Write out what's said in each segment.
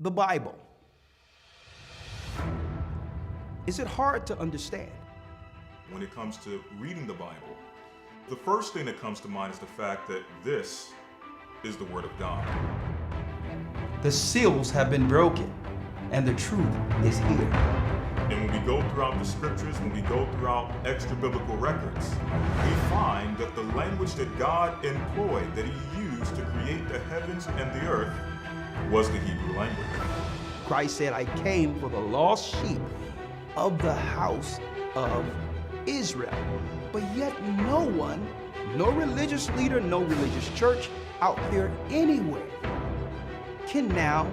the Bible. Is it hard to understand? When it comes to reading the Bible, the first thing that comes to mind is the fact that this is the Word of God. The seals have been broken, and the truth is here. And when we go throughout the scriptures, when we go throughout extra biblical records, we find that the language that God employed, that He used to create the heavens and the earth, was the Hebrew language. Christ said, I came for the lost sheep of the house of Israel. But yet no one, no religious leader, no religious church out there anywhere can now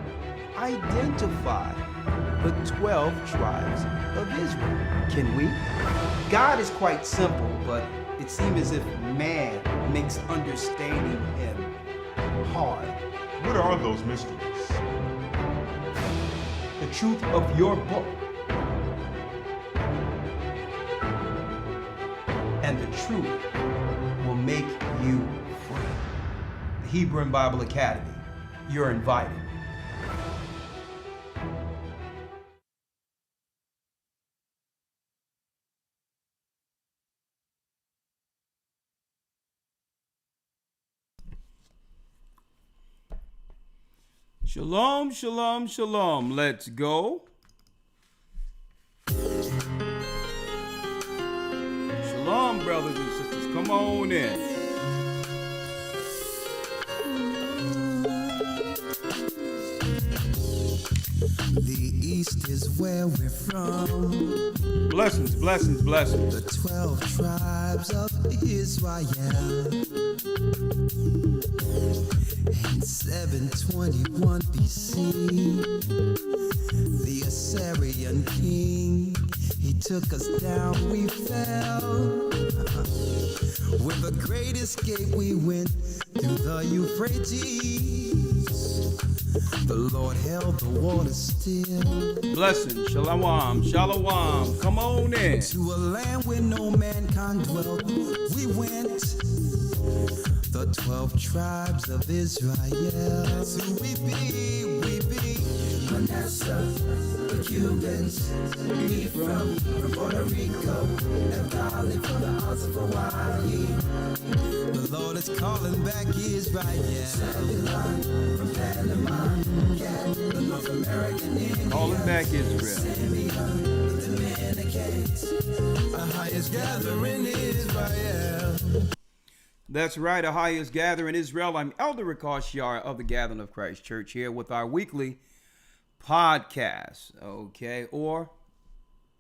identify the 12 tribes of Israel. Can we? God is quite simple, but it seems as if man makes understanding Him hard. What are those mysteries? The truth of your book and the truth will make you free. The Hebrew and Bible Academy. You're invited. Shalom, shalom, shalom. Let's go. Shalom, brothers and sisters. Come on in. The East is where we're from. Blessings, blessings, blessings. The 12 tribes of Israel. In 721 BC, the Assyrian king, he took us down, we fell. With the great escape, we went through the Euphrates. The Lord held the water still. Blessings, shalom, shalom. Come on in. To a land where no mankind dwelt, we went. The 12 tribes of Israel. That's who we be, Manasseh, the Cubans, Ephraim from Puerto Rico, and Valley from the Isles of Hawaii. The Lord is calling back Israel. Zebulon from Panama, the North American Indians, Calling back Israel. Simeon, the Dominicans, our highest gathering Israel. That's right, a highest gathering in Israel. I'm Elder Rawchaa of the Gathering of Christ Church here with our weekly podcast, okay, or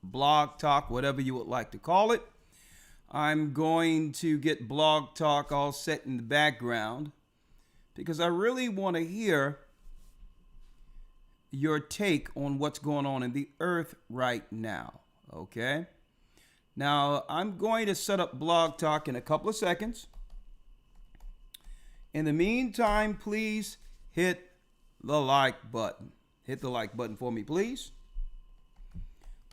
blog talk, whatever you would like to call it. I'm going to get blog talk all set in the background because I really want to hear your take on what's going on in the earth right now, okay? Now, I'm going to set up blog talk in a couple of seconds. In the meantime, please hit the like button. Hit the like button for me, please.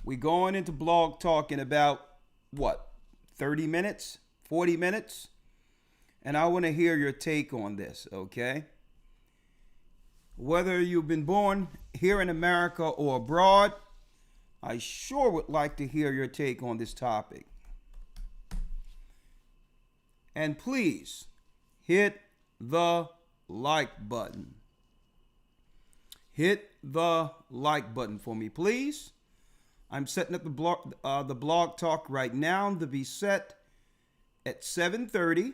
We're going into blog talk in about, 30 minutes, 40 minutes? And I want to hear your take on this, okay? Whether you've been born here in America or abroad, I sure would like to hear your take on this topic. And please hit the like button. Hit the like button for me, please. I'm setting up the blog talk right now to be set at 7:30.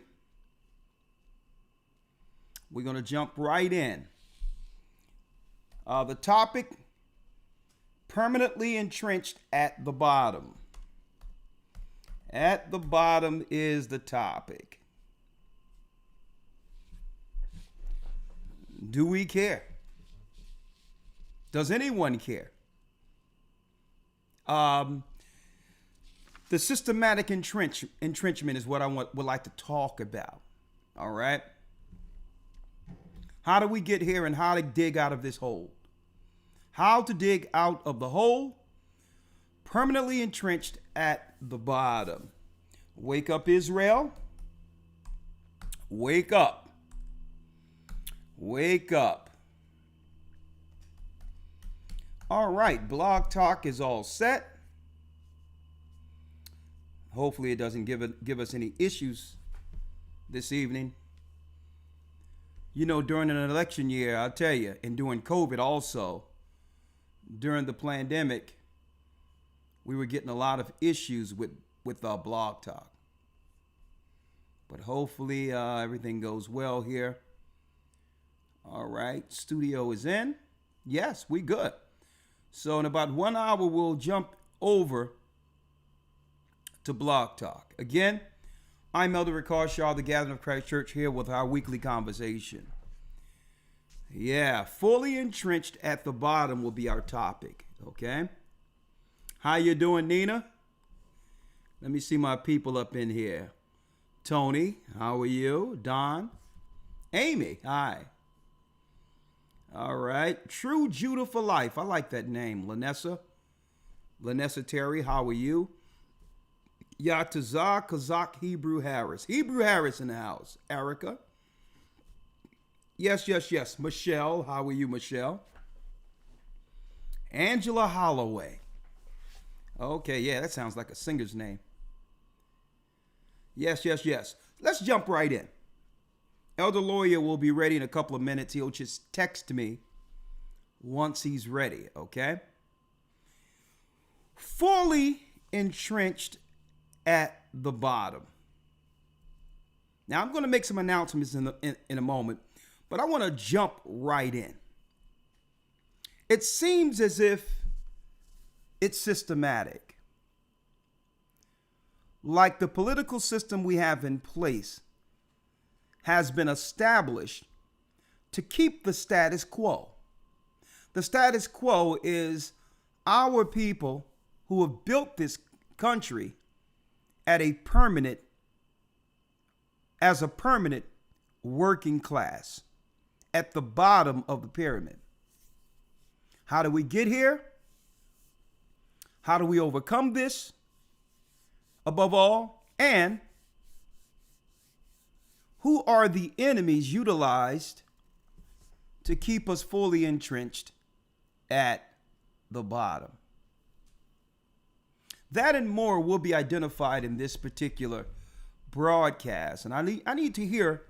We're going to jump right in. The topic, permanently entrenched at the bottom. At the bottom is the topic. Do we care? Does anyone care? The systematic entrenchment is what I would like to talk about. All right. How do we get here and how to dig out of this hole? How to dig out of the hole? Permanently entrenched at the bottom. Wake up, Israel. Wake up. Wake up. All right, Blog Talk is all set. Hopefully it doesn't give us any issues this evening. You know, during an election year, I'll tell you, and during COVID also, during the pandemic, we were getting a lot of issues with our Blog Talk. But hopefully everything goes well here. All right, studio is in. Yes, we good. So in about 1 hour, we'll jump over to Blog Talk. Again, I'm Elder Rawchaa, the Gathering of Christ Church, here with our weekly conversation. Yeah, fully entrenched at the bottom will be our topic, okay? How you doing, Nina? Let me see my people up in here. Tony, how are you? Don? Amy, hi. All right, True Judah for Life. I like that name. Lanessa Terry, how are you? Yatazah Kazak Hebrew Harris. Hebrew Harris in the house. Erica. Yes. Michelle, how are you, Michelle? Angela Holloway. Okay, yeah, that sounds like a singer's name. Yes. Let's jump right in. Elder Lawya will be ready in a couple of minutes. He'll just text me once he's ready, okay? Fully entrenched at the bottom. Now, I'm going to make some announcements in a moment, but I want to jump right in. It seems as if it's systematic. Like the political system we have in place has been established to keep the status quo. The status quo is our people who have built this country as a permanent working class at the bottom of the pyramid. How do we get here? How do we overcome this? Above all, and who are the enemies utilized to keep us fully entrenched at the bottom? That and more will be identified in this particular broadcast. And I need to hear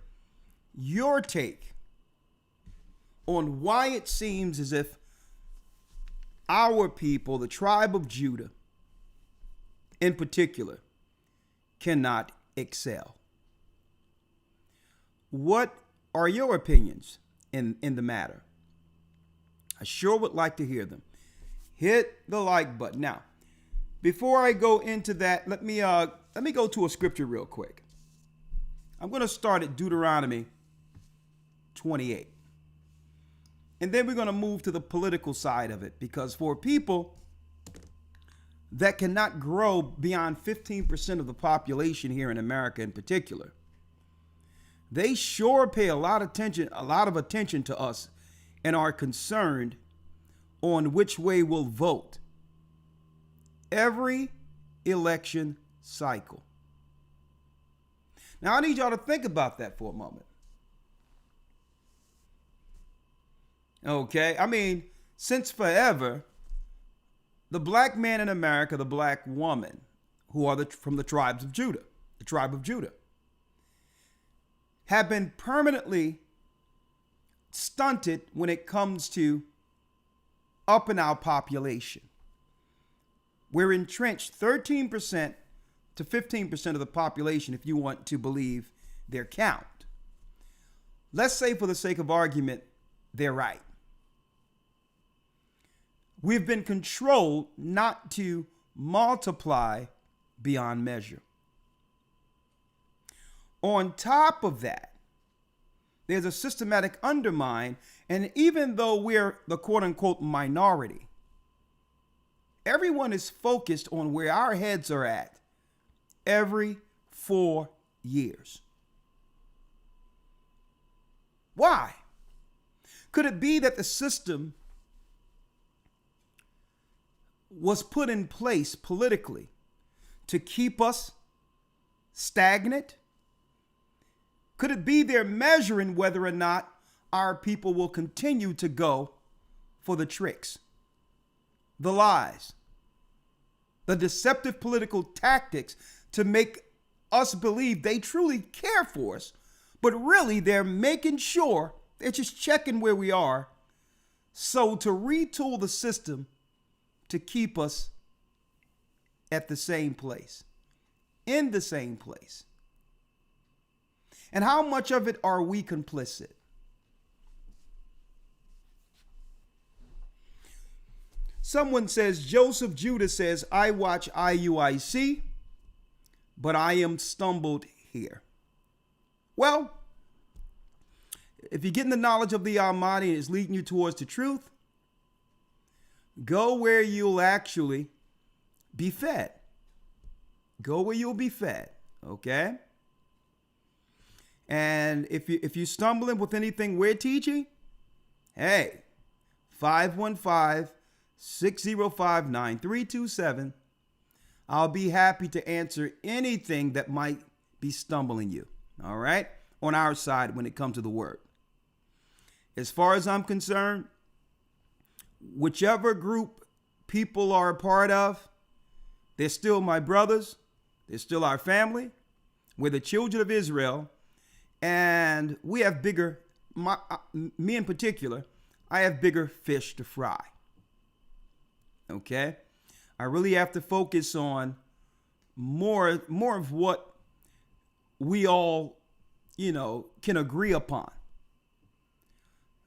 your take on why it seems as if our people, the tribe of Judah in particular, cannot excel. What are your opinions in the matter? I sure would like to hear them. Hit the like button. Now, before I go into that, let me go to a scripture real quick. I'm going to start at Deuteronomy 28. And then we're going to move to the political side of it, because for people that cannot grow beyond 15% of the population here in America in particular, they sure pay a lot of attention to us and are concerned on which way we'll vote every election cycle. Now, I need y'all to think about that for a moment. Okay, I mean, since forever, the black man in America, the black woman, who are from the tribes of Judah, the tribe of Judah, have been permanently stunted when it comes to upping our population. We're entrenched 13% to 15% of the population, if you want to believe their count. Let's say, for the sake of argument, they're right. We've been controlled not to multiply beyond measure. On top of that, there's a systematic undermine, and even though we're the quote-unquote minority, everyone is focused on where our heads are at every 4 years. Why? Could it be that the system was put in place politically to keep us stagnant? Could it be they're measuring whether or not our people will continue to go for the tricks? the lies, the deceptive political tactics to make us believe they truly care for us, but really they're making sure they're just checking where we are, so to retool the system to keep us at the same place, in the same place. And how much of it are we complicit? Someone says, Joseph Judah says, I watch IUIC, but I am stumbled here. Well, if you're getting the knowledge of the Almighty and it's leading you towards the truth, go where you'll actually be fed. Go where you'll be fed, okay? And if you're stumbling with anything we're teaching, hey, 515-605-9327. I'll be happy to answer anything that might be stumbling you, all right, on our side when it comes to the word. As far as I'm concerned, whichever group people are a part of, they're still my brothers. They're still our family. We're the children of Israel. And we have bigger, me in particular, I have bigger fish to fry. Okay? I really have to focus on more of what we all, can agree upon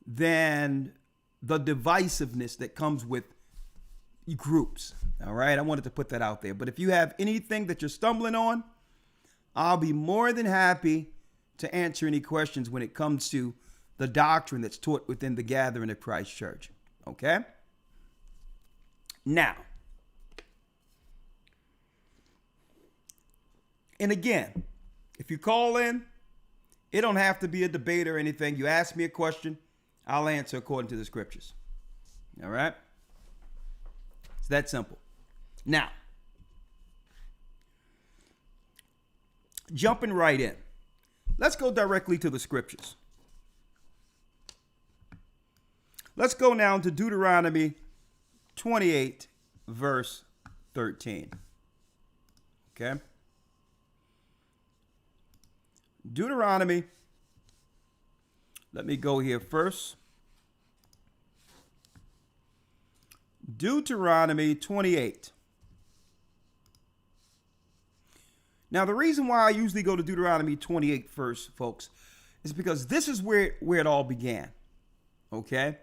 than the divisiveness that comes with groups. All right? I wanted to put that out there. But if you have anything that you're stumbling on, I'll be more than happy to answer any questions when it comes to the doctrine that's taught within the gathering of Christ Church. Okay? Now, and again, if you call in, it don't have to be a debate or anything. You ask me a question, I'll answer according to the scriptures. All right? It's that simple. Now, jumping right in. Let's go directly to the scriptures. Let's go now to Deuteronomy 28, verse 13. Okay? Deuteronomy, let me go here first. Deuteronomy 28. Now, the reason why I usually go to Deuteronomy 28 first, folks, is because this is where it all began. Okay?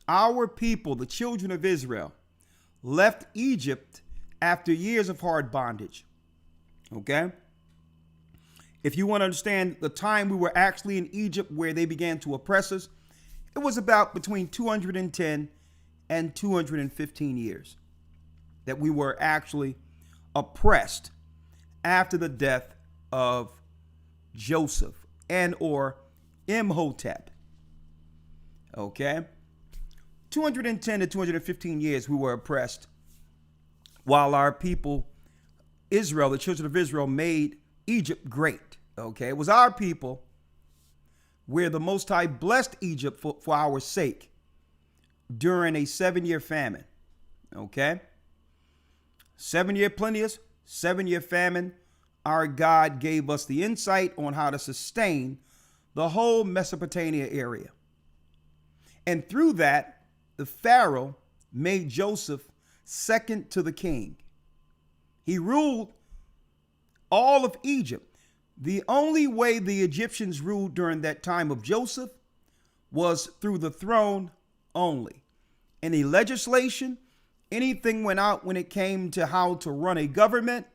Our people, the children of Israel, left Egypt after years of hard bondage. Okay? If you want to understand the time we were actually in Egypt where they began to oppress us, it was about between 210 and 215 years that we were actually oppressed after the death of Joseph and or Imhotep. Okay? 210 to 215 years we were oppressed while our people, Israel, the children of Israel, made Egypt great. Okay? It was our people where the Most High blessed Egypt for our sake during a 7-year famine. Okay? 7-year plenteous, 7-year famine. Our God gave us the insight on how to sustain the whole Mesopotamia area. And through that, the Pharaoh made Joseph second to the king. He ruled all of Egypt. The only way the Egyptians ruled during that time of Joseph was through the throne only. Any legislation, anything went out when it came to how to run a government,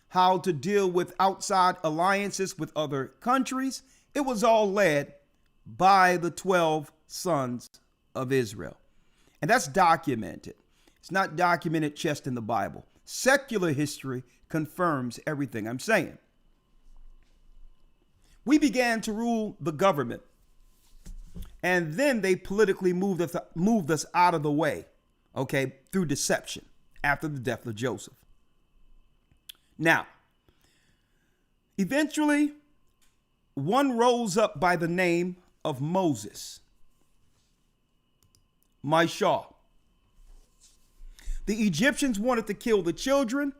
how to deal with outside alliances with other countries. It was all led by the 12 sons of Israel. And that's documented. It's not documented just in the Bible. Secular history confirms everything I'm saying. We began to rule the government, and then they politically moved us out of the way, okay, through deception after the death of Joseph. Now, eventually, one rose up by the name of Moses. Shaw. The Egyptians wanted to kill the children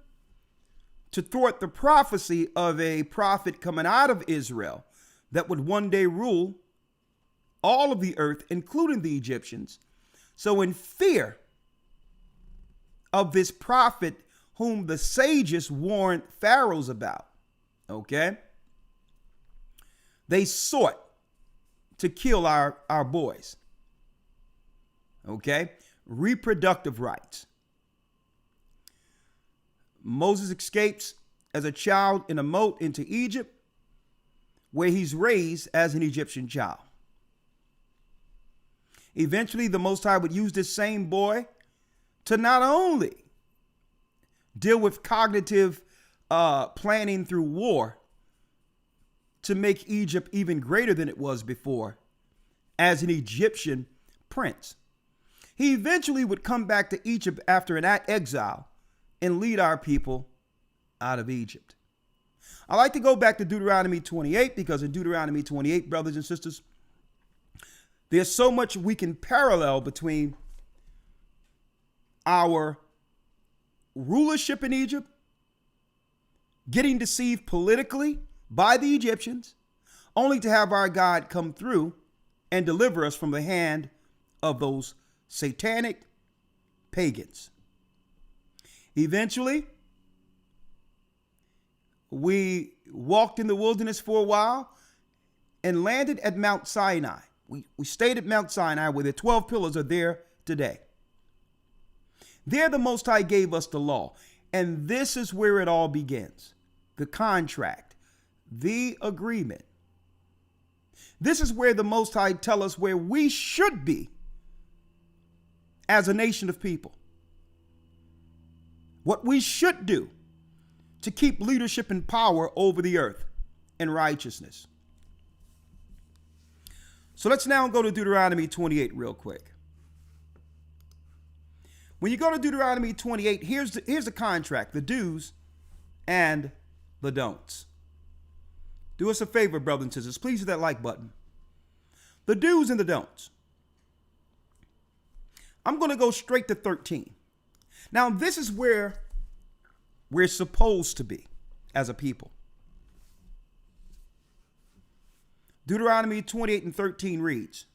to thwart the prophecy of a prophet coming out of Israel that would one day rule all of the earth, including the Egyptians. So in fear of this prophet whom the sages warned pharaohs about, okay, they sought to kill our boys, okay, reproductive rights. Moses escapes as a child in a moat into Egypt, where he's raised as an Egyptian child. Eventually, the Most High would use this same boy to not only deal with cognitive planning through war to make Egypt even greater than it was before as an Egyptian prince. He eventually would come back to Egypt after an exile and lead our people out of Egypt. I like to go back to Deuteronomy 28 because in Deuteronomy 28, brothers and sisters, there's so much we can parallel between our rulership in Egypt, getting deceived politically by the Egyptians, only to have our God come through and deliver us from the hand of those satanic pagans. Eventually, we walked in the wilderness for a while and landed at Mount Sinai. We stayed at Mount Sinai where the 12 pillars are there today. There the Most High gave us the law. And this is where it all begins. The contract, the agreement. This is where the Most High tell us where we should be as a nation of people. What we should do to keep leadership and power over the earth and righteousness. So let's now go to Deuteronomy 28 real quick. When you go to Deuteronomy 28, here's the contract, the do's and the don'ts. Do us a favor, brothers and sisters. Please hit that like button. The do's and the don'ts. I'm going to go straight to 13. Now, this is where we're supposed to be as a people. Deuteronomy 28 and 13 reads,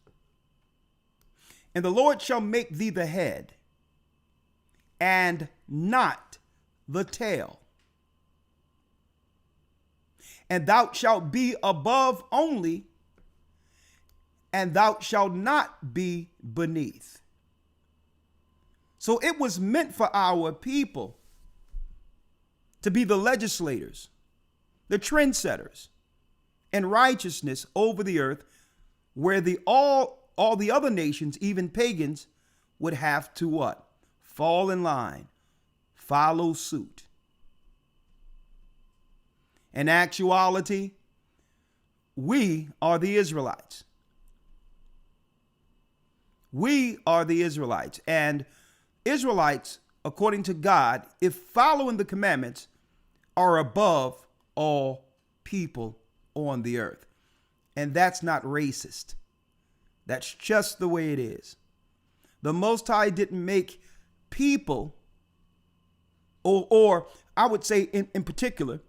"And the Lord shall make thee the head and not the tail. And thou shalt be above only, and thou shalt not be beneath." So it was meant for our people to be the legislators, the trendsetters, and righteousness over the earth, where all the other nations, even pagans, would have to what? Fall in line, follow suit. In actuality, we are the Israelites. We are the Israelites. And Israelites, according to God, if following the commandments, are above all people on the earth. And that's not racist. That's just the way it is. The Most High didn't make people, or I would say in particular,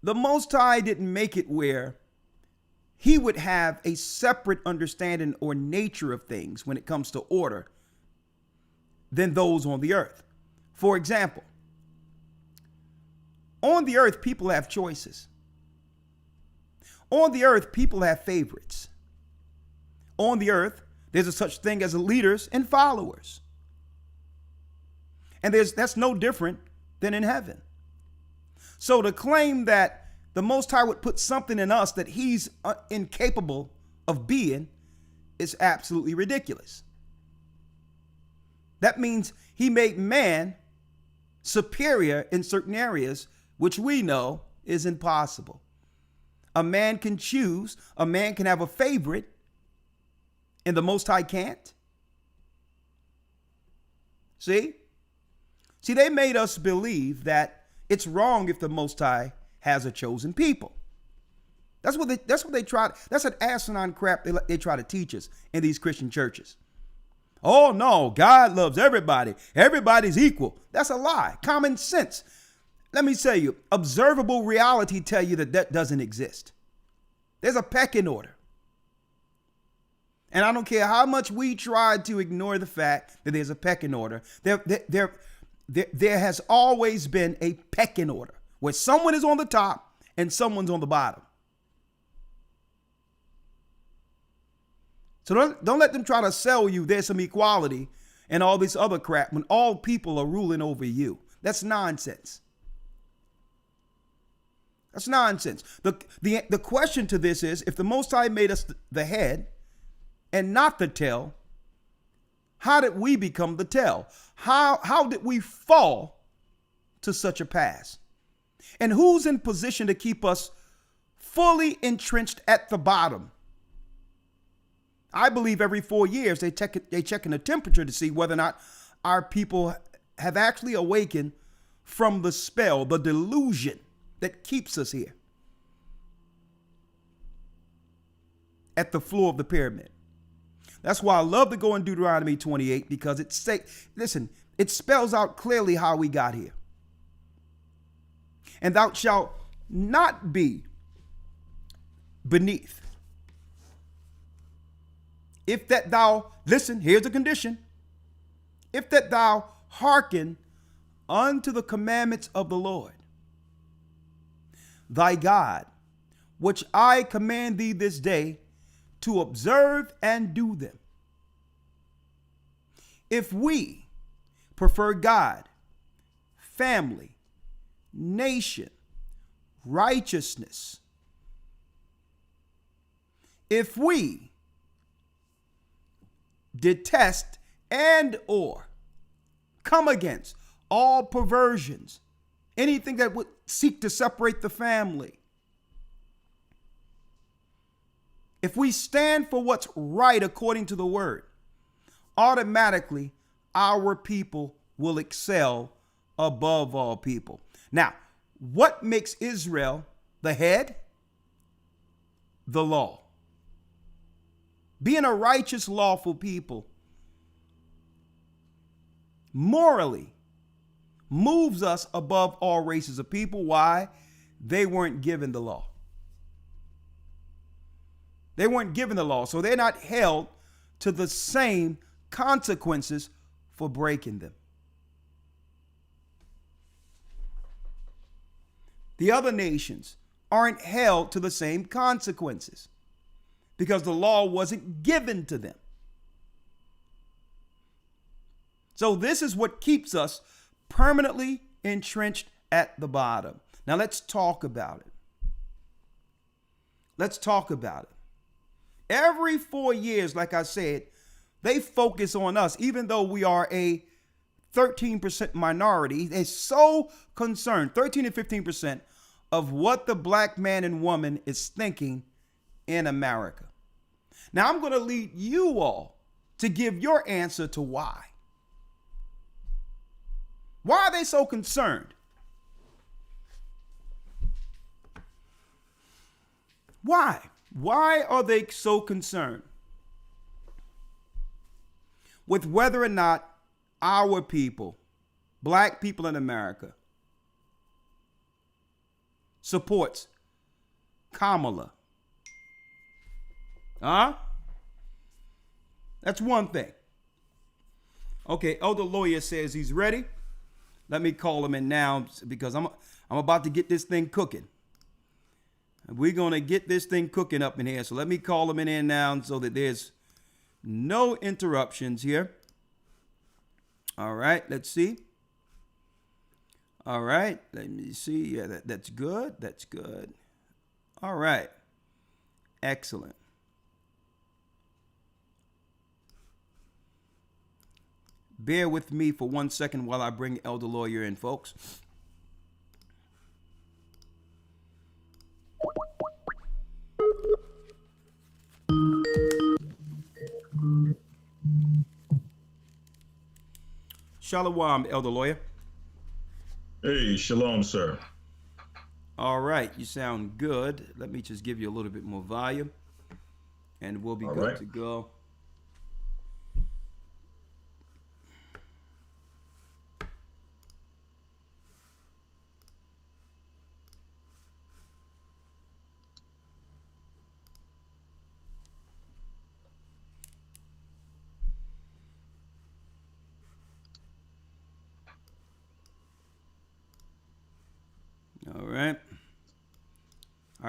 the Most High didn't make it where he would have a separate understanding or nature of things when it comes to order than those on the earth. For example, on the earth, people have choices. On the earth, people have favorites. On the earth, there's a such thing as leaders and followers. And that's no different than in heaven. So to claim that the Most High would put something in us that he's incapable of being is absolutely ridiculous. That means he made man superior in certain areas, which we know is impossible. A man can choose, a man can have a favorite, and the Most High can't. See, they made us believe that it's wrong if the Most High has a chosen people. That's what they try. That's an asinine crap they try to teach us in these Christian churches. Oh, no, God loves everybody. Everybody's equal. That's a lie. Common sense. Let me tell you, observable reality tell you that that doesn't exist. There's a pecking order. And I don't care how much we try to ignore the fact that there's a pecking order. There has always been a pecking order where someone is on the top and someone's on the bottom. So don't let them try to sell you there's some equality and all this other crap when all people are ruling over you. That's nonsense. That's nonsense. The question to this is, if the Most High made us the head and not the tail, how did we become the tail? How did we fall to such a pass? And who's in position to keep us fully entrenched at the bottom? I believe every 4 years they checking the temperature to see whether or not our people have actually awakened from the spell, the delusion that keeps us here at the floor of the pyramid. That's why I love to go in Deuteronomy 28, because it spells out clearly how we got here. And thou shalt not be beneath. If that thou, listen, here's the condition. If that thou hearken unto the commandments of the Lord, thy God, which I command thee this day, to observe and do them. If we prefer God, family, nation, righteousness, if we detest and or come against all perversions, anything that would seek to separate the family, if we stand for what's right according to the word, automatically our people will excel above all people. Now, what makes Israel the head? The law. Being a righteous, lawful people morally moves us above all races of people. Why? They weren't given the law. They weren't given the law, so they're not held to the same consequences for breaking them. The other nations aren't held to the same consequences because the law wasn't given to them. So this is what keeps us permanently entrenched at the bottom. Now let's talk about it. Let's talk about it. Every 4 years, like I said, they focus on us, even though we are a 13% minority. They're so concerned, 13 to 15% of what the black man and woman is thinking in America. Now, I'm going to lead you all to give your answer to why. Why are they so concerned? Why? Why are they so concerned with whether or not our people, black people in America, supports Kamala? Huh? That's one thing. Okay, Elder Lawya says he's ready. Let me call him in now because I'm about to get this thing cooking. We're going to get this thing cooking up in here. So let me call him in now so that there's no interruptions here. All right, let's see. All right, let me see. Yeah, that's good. That's good. All right. Excellent. Bear with me for 1 second while I bring Elder Lawya in, folks. Shalom, Elder Lawya. Hey, shalom, sir. All right, you sound good. Let me just give you a little bit more volume, and we'll be good to go.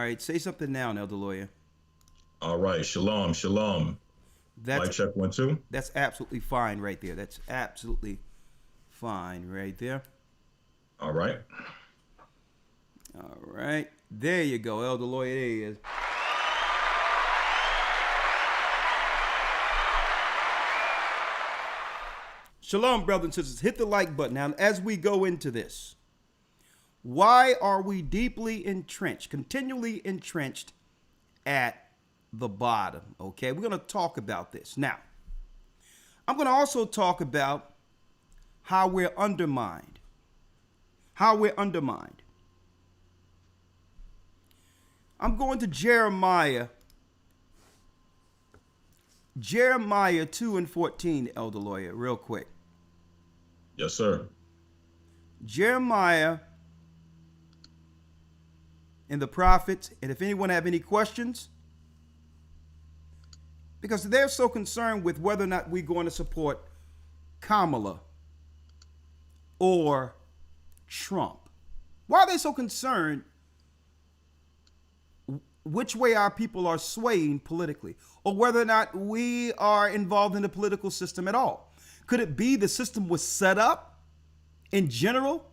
right, say something now, Elder Lawya. All right. Shalom, shalom. Mic check 1 2. That's absolutely fine right there. That's absolutely fine right there. All right. All right. There you go, Elder Lawya. There he is. Shalom, brothers and sisters. Hit the like button. Now, as we go into this, why are we deeply entrenched, continually entrenched at the bottom? Okay, we're going to talk about this. Now, I'm going to also talk about how we're undermined. How we're undermined. I'm going to Jeremiah 2:14, Elder Lawya, real quick. Yes, sir. Jeremiah and the prophets, and if anyone have any questions, because they're so concerned with whether or not we're going to support Kamala or Trump. Why are they so concerned which way our people are swaying politically, or whether or not we are involved in the political system at all? Could it be the system was set up in general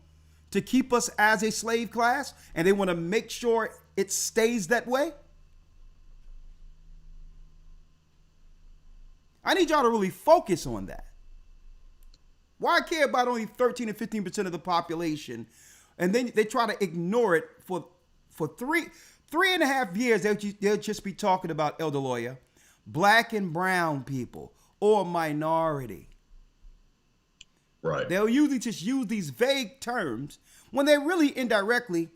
to keep us as a slave class, and they want to make sure it stays that way? I need y'all to really focus on that. Why care about only 13 and 15% of the population, and then they try to ignore it for 3.5 years? They'll just be talking about, Elder Lawya, black and brown people or minority. Right. They'll usually just use these vague terms when they're really indirectly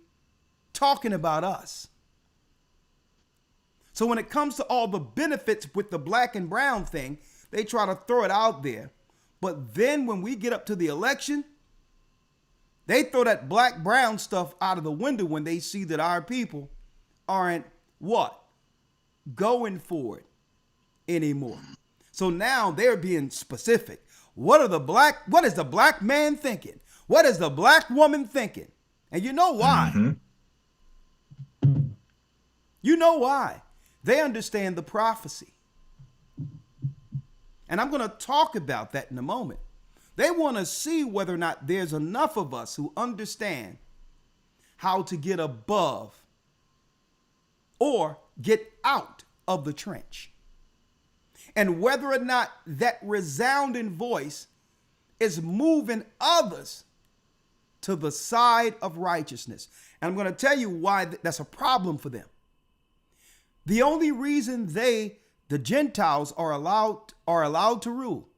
talking about us. So when it comes to all the benefits with the black and brown thing, they try to throw it out there. But then when we get up to the election, they throw that black brown stuff out of the window when they see that our people aren't what? Going for it anymore. So now they're being specific. What is the black man thinking? What is the black woman thinking? And you know why? Mm-hmm. You know why? They understand the prophecy. And I'm going to talk about that in a moment. They want to see whether or not there's enough of us who understand how to get above or get out of the trench. And whether or not that resounding voice is moving others to the side of righteousness. And I'm going to tell you why that's a problem for them. The only reason the Gentiles are allowed to rule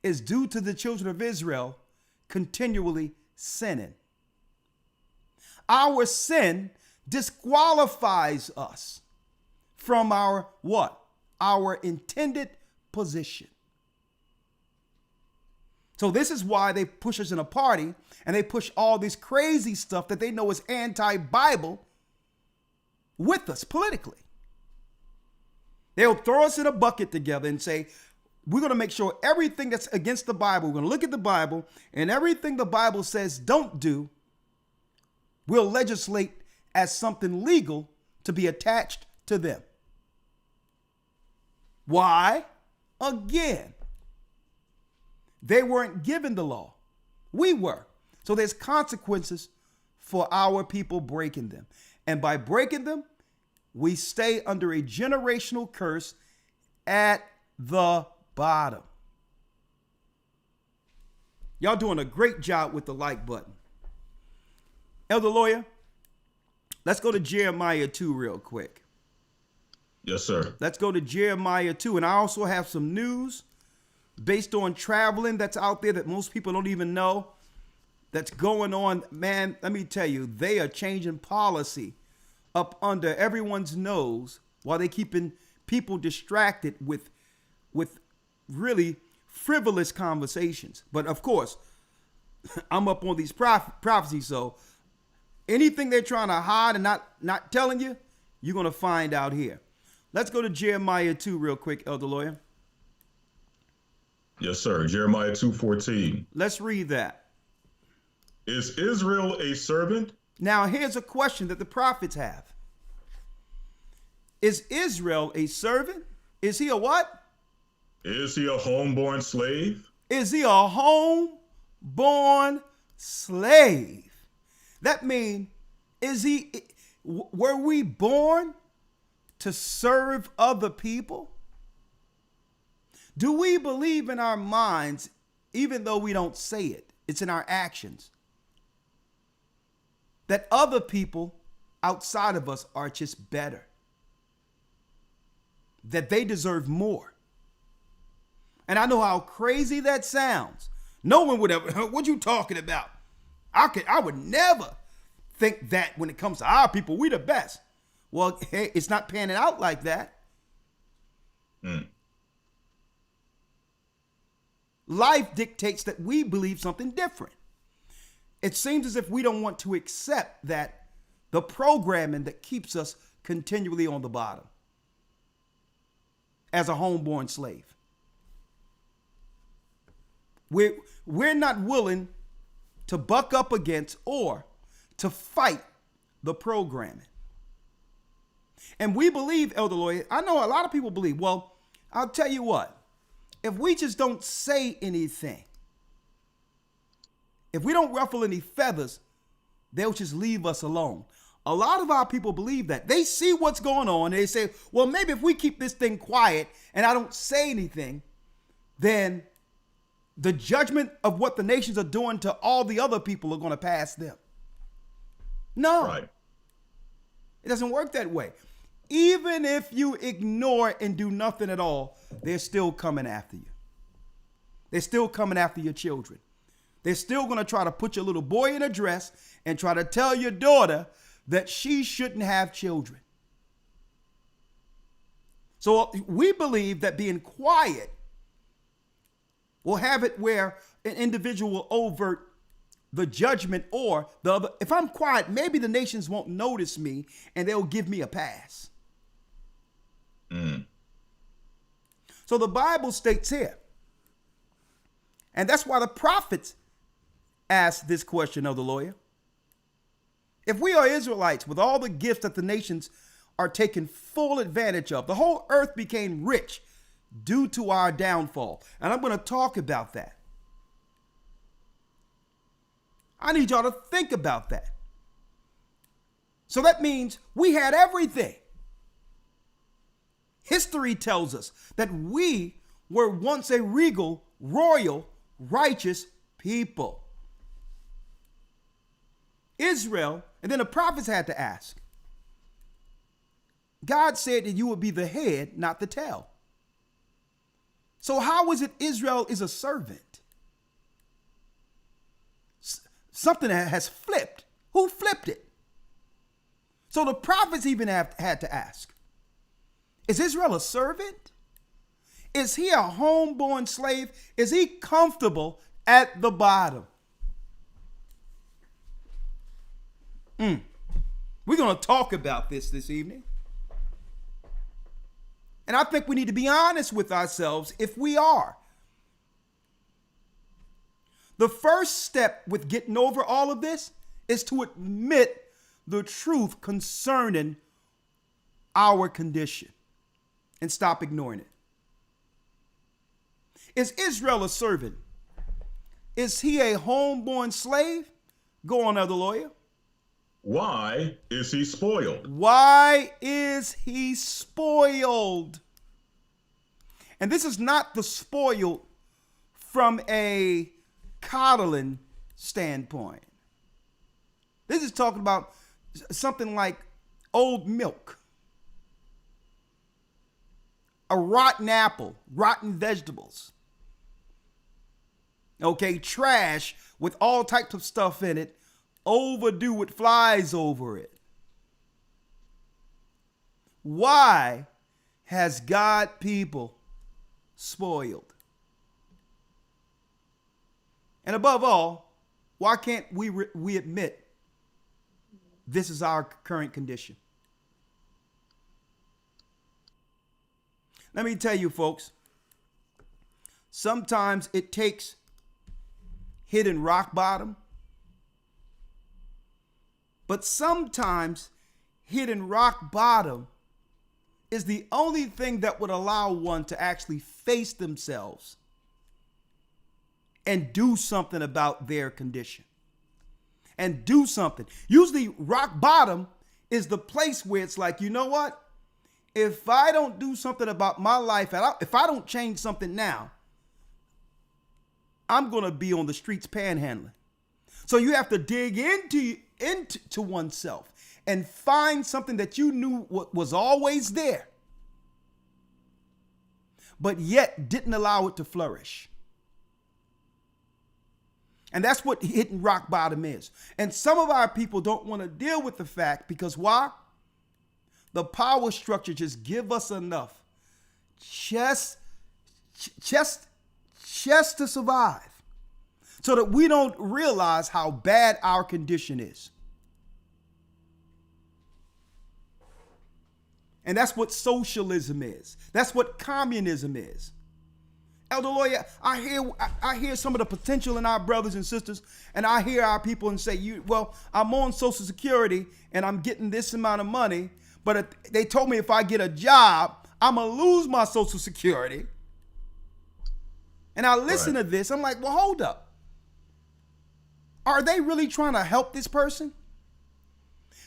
is due to the children of Israel continually sinning. Our sin disqualifies us from our what? Our intended position. So this is why they push us in a party and they push all this crazy stuff that they know is anti-Bible with us politically. They'll throw us in a bucket together and say, we're going to make sure everything that's against the Bible, we're going to look at the Bible, and everything the Bible says don't do, we'll legislate as something legal to be attached to them. Why? Again, they weren't given the law. We were. So there's consequences for our people breaking them. And by breaking them, we stay under a generational curse at the bottom. Y'all doing a great job with the like button. Elder Lawya, let's go to Jeremiah 2 real quick. Yes, sir. Let's go to Jeremiah 2. And I also have some news based on traveling that's out there that most people don't even know that's going on. Man, let me tell you, they are changing policy up under everyone's nose while they keeping people distracted with really frivolous conversations. But of course, I'm up on these prophecies, so anything they're trying to hide and not telling you, you're going to find out here. Let's go to Jeremiah 2 real quick, Elder Lawya. Yes, sir. Jeremiah 2:14. Let's read that. Is Israel a servant? Now, here's a question that the prophets have. Is Israel a servant? Is he a what? Is he a homeborn slave? Is he a homeborn slave? That means, were we born to serve other people? Do we believe in our minds, even though we don't say it, it's in our actions, that other people outside of us are just better, that they deserve more? And I know how crazy that sounds. No one would ever, what you talking about? I would never think that when it comes to our people, we the best. Well, hey, it's not panning out like that. Life dictates that we believe something different. It seems as if we don't want to accept that the programming that keeps us continually on the bottom as a homeborn slave. We're not willing to buck up against or to fight the programming. And we believe, Elder Lawya, I know a lot of people believe, well, I'll tell you what, if we just don't say anything, if we don't ruffle any feathers, they'll just leave us alone. A lot of our people believe that. They see what's going on. And they say, well, maybe if we keep this thing quiet and I don't say anything, then the judgment of what the nations are doing to all the other people are going to pass them. No, Right. It doesn't work that way. Even if you ignore and do nothing at all, they're still coming after you. They're still coming after your children. They're still going to try to put your little boy in a dress and try to tell your daughter that she shouldn't have children. So we believe that being quiet will have it where an individual will overt the judgment or the other. If I'm quiet, maybe the nations won't notice me and they'll give me a pass. So the Bible states here, and that's why the prophets asked this question of the Lawya. If we are Israelites with all the gifts that the nations are taking full advantage of, the whole earth became rich due to our downfall. And I'm going to talk about that. I need y'all to think about that. So that means we had everything. History tells us that we were once a regal, royal, righteous people. Israel, and then the prophets had to ask. God said that you would be the head, not the tail. So how is it Israel is a servant? Something that has flipped. Who flipped it? So the prophets even had to ask, is Israel a servant? Is he a homeborn slave? Is he comfortable at the bottom? We're going to talk about this evening. And I think we need to be honest with ourselves if we are. The first step with getting over all of this is to admit the truth concerning our condition and stop ignoring it. Is Israel a servant? Is he a homeborn slave? Go on, Elder Lawya. Why is he spoiled? Why is he spoiled? And this is not the spoiled from a coddling standpoint. This is talking about something like old milk, a rotten apple, rotten vegetables, okay, trash with all types of stuff in it, overdue with flies over it. Why has God people spoiled? And above all, why can't we admit this is our current condition? Let me tell you, folks, sometimes it takes hitting rock bottom, but sometimes hitting rock bottom is the only thing that would allow one to actually face themselves and do something about their condition. And do something. Usually rock bottom is the place where it's like, you know what? If I don't do something about my life, if I don't change something now, I'm going to be on the streets panhandling. So you have to dig into oneself and find something that you knew was always there, but yet didn't allow it to flourish. And that's what hitting rock bottom is. And some of our people don't want to deal with the fact because why? The power structure just give us enough just to survive, so that we don't realize how bad our condition is. And that's what socialism is. That's what communism is. Elder Lawya, I hear some of the potential in our brothers and sisters, and I hear our people and say, I'm on Social Security and I'm getting this amount of money, but they told me if I get a job, I'm going to lose my Social Security. And I listen to this, I'm like, well, hold up. Are they really trying to help this person?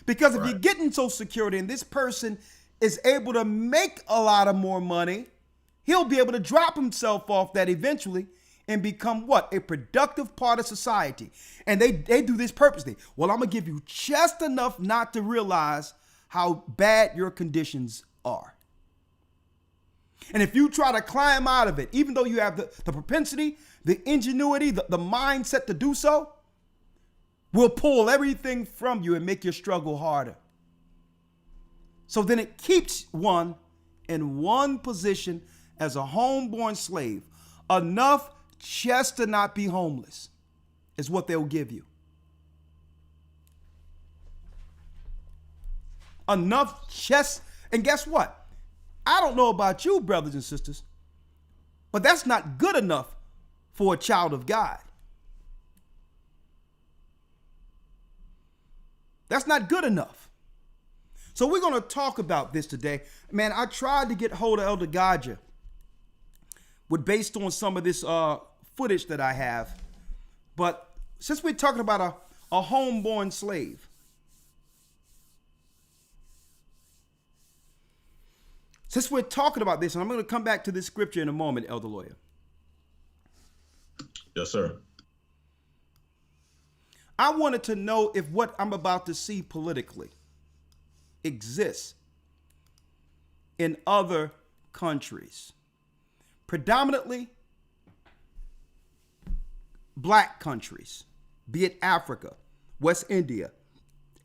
Because if you're getting Social Security and this person is able to make a lot of more money, he'll be able to drop himself off that eventually and become what? A productive part of society. And they do this purposely. Well, I'm going to give you just enough not to realize how bad your conditions are. And if you try to climb out of it, even though you have the propensity, the ingenuity, the mindset to do so, we'll pull everything from you and make your struggle harder. So then it keeps one in one position as a homeborn slave, enough just to not be homeless is what they'll give you. Enough just, and guess what? I don't know about you, brothers and sisters, but that's not good enough for a child of God. That's not good enough. So we're going to talk about this today. Man, I tried to get hold of Elder Rawchaa based on some of this footage that I have. But since we're talking about a homeborn slave, since we're talking about this, and I'm going to come back to this scripture in a moment, Elder Lawya. Yes, sir. I wanted to know if what I'm about to see politically exists in other countries, predominantly black countries, be it Africa, West India,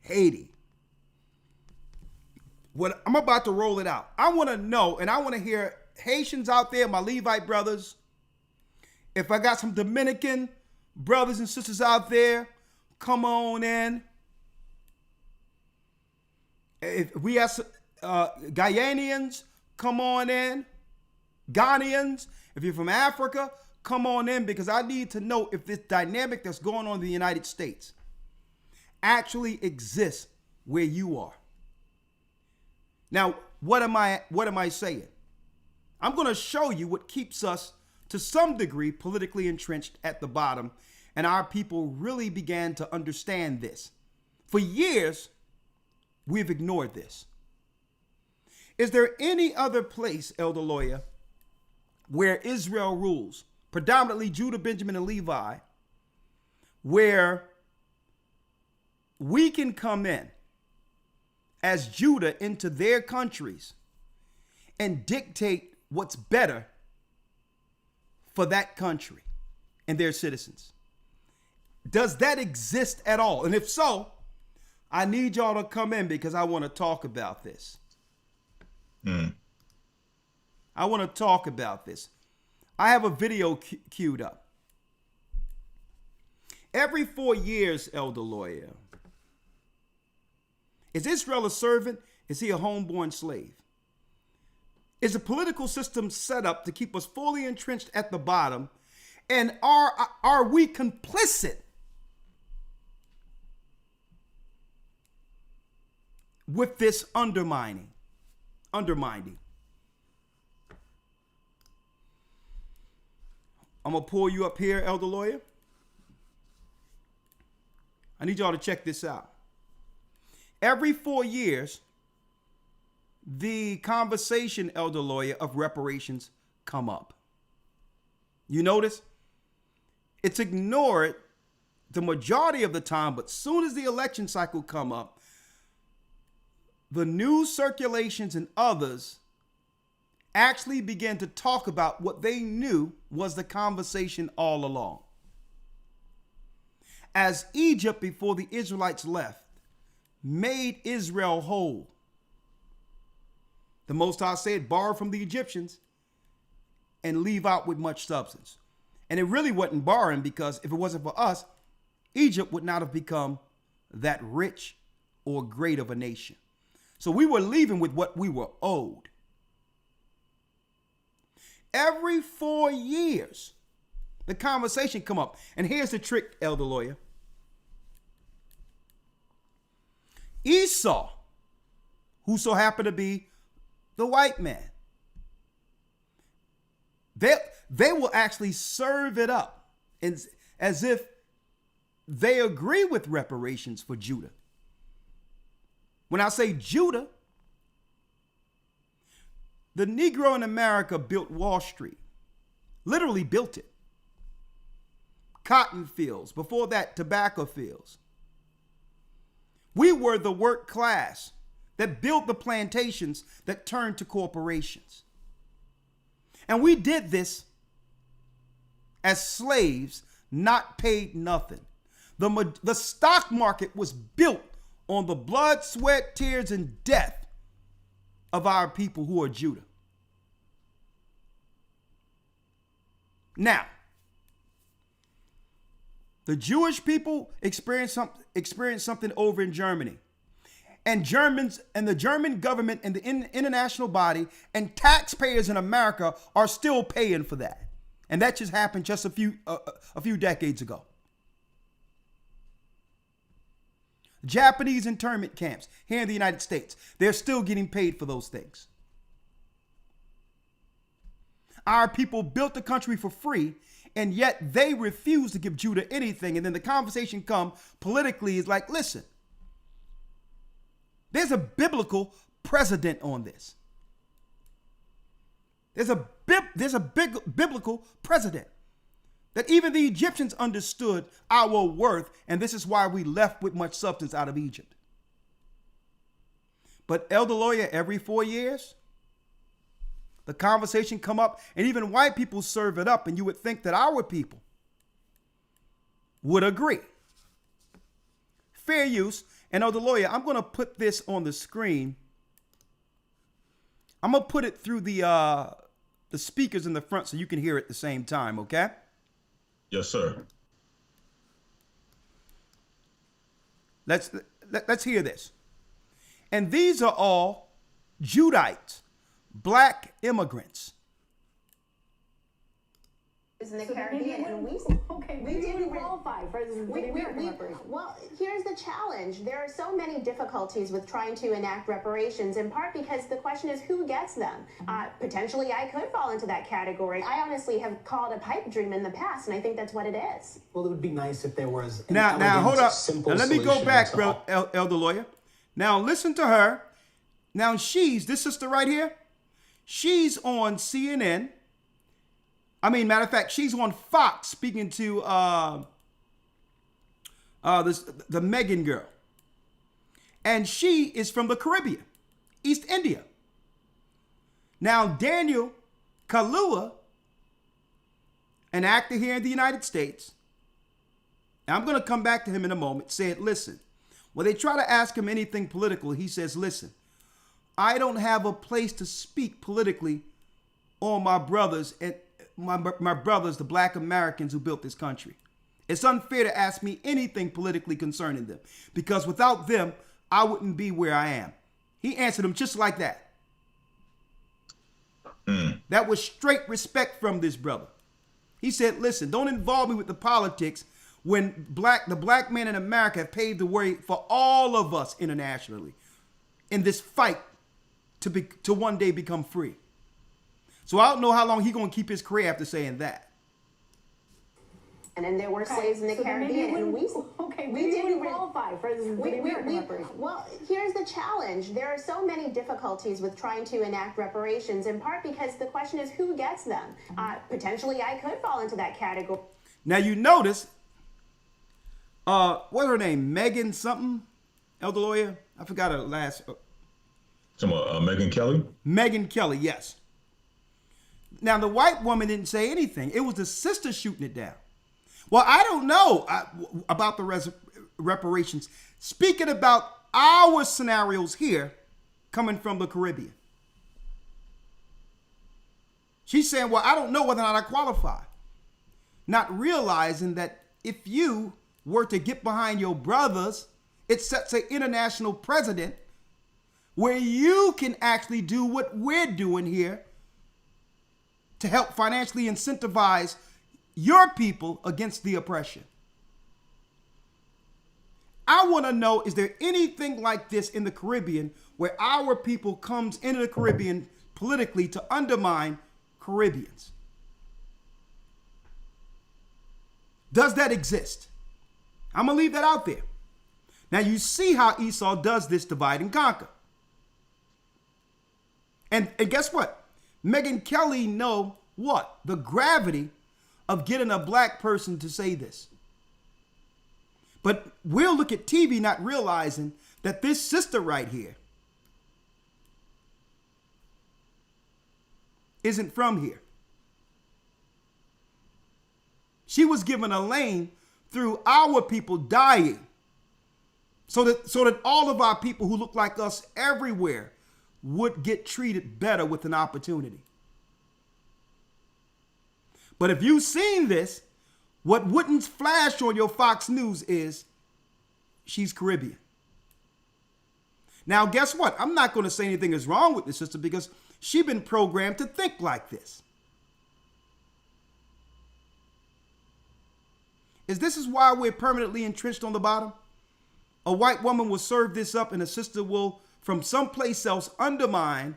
Haiti. When I'm about to roll it out, I want to know, and I want to hear Haitians out there, my Levite brothers. If I got some Dominican brothers and sisters out there, come on in. If we have Guyanians, come on in. Ghanaians, if you're from Africa, come on in, because I need to know if this dynamic that's going on in the United States actually exists where you are. Now, what am I saying? I'm going to show you what keeps us to some degree politically entrenched at the bottom, and our people really began to understand this. For years, we've ignored this. Is there any other place, Elder Lawya, where Israel rules, predominantly Judah, Benjamin, and Levi, where we can come in as Judah into their countries and dictate what's better for that country and their citizens? Does that exist at all? And if so, I need y'all to come in because I want to talk about this. I want to talk about this. I have a video queued up. Every 4 years, Elder Lawya, is Israel a servant? Is he a homeborn slave? Is the political system set up to keep us fully entrenched at the bottom? And are we complicit with this undermining undermining. I'm going to pull you up here, Elder Lawya. I need y'all to check this out. Every 4 years, the conversation, Elder Lawya, of reparations come up. You notice? It's ignored the majority of the time, but soon as the election cycle come up, the news circulations and others actually began to talk about what they knew was the conversation all along. As Egypt, before the Israelites left, made Israel whole, the Most High said, borrow from the Egyptians and leave out with much substance. And it really wasn't borrowing, because if it wasn't for us, Egypt would not have become that rich or great of a nation. So we were leaving with what we were owed. Every 4 years, the conversation come up. And here's the trick, Elder Lawya. Esau, who so happened to be the white man, they will actually serve it up as if they agree with reparations for Judah. When I say Judah, the Negro in America built Wall Street, literally built it. Cotton fields, before that, tobacco fields. We were the work class that built the plantations that turned to corporations. And we did this as slaves, not paid nothing. The stock market was built on the blood, sweat, tears, and death of our people who are Judah. Now, the Jewish people experienced something over in Germany. And Germans and the German government and the international body and taxpayers in America are still paying for that. And that just happened just a few decades ago. Japanese internment camps here in the United States, they're still getting paid for those things. Our people built the country for free, and yet they refuse to give Judah anything. And then the conversation comes politically is like, listen, there's a biblical precedent on this. There's a big biblical precedent that even the Egyptians understood our worth, and this is why we left with much substance out of Egypt. But Elder Lawya, every 4 years, the conversation come up, and even white people serve it up, and you would think that our people would agree. Fair use. And Elder Lawya, I'm going to put this on the screen. I'm going to put it through the speakers in the front so you can hear it at the same time, okay? Yes, sir. Let's hear this. And these are all Judites, black immigrants. In the Caribbean, and we didn't qualify for the American reparations. Well, here's the challenge. There are so many difficulties with trying to enact reparations, in part because the question is who gets them. Potentially, I could fall into that category. I honestly have called a pipe dream in the past, and I think that's what it is. Well, it would be nice if there was an now hold up. Simple now let me go back, solution. Elder Lawya. Now listen to her. Now this sister right here, she's on CNN. Matter of fact, she's on Fox speaking to the Megan girl. And she is from the Caribbean, East India. Now, Daniel Kaluuya, an actor here in the United States, and I'm going to come back to him in a moment, said, listen, when they try to ask him anything political, he says, listen, I don't have a place to speak politically on my brothers and my brothers, the black Americans who built this country. It's unfair to ask me anything politically concerning them, because without them, I wouldn't be where I am. He answered him just like that. That was straight respect from this brother. He said, listen, don't involve me with the politics when the black man in America have paved the way for all of us internationally in this fight to one day become free. So I don't know how long he's going to keep his career after saying that. And then there were slaves in the Caribbean, and we didn't qualify for this. Well, here's the challenge. There are so many difficulties with trying to enact reparations, in part because the question is who gets them. Potentially, I could fall into that category. Now you notice, what's her name? Megan something, Elder Lawya? I forgot her last. Megyn Kelly? Megyn Kelly, yes. Now the white woman didn't say anything. It was the sister shooting it down. Well, I don't know about the reparations. Speaking about our scenarios here coming from the Caribbean. She's saying, well, I don't know whether or not I qualify. Not realizing that if you were to get behind your brothers, it sets an international precedent where you can actually do what we're doing here to help financially incentivize your people against the oppression. I want to know, is there anything like this in the Caribbean where our people comes into the Caribbean politically to undermine Caribbeans? Does that exist? I'm going to leave that out there. Now you see how Esau does this divide and conquer. And guess what? Megyn Kelly know what? The gravity of getting a black person to say this. But we'll look at TV not realizing that this sister right here isn't from here. She was given a lane through our people dying so that all of our people who look like us everywhere would get treated better with an opportunity. But if you've seen this, what wouldn't flash on your Fox News is she's Caribbean. Now, guess what? I'm not going to say anything is wrong with this sister because she's been programmed to think like this. This is why we're permanently entrenched on the bottom? A white woman will serve this up and a sister will, from someplace else, undermine,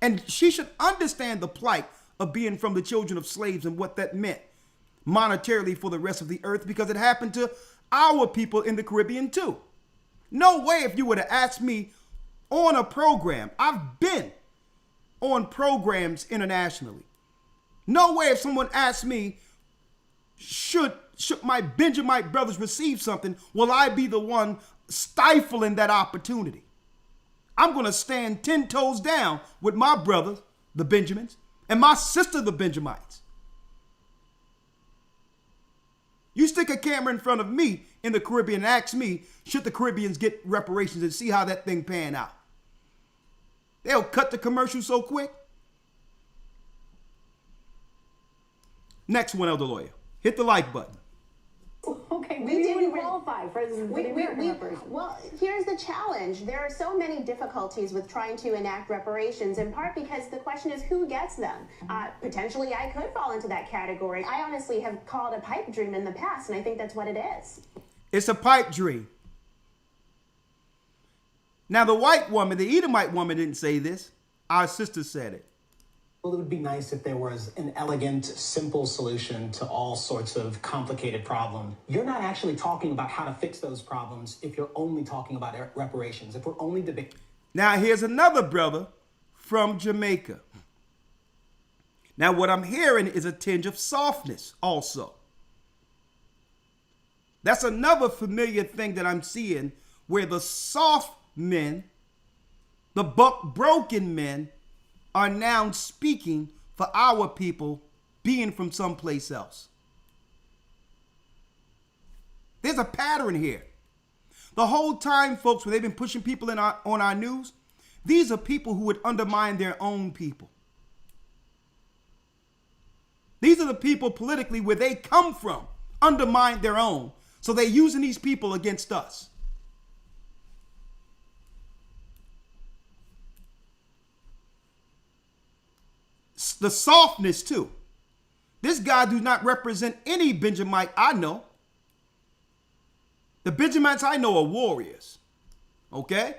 and she should understand the plight of being from the children of slaves and what that meant monetarily for the rest of the earth, because it happened to our people in the Caribbean too. No way if you were to ask me on a program, I've been on programs internationally. No way if someone asked me, should my Benjamite brothers receive something, will I be the one stifling that opportunity? I'm going to stand 10 toes down with my brothers, the Benjamins, and my sister, the Benjamites. You stick a camera in front of me in the Caribbean and ask me, should the Caribbeans get reparations, and see how that thing pan out. They'll cut the commercial so quick. Next one, Elder Lawya. Hit the like button. Okay, we didn't qualify for this. Well, here's the challenge. There are so many difficulties with trying to enact reparations, in part because the question is who gets them. Potentially, I could fall into that category. I honestly have called a pipe dream in the past, and I think that's what it is. It's a pipe dream. Now, the white woman, the Edomite woman, didn't say this. Our sister said it. Well, it would be nice if there was an elegant, simple solution to all sorts of complicated problems. You're not actually talking about how to fix those problems if you're only talking about reparations, if we're only debating. Now, here's another brother from Jamaica. Now, what I'm hearing is a tinge of softness also. That's another familiar thing that I'm seeing, where the soft men, the broken men, are now speaking for our people being from someplace else. There's a pattern here. The whole time, folks, when they've been pushing people on our news, these are people who would undermine their own people. These are the people politically where they come from, undermine their own. So they're using these people against us. The softness too. This guy does not represent any Benjamite I know. The Benjamites I know are warriors. Okay?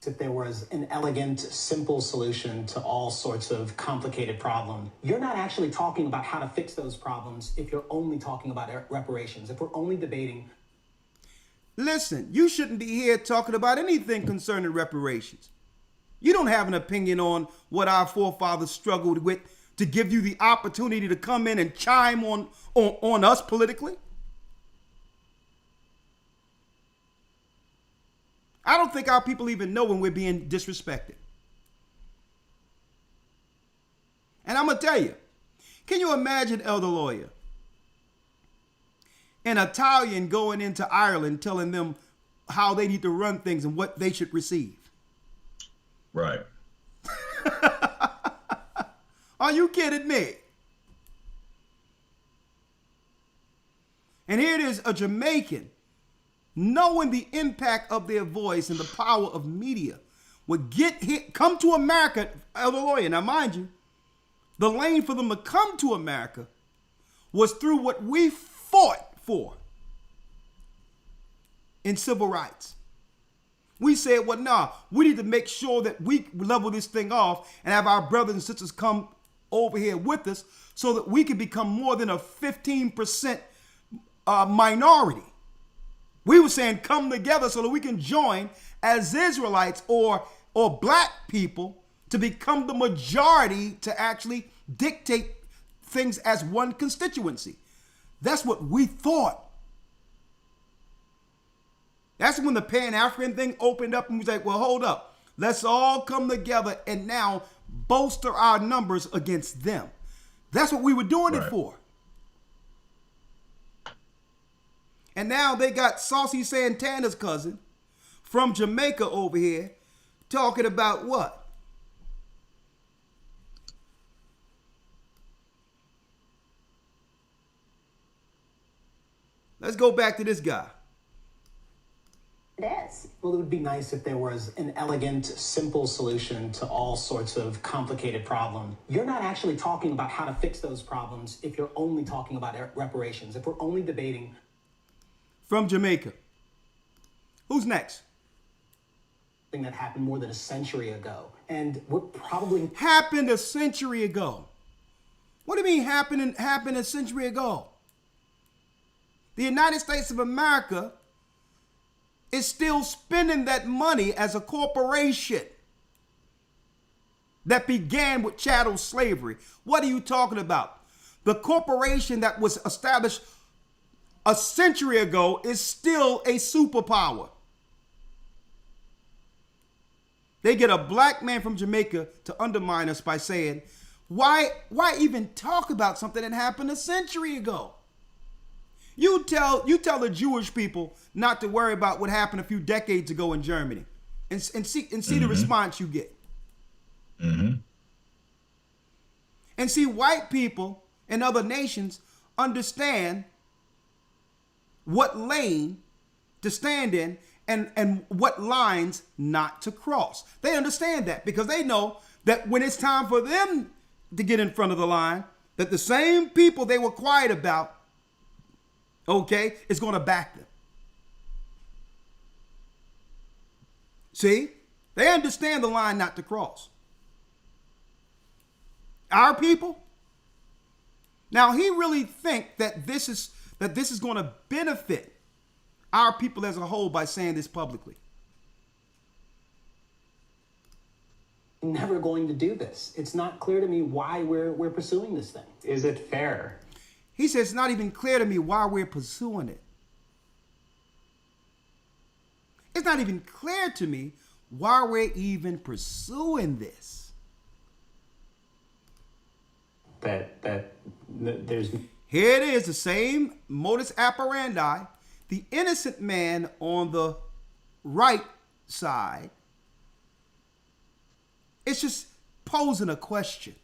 if there was an elegant, simple solution to all sorts of complicated problems. You're not actually talking about how to fix those problems if you're only talking about reparations, if we're only debating. Listen, you shouldn't be here talking about anything concerning reparations. You don't have an opinion on what our forefathers struggled with to give you the opportunity to come in and chime on us politically. I don't think our people even know when we're being disrespected. And I'm going to tell you, can you imagine Elder Lawya, an Italian going into Ireland telling them how they need to run things and what they should receive? Right. Are you kidding me? And here it is, a Jamaican, knowing the impact of their voice and the power of media, would come to America, Elder Lawya. Now, mind you, the lane for them to come to America was through what we fought for in civil rights. We said, well, nah, we need to make sure that we level this thing off and have our brothers and sisters come over here with us so that we can become more than a 15% minority. We were saying come together so that we can join as Israelites or black people to become the majority to actually dictate things as one constituency. That's what we thought. That's when the Pan-African thing opened up and we was like, well, hold up. Let's all come together and now bolster our numbers against them. That's what we were doing it for. And now they got Saucy Santana's cousin from Jamaica over here talking about what? Let's go back to this guy. It is. Well, it would be nice if there was an elegant, simple solution to all sorts of complicated problems. You're not actually talking about how to fix those problems if you're only talking about reparations, if we're only debating. From Jamaica. Who's next? Thing that happened more than a century ago. And what probably happened a century ago. What do you mean happened a century ago? The United States of America is still spending that money as a corporation that began with chattel slavery. What are you talking about? The corporation that was established a century ago is still a superpower. They get a black man from Jamaica to undermine us by saying, why even talk about something that happened a century ago? You tell the Jewish people not to worry about what happened a few decades ago in Germany and see the response you get. Mm-hmm. And see, white people in other nations understand what lane to stand in and what lines not to cross. They understand that because they know that when it's time for them to get in front of the line, that the same people they were quiet about, is going to back them. See? They understand the line not to cross. Our people. Now, he really think that this is going to benefit our people as a whole by saying this publicly. Never going to do this. It's not clear to me why we're pursuing this thing. Is it fair? He says it's not even clear to me why we're pursuing it. It's not even clear to me why we're even pursuing this. There's... Here it is, the same modus operandi. The innocent man on the right side, it's just posing a question.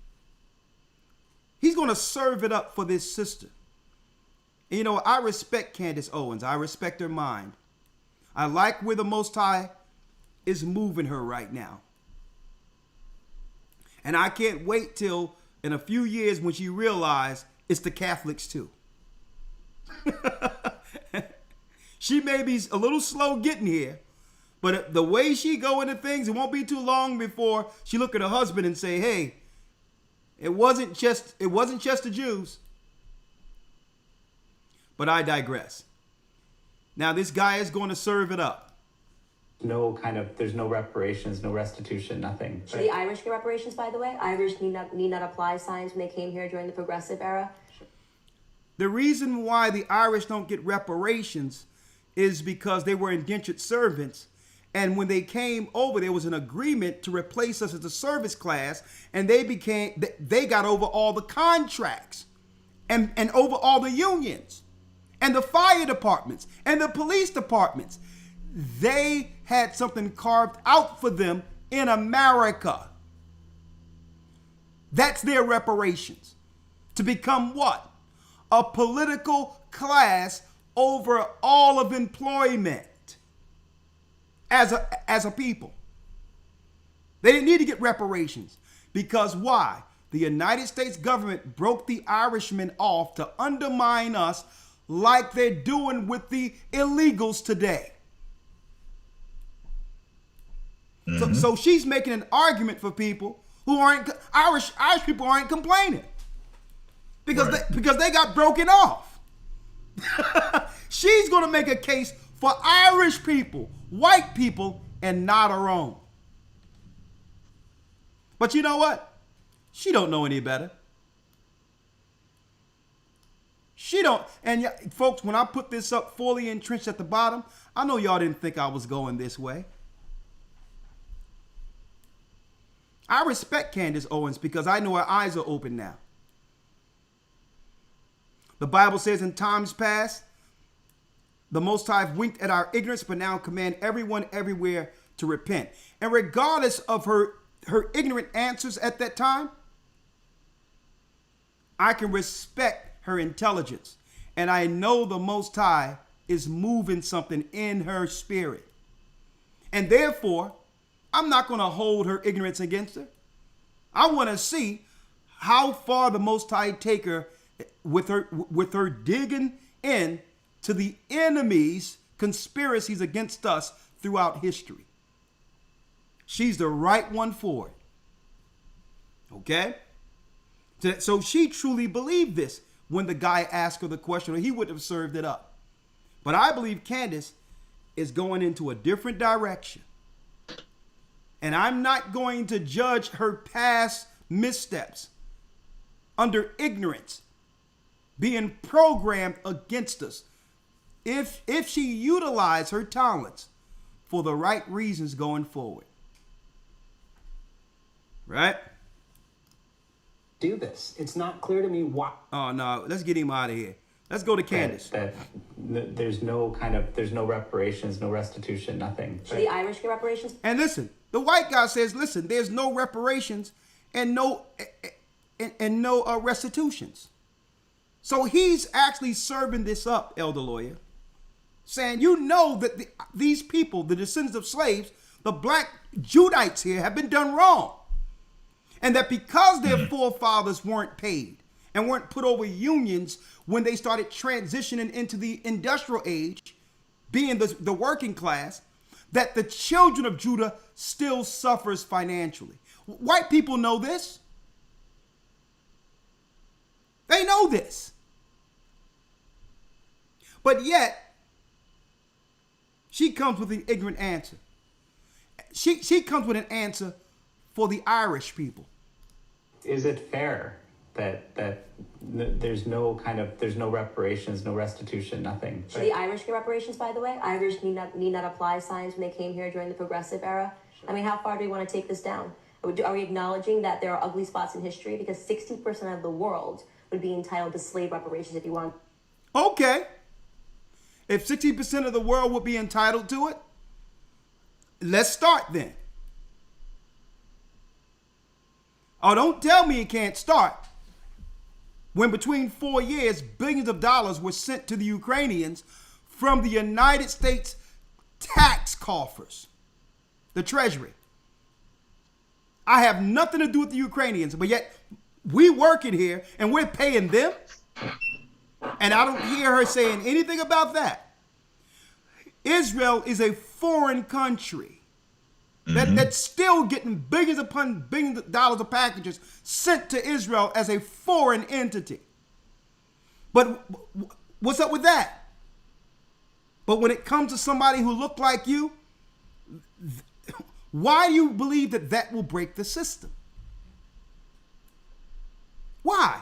He's going to serve it up for this sister. And you know, I respect Candace Owens. I respect her mind. I like where the Most High is moving her right now. And I can't wait till in a few years when she realizes it's the Catholics too. She may be a little slow getting here, But the way she go into things, it won't be too long before she look at her husband and say, hey, it wasn't just the Jews. But I digress. Now this guy is going to serve it up. There's no reparations, no restitution, nothing. Should the Irish get reparations, by the way? Irish need not apply signs when they came here during the Progressive era. The reason why the Irish don't get reparations is because they were indentured servants. And when they came over, there was an agreement to replace us as a service class. And they got over all the contracts and over all the unions and the fire departments and the police departments. They had something carved out for them in America. That's their reparations. To become what? A political class over all of employment as a people. They didn't need to get reparations because why? The United States government broke the Irishmen off to undermine us like they're doing with the illegals today. So she's making an argument for people who aren't Irish people aren't complaining because they got broken off. She's going to make a case for Irish people, white people, and not her own. But you know what? She don't know any better. She don't. And folks, when I put this up fully entrenched at the bottom, I know y'all didn't think I was going this way. I respect Candace Owens because I know her eyes are open now. The Bible says in times past, the Most High winked at our ignorance, but now command everyone everywhere to repent. And regardless of her ignorant answers at that time, I can respect her intelligence. And I know the Most High is moving something in her spirit. And therefore, I'm not going to hold her ignorance against her. I want to see how far the Most High take her with her digging in to the enemy's conspiracies against us throughout history. She's the right one for it. Okay? So she truly believed this when the guy asked her the question, or he would have served it up. But I believe Candace is going into a different direction. And I'm not going to judge her past missteps under ignorance, being programmed against us. If she utilized her talents for the right reasons going forward. Right? Do this. It's not clear to me why. Oh no, let's get him out of here. Let's go to Candace. There's no reparations, no restitution, nothing. Should the Irish get reparations? And listen, the white guy says, listen, there's no reparations and no restitutions. So he's actually serving this up, Elder Lawya, saying, you know that these people, the descendants of slaves, the black Judites here have been done wrong. And that because their forefathers weren't paid and weren't put over unions when they started transitioning into the industrial age, being the working class, that the children of Judah still suffers financially. White people know this. They know this. But yet, she comes with an ignorant answer. She comes with an answer for the Irish people. Is it fair that there's no reparations, no restitution, nothing? Should the Irish get reparations, by the way? Irish need not apply signs when they came here during the Progressive era. I mean, how far do we want to take this down? Are we acknowledging that there are ugly spots in history? Because 60% of the world would be entitled to slave reparations if you want. Okay. If 60% of the world would be entitled to it, let's start then. Oh, don't tell me it can't start. When between 4 years, billions of dollars were sent to the Ukrainians from the United States tax coffers, the Treasury. I have nothing to do with the Ukrainians, but yet we work it here and we're paying them. And I don't hear her saying anything about that. Israel is a foreign country that's still getting billions upon billions of dollars of packages sent to Israel as a foreign entity. But what's up with that? But when it comes to somebody who looked like you, why do you believe that that will break the system? Why?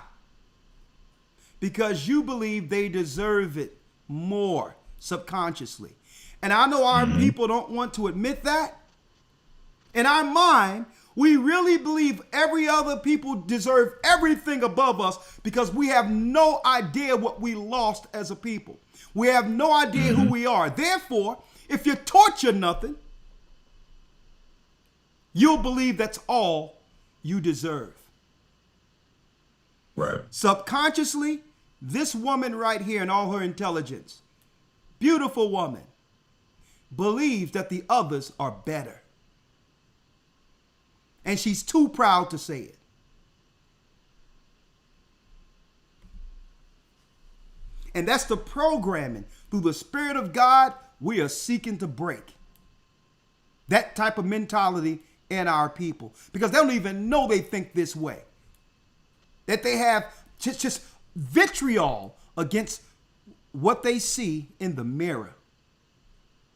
Because you believe they deserve it more subconsciously. And I know our people don't want to admit that. In our mind, we really believe every other people deserve everything above us because we have no idea what we lost as a people. We have no idea who we are. Therefore, if you torture nothing, you'll believe that's all you deserve. Right. Subconsciously, this woman right here in all her intelligence, beautiful woman, believes that the others are better. And she's too proud to say it. And that's the programming through the Spirit of God we are seeking to break. That type of mentality in our people. Because they don't even know they think this way. That they have just vitriol against what they see in the mirror.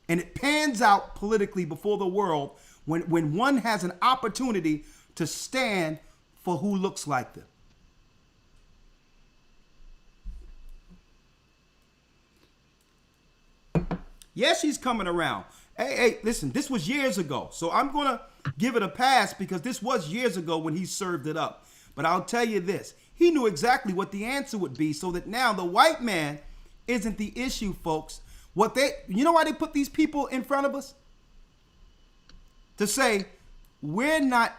And it pans out politically before the world when one has an opportunity to stand for who looks like them. Yes, she's coming around. Hey, listen, this was years ago. So I'm going to give it a pass because this was years ago when he served it up. But I'll tell you this. He knew exactly what the answer would be so that now the white man isn't the issue, folks. You know why they put these people in front of us? To say, we're not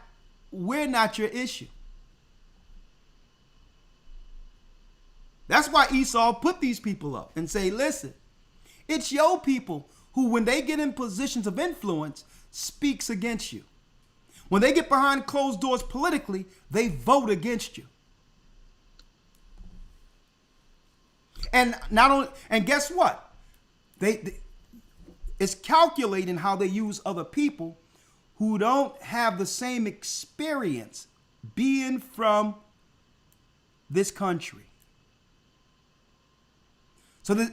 your issue. That's why Esau put these people up and say, listen, it's your people who, when they get in positions of influence, speaks against you. When they get behind closed doors politically, they vote against you. And guess what? It's calculating how they use other people who don't have the same experience being from this country. So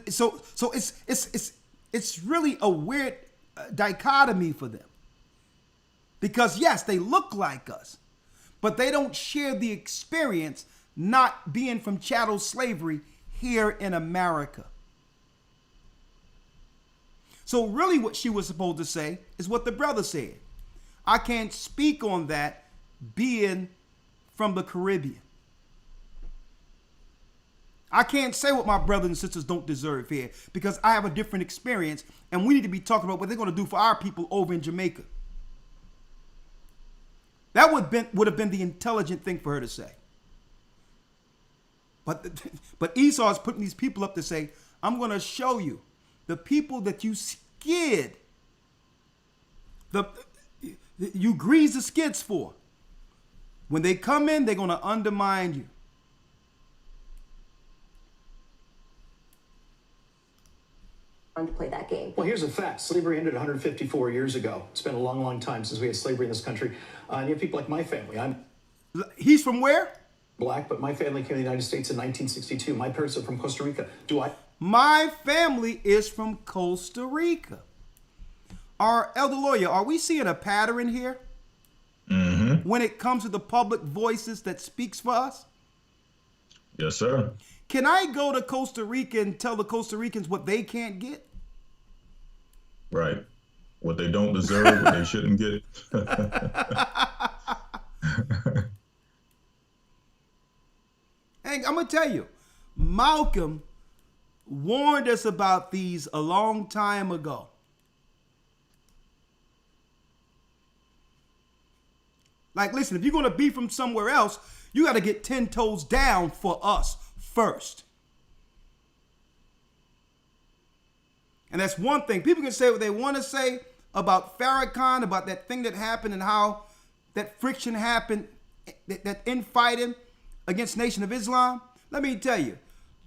it's really a weird dichotomy for them. Because yes, they look like us, but they don't share the experience not being from chattel slavery here in America. So really what she was supposed to say is what the brother said. I can't speak on that being from the Caribbean. I can't say what my brothers and sisters don't deserve here because I have a different experience and we need to be talking about what they're going to do for our people over in Jamaica. That would have been the intelligent thing for her to say. But Esau is putting these people up to say, I'm going to show you the people that you skid, you grease the skids for. When they come in, they're going to undermine you. To play that game. Well, here's a fact. Slavery ended 154 years ago. It's been a long, long time since we had slavery in this country. And you have people like my family. He's from where? Black, but my family came to the United States in 1962. My parents are from Costa Rica. My family is from Costa Rica. Elder Lawya, are we seeing a pattern here? When it comes to the public voices that speaks for us? Yes, sir. Can I go to Costa Rica and tell the Costa Ricans what they can't get? Right. What they don't deserve, what they shouldn't get. And I'm going to tell you, Malcolm warned us about these a long time ago. Like, listen, if you're going to be from somewhere else, you got to get 10 toes down for us first. And that's one thing. People can say what they want to say about Farrakhan, about that thing that happened and how that friction happened, that infighting against Nation of Islam. Let me tell you,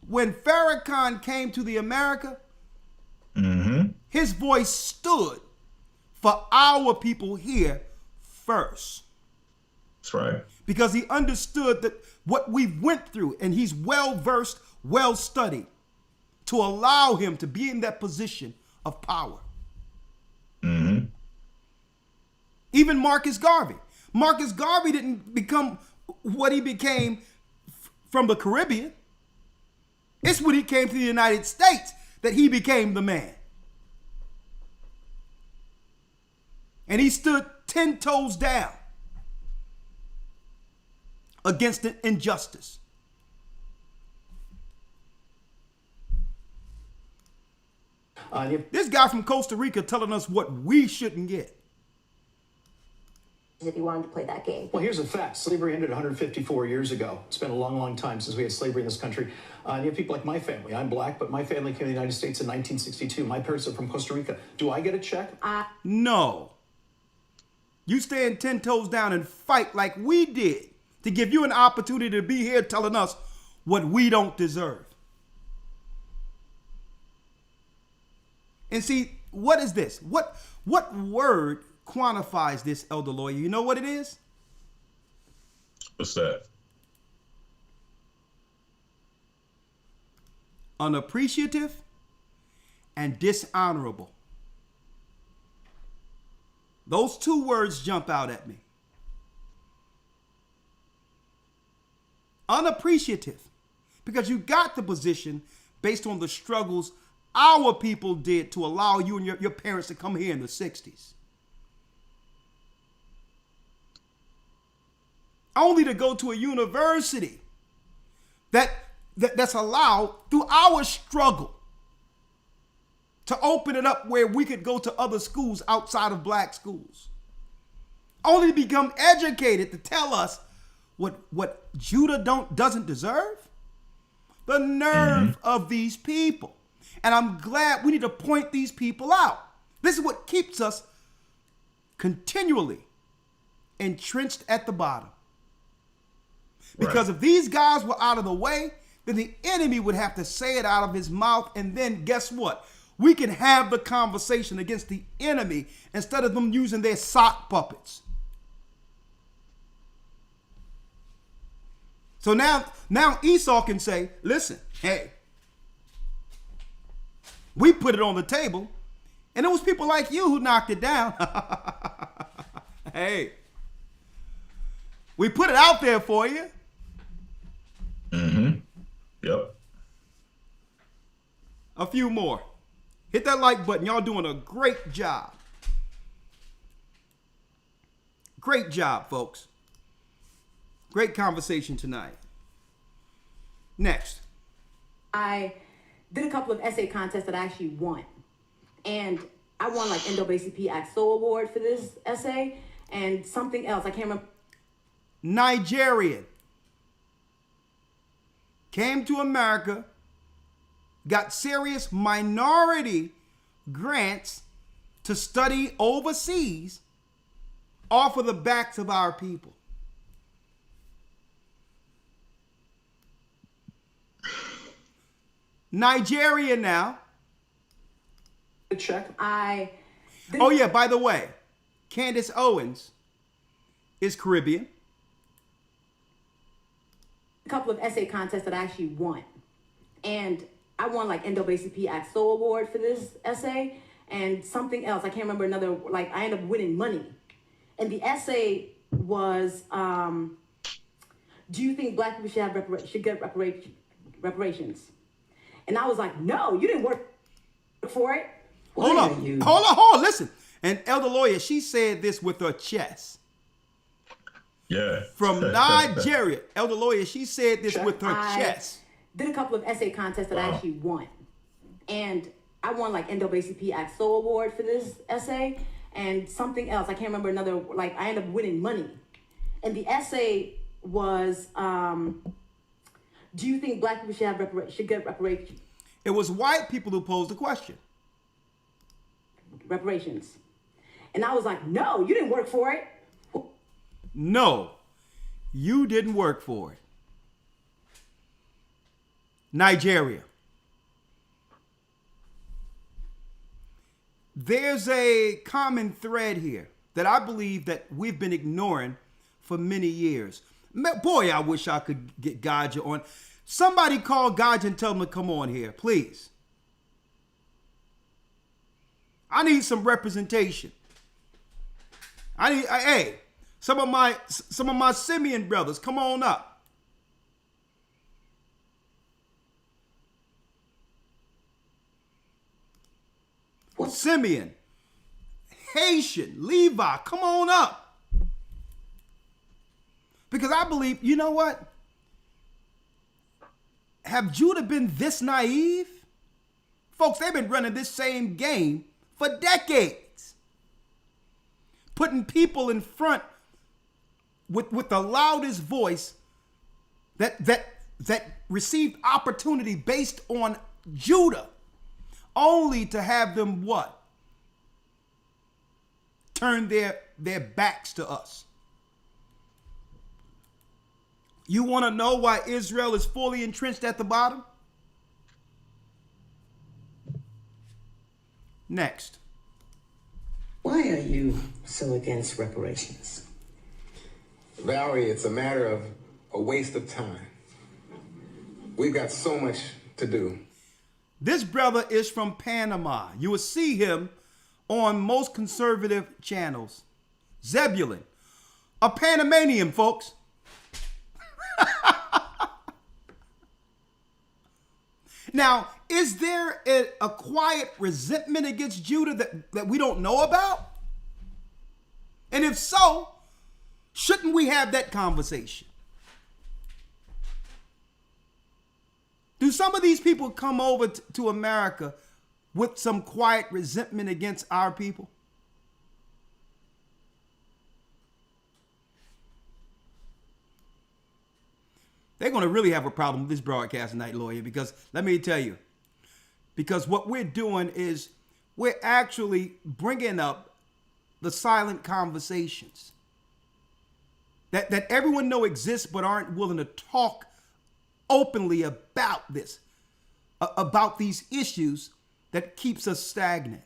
when Farrakhan came to the America, his voice stood for our people here first. That's right. Because he understood that what we went through, and he's well versed, well studied, to allow him to be in that position of power. Mm-hmm. Even Marcus Garvey. Marcus Garvey didn't become what he became from the Caribbean. It's when he came to the United States that he became the man. And he stood 10 toes down against the injustice. This guy from Costa Rica telling us what we shouldn't get. If you wanted to play that game. Well, here's a fact. Slavery ended 154 years ago. It's been a long, long time since we had slavery in this country. You have people like my family. I'm black, but my family came to the United States in 1962. My parents are from Costa Rica. Do I get a check? No. You stand 10 toes down and fight like we did to give you an opportunity to be here telling us what we don't deserve. And see, what is this? What word quantifies this, Elder Lawya? You know what it is? What's that? Unappreciative and dishonorable. Those two words jump out at me. Unappreciative, because you got the position based on the struggles our people did to allow you and your parents to come here in the 60s. Only to go to a university that's allowed through our struggle to open it up where we could go to other schools outside of black schools. Only to become educated to tell us what Judah doesn't deserve. The nerve of these people. And I'm glad we need to point these people out. This is what keeps us continually entrenched at the bottom. Because if these guys were out of the way, then the enemy would have to say it out of his mouth. And then guess what? We can have the conversation against the enemy instead of them using their sock puppets. So now Esau can say, listen, hey, we put it on the table, and it was people like you who knocked it down. Hey, we put it out there for you. Mm-hmm. Yep. A few more. Hit that like button. Y'all doing a great job. Great job, folks. Great conversation tonight. Next. I did a couple of essay contests that I actually won. And I won like NAACP AXO Award for this essay and something else. I can't remember. Nigerian. Came to America, got serious minority grants to study overseas off of the backs of our people. Nigeria now. Check. Oh yeah, by the way, Candace Owens is Caribbean. A couple of essay contests that I actually won. And I won like NAACP AXO Award for this essay and something else. I can't remember another, like I ended up winning money. And the essay was, do you think black people should get reparations? And I was like, no, you didn't work for it. Hold on, listen. And Elder Lawya, she said this with her chest. Yeah. From Nigeria. Elder Lawya, she said this with her chest. Did a couple of essay contests that I actually won. And I won like NAACP AXO Award for this essay and something else. I can't remember another, like I ended up winning money. And the essay was, do you think black people should get reparations? It was white people who posed the question. Reparations. And I was like, no, you didn't work for it. No, you didn't work for it. Nigeria. there's a common thread here that I believe that we've been ignoring for many years. Boy, I wish I could get Gaja on. Somebody call Gaja and tell him to come on here, please. I need some representation. Hey, some of my Simeon brothers, come on up. What? Simeon, Haitian, Levi, come on up. Because I believe, you know what? Have Judah been this naive? Folks, they've been running this same game for decades. Putting people in front with the loudest voice that received opportunity based on Judah, only to have them what? Turn their backs to us. You want to know why Israel is fully entrenched at the bottom? Next. Why are you so against reparations? Valerie, it's a matter of a waste of time. We've got so much to do. This brother is from Panama. You will see him on most conservative channels. Zebulon, a Panamanian, folks. Now, is there a quiet resentment against Judah that we don't know about? And if so, shouldn't we have that conversation? Do some of these people come over to America with some quiet resentment against our people? They're going to really have a problem with this broadcast tonight, Lawya, because let me tell you, because what we're doing is we're actually bringing up the silent conversations that everyone know exists but aren't willing to talk openly about this, about these issues that keeps us stagnant.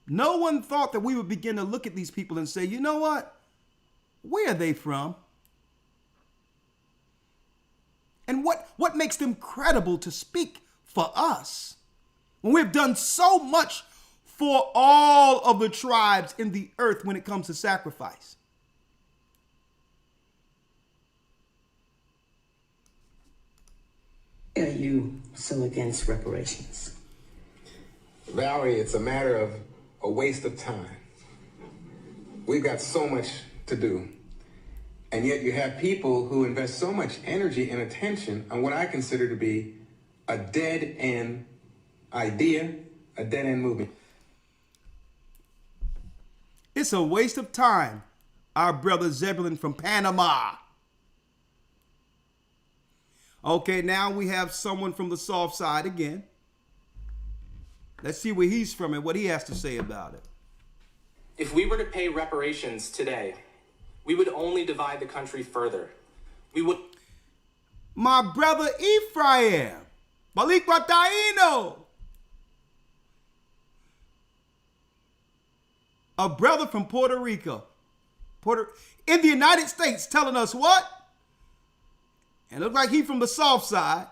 No one thought that we would begin to look at these people and say, you know what? Where are they from? And what makes them credible to speak for us when we've done so much for all of the tribes in the earth when it comes to sacrifice? Why are you so against reparations? Valerie, it's a matter of a waste of time. We've got so much to do. And yet you have people who invest so much energy and attention on what I consider to be a dead-end idea, a dead-end movement. It's a waste of time, our brother Zebulon from Panama. Okay, now we have someone from the soft side again. Let's see where he's from and what he has to say about it. If we were to pay reparations today, we would only divide the country further. We would. My brother Ephraim, Malik Wataino, a brother from Puerto Rico, in the United States, telling us what? And look like he's from the soft side.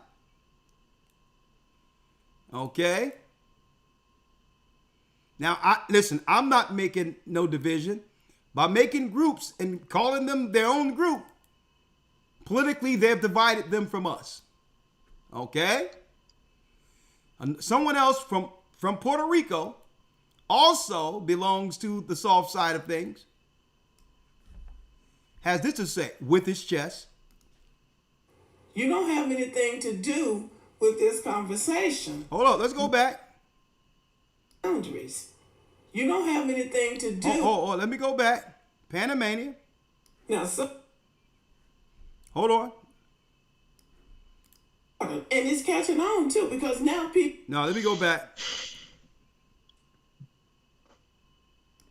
Okay. Now, listen, I'm not making no division. By making groups and calling them their own group, politically, they've divided them from us. Okay? And someone else from Puerto Rico also belongs to the soft side of things. Has this to say with his chest. You don't have anything to do with this conversation. Hold on, let's go back. Boundaries. You don't have anything to do. Oh, let me go back. Panamanian. Now, so. Hold on. And it's catching on too, because now people. No, let me go back.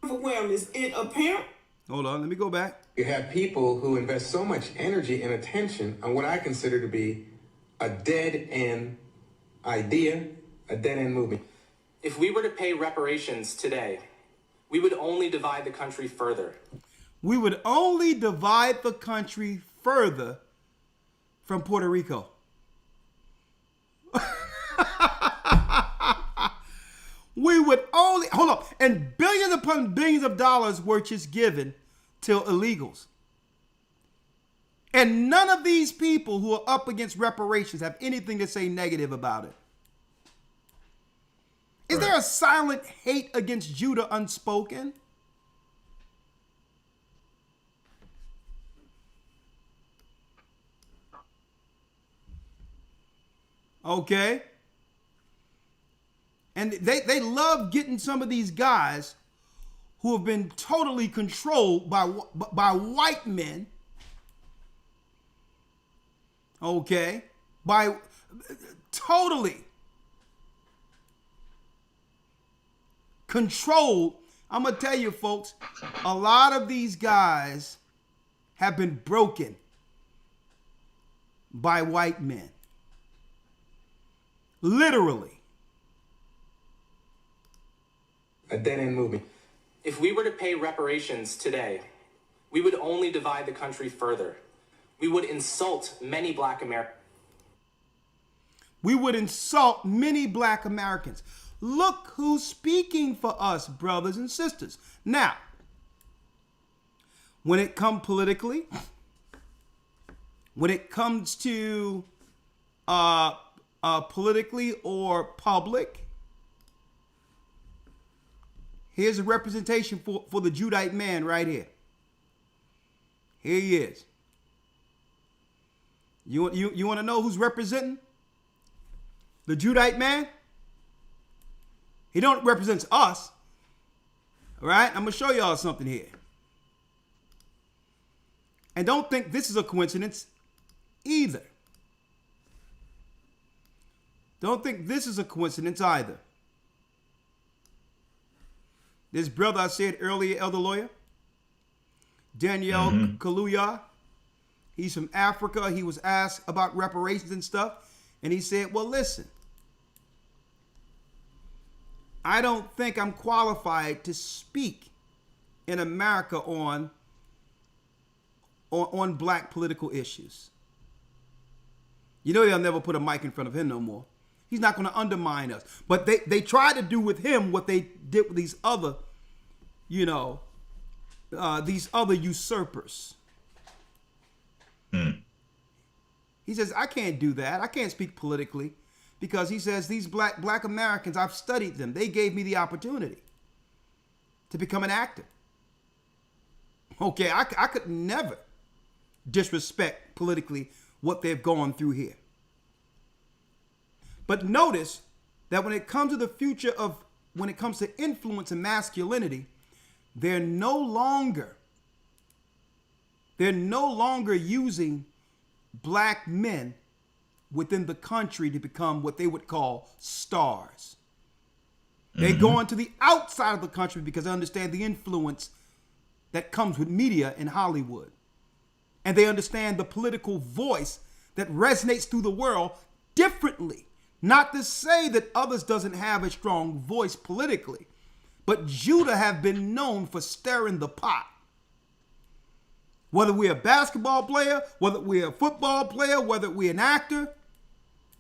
Awareness. It apparent. Hold on, let me go back. You have people who invest so much energy and attention on what I consider to be a dead-end idea, a dead-end movement. If we were to pay reparations today, we would only divide the country further. We would only divide the country further from Puerto Rico. We would only, hold up, and billions upon billions of dollars were just given to illegals. And none of these people who are up against reparations have anything to say negative about it. Is there a silent hate against Judah unspoken? Okay. And they love getting some of these guys who have been totally controlled by white men. Okay. By totally controlled. I'm going to tell you, folks, a lot of these guys have been broken by white men. Literally. A dead-end movement. If we were to pay reparations today, we would only divide the country further. We would insult many black Americans. We would insult many black Americans. Look who's speaking for us, brothers and sisters. Now, when it comes politically, when it comes to politically or public, here's a representation for the Judite man right here. Here he is. You want to know who's representing the Judite man? He don't represent us. All right? I'm going to show y'all something here. And don't think this is a coincidence either. Don't think this is a coincidence either. This brother I said earlier, Elder Lawya, Daniel Kaluuya, he's from Africa. He was asked about reparations and stuff. And he said, well, listen, I don't think I'm qualified to speak in America on black political issues. You know they'll never put a mic in front of him no more. He's not going to undermine us. But they tried to do with him what they did with these other, these other usurpers. He says, I can't do that. I can't speak politically. Because he says these black Americans, I've studied them. They gave me the opportunity to become an actor. Okay, I could never disrespect politically what they've gone through here. But notice that when it comes to the future of, when it comes to influence and masculinity, they're no longer using black men within the country to become what they would call stars. They go into the outside of the country because they understand the influence that comes with media in Hollywood. And they understand the political voice that resonates through the world differently. Not to say that others doesn't have a strong voice politically, but Judah have been known for stirring the pot. Whether we're a basketball player, whether we're a football player, whether we're an actor,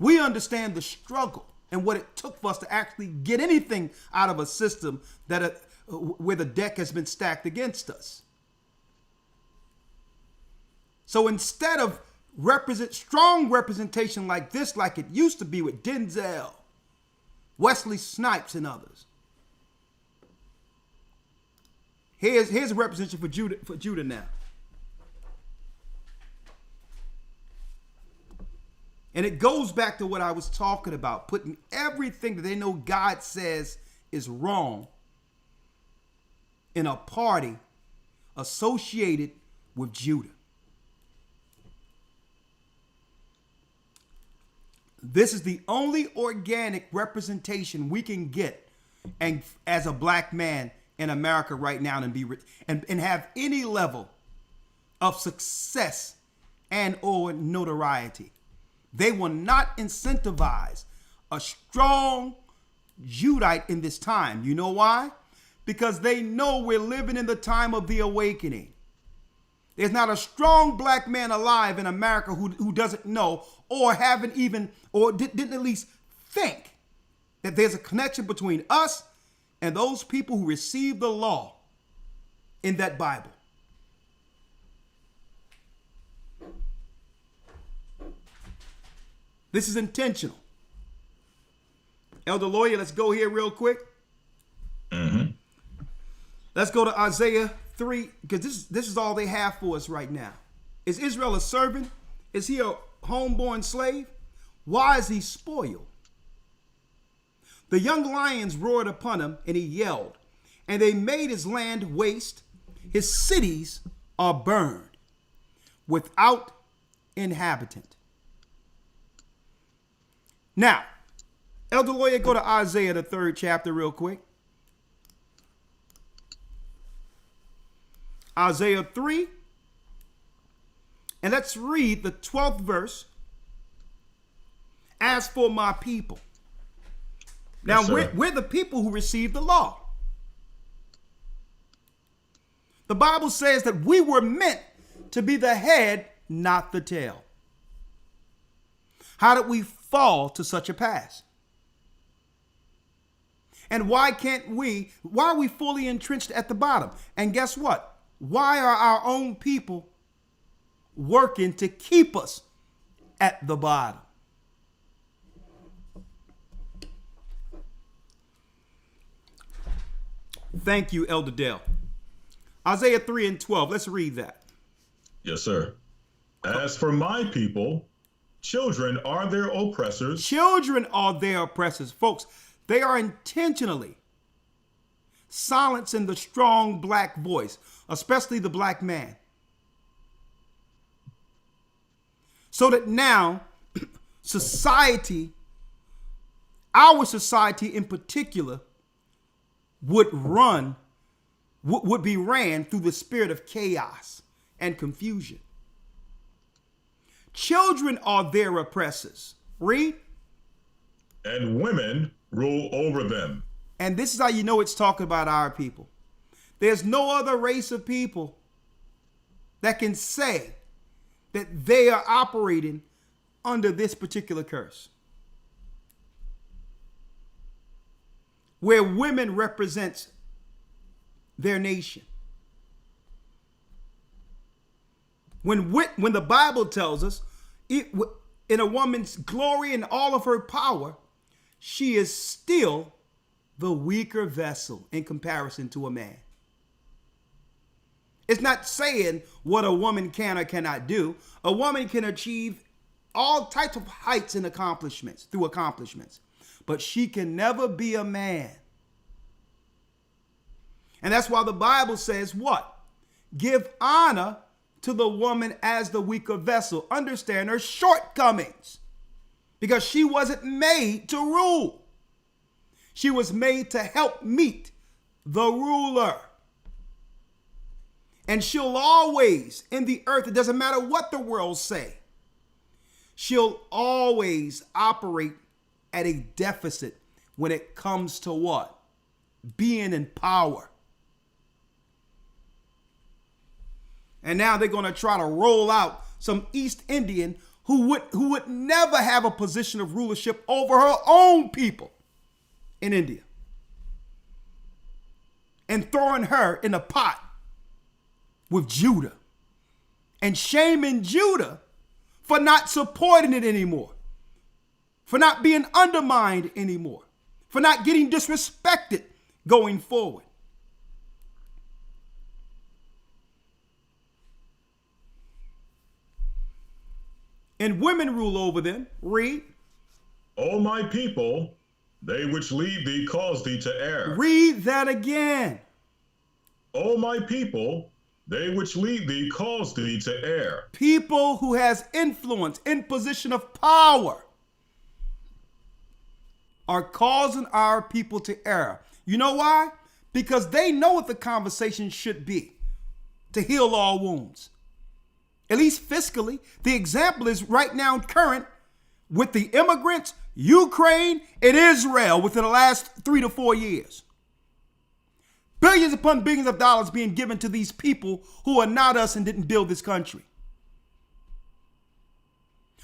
we understand the struggle and what it took for us to actually get anything out of a system that where the deck has been stacked against us. So instead of strong representation like this, like it used to be with Denzel, Wesley Snipes, and others, here's a representation for Judah now. And it goes back to what I was talking about, putting everything that they know God says is wrong in a party associated with Judah. This is the only organic representation we can get, and as a black man in America right now, and have any level of success and or notoriety. They will not incentivize a strong Judite in this time. You know why? Because they know we're living in the time of the awakening. There's not a strong black man alive in America who doesn't know or haven't even, or didn't at least think that there's a connection between us and those people who received the law in that Bible. This is intentional. Elder Lawya, let's go here real quick. Mm-hmm. Let's go to Isaiah 3, because this is all they have for us right now. Is Israel a servant? Is he a homeborn slave? Why is he spoiled? The young lions roared upon him, and he yelled, and they made his land waste. His cities are burned without inhabitant. Now, Elder Lawya, go to Isaiah, the 3rd chapter real quick. Isaiah 3. And let's read the 12th verse. As for my people. Now, Yes, we're the people who received the law. The Bible says that we were meant to be the head, not the tail. How did we fall to such a pass? And why are we fully entrenched at the bottom? And guess what? Why are our own people working to keep us at the bottom? Thank you, Elder Dale. Isaiah 3 and 12. Let's read that. Yes, sir. As for my people, children are their oppressors. Children are their oppressors. Folks, they are intentionally silencing the strong black voice, especially the black man. So that now society, our society in particular, would be ran through the spirit of chaos and confusion. Children are their oppressors. Read. And women rule over them. And this is how you know it's talking about our people. There's no other race of people that can say that they are operating under this particular curse, where women represents their nation. When the Bible tells us, in a woman's glory and all of her power, she is still the weaker vessel in comparison to a man. It's not saying what a woman can or cannot do. A woman can achieve all types of heights and accomplishments, but she can never be a man. And that's why the Bible says what? Give honor to the woman as the weaker vessel. Understand her shortcomings, because she wasn't made to rule. She was made to help meet the ruler. And she'll always, in the earth, it doesn't matter what the world say, she'll always operate at a deficit when it comes to what? Being in power. And now they're going to try to roll out some East Indian who would never have a position of rulership over her own people in India, and throwing her in a pot with Judah and shaming Judah for not supporting it anymore, for not being undermined anymore, for not getting disrespected going forward. And women rule over them. Read. O my people, they which lead thee cause thee to err. Read that again. O my people, they which lead thee cause thee to err. People who has influence in position of power are causing our people to err. You know why? Because they know what the conversation should be to heal all wounds. At least fiscally. The example is right now current with the immigrants Ukraine and Israel within the last 3 to 4 years. Billions upon billions of dollars being given to these people who are not us and didn't build this country.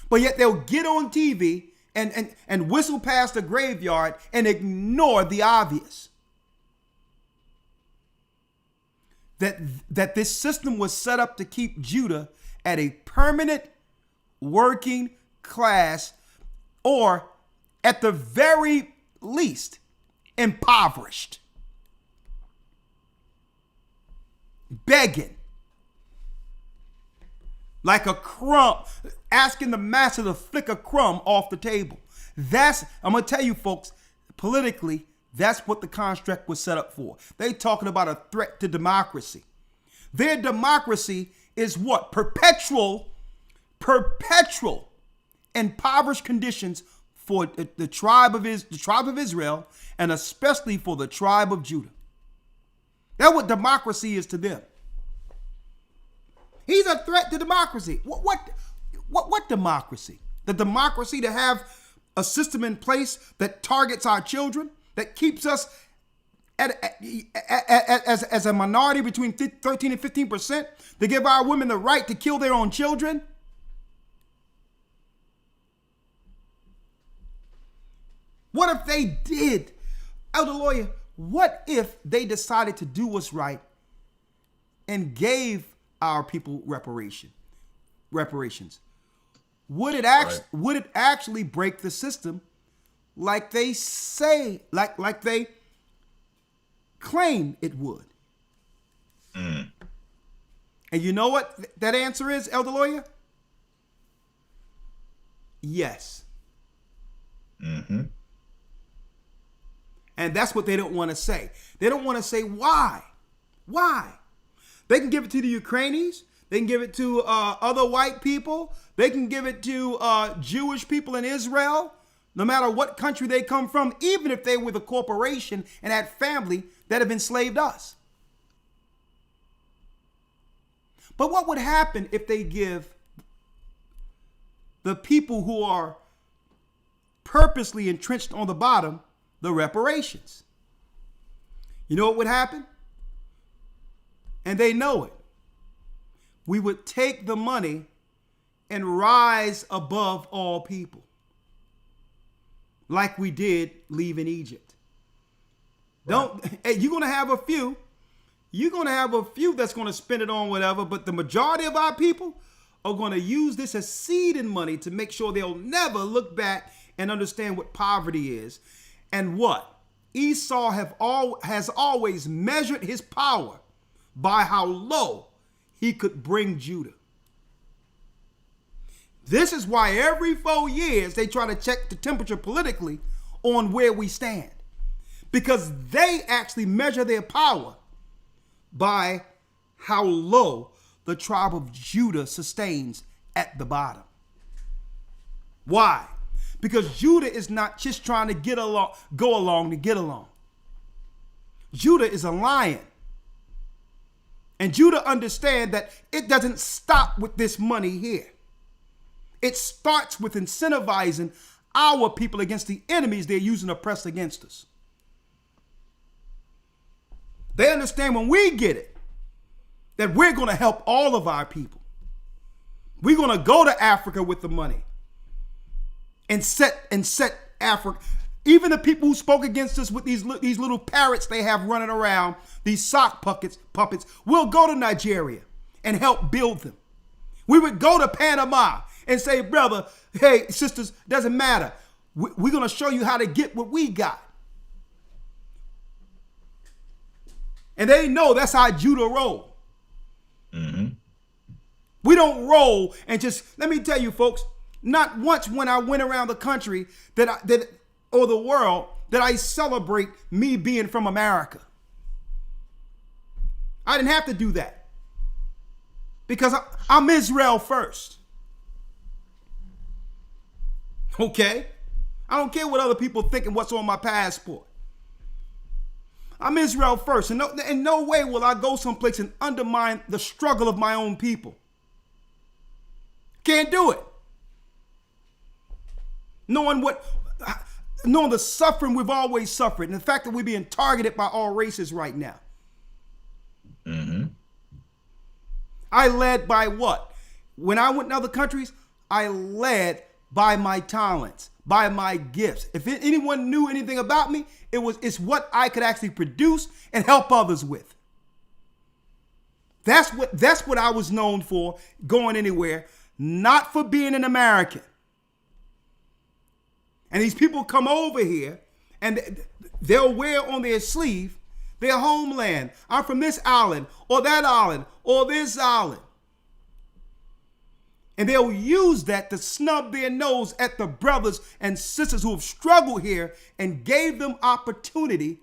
But yet they'll get on TV and whistle past the graveyard and ignore the obvious. That this system was set up to keep Judah at a permanent working class, or at the very least, impoverished. Begging. Like a crumb, asking the master to flick a crumb off the table. I'm going to tell you folks, politically, that's what the construct was set up for. They talking about a threat to democracy. Their democracy is what? Perpetual impoverished conditions for the tribe of Israel, and especially for the tribe of Judah. That's what democracy is to them. He's a threat to democracy. What democracy? The democracy to have a system in place that targets our children, that keeps us as a minority between 13 and 15%, to give our women the right to kill their own children. What if they did? Elder Lawya, what if they decided to do what's right and gave our people reparations? Would it actually break the system like they say, like they claim it would? And you know what that answer is, Elder Lawya? Yes. Mm-hmm. And that's what they don't want to say. They don't want to say why. Why? They can give it to the Ukrainians. They can give it to other white people. They can give it to Jewish people in Israel, no matter what country they come from, even if they were the corporation and had family that have enslaved us. But what would happen if they give the people who are purposely entrenched on the bottom the reparations? You know what would happen? And they know it. We would take the money and rise above all people, like we did leaving Egypt. Right. You're going to have a few. You're going to have a few that's going to spend it on whatever, but the majority of our people are going to use this as seed and money to make sure they'll never look back and understand what poverty is. And what? Esau has always measured his power by how low he could bring Judah. This is why every 4 years they try to check the temperature politically on where we stand. Because they actually measure their power by how low the tribe of Judah sustains at the bottom. Why? Because Judah is not just trying to go along to get along. Judah is a lion. And Judah understands that it doesn't stop with this money here. It starts with incentivizing our people against the enemies they're using to press against us. They understand when we get it, that we're going to help all of our people. We're going to go to Africa with the money and set Africa. Even the people who spoke against us with these little parrots they have running around, these sock puppets, we'll go to Nigeria and help build them. We would go to Panama and say, brother, hey, sisters, doesn't matter. We're going to show you how to get what we got. And they know that's how Judah roll. Mm-hmm. We don't roll and just, let me tell you folks, not once when I went around the country or the world that I celebrate me being from America. I didn't have to do that because I'm Israel first. Okay? I don't care what other people think and what's on my passport. I'm Israel first. And in no way will I go someplace and undermine the struggle of my own people. Can't do it. Knowing what knowing the suffering we've always suffered, and the fact that we're being targeted by all races right now. Mm-hmm. I led by what? When I went in other countries, I led by my talents, by my gifts. If anyone knew anything about me, it's what I could actually produce and help others with. That's what I was known for, going anywhere, not for being an American. And these people come over here and they'll wear on their sleeve their homeland. I'm from this island or that island or this island. And they'll use that to snub their nose at the brothers and sisters who have struggled here and gave them opportunity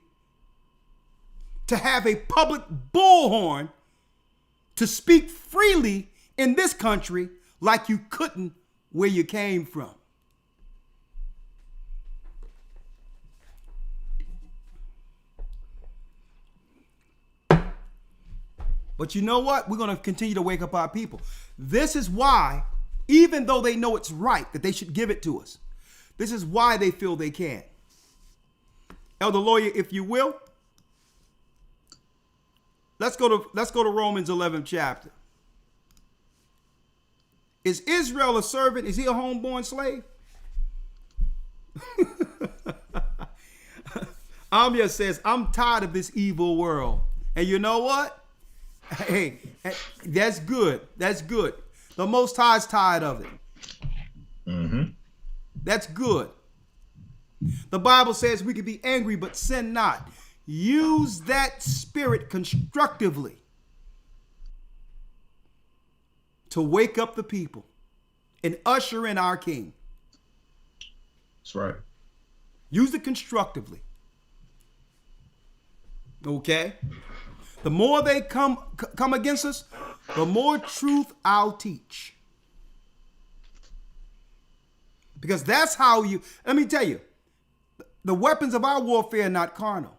to have a public bullhorn to speak freely in this country like you couldn't where you came from. But you know what? We're going to continue to wake up our people. This is why, even though they know it's right that they should give it to us, this is why they feel they can. Elder Lawya, if you will, let's go to Romans 11th chapter. Is Israel a servant? Is he a homeborn slave? Amya says, I'm tired of this evil world. And you know what? Hey, that's good. That's good. The Most High is tired of it. Mm-hmm. That's good. The Bible says we can be angry, but sin not. Use that spirit constructively to wake up the people and usher in our King. That's right. Use it constructively. Okay? The more they come against us, the more truth I'll teach. Because that's how let me tell you, the weapons of our warfare are not carnal.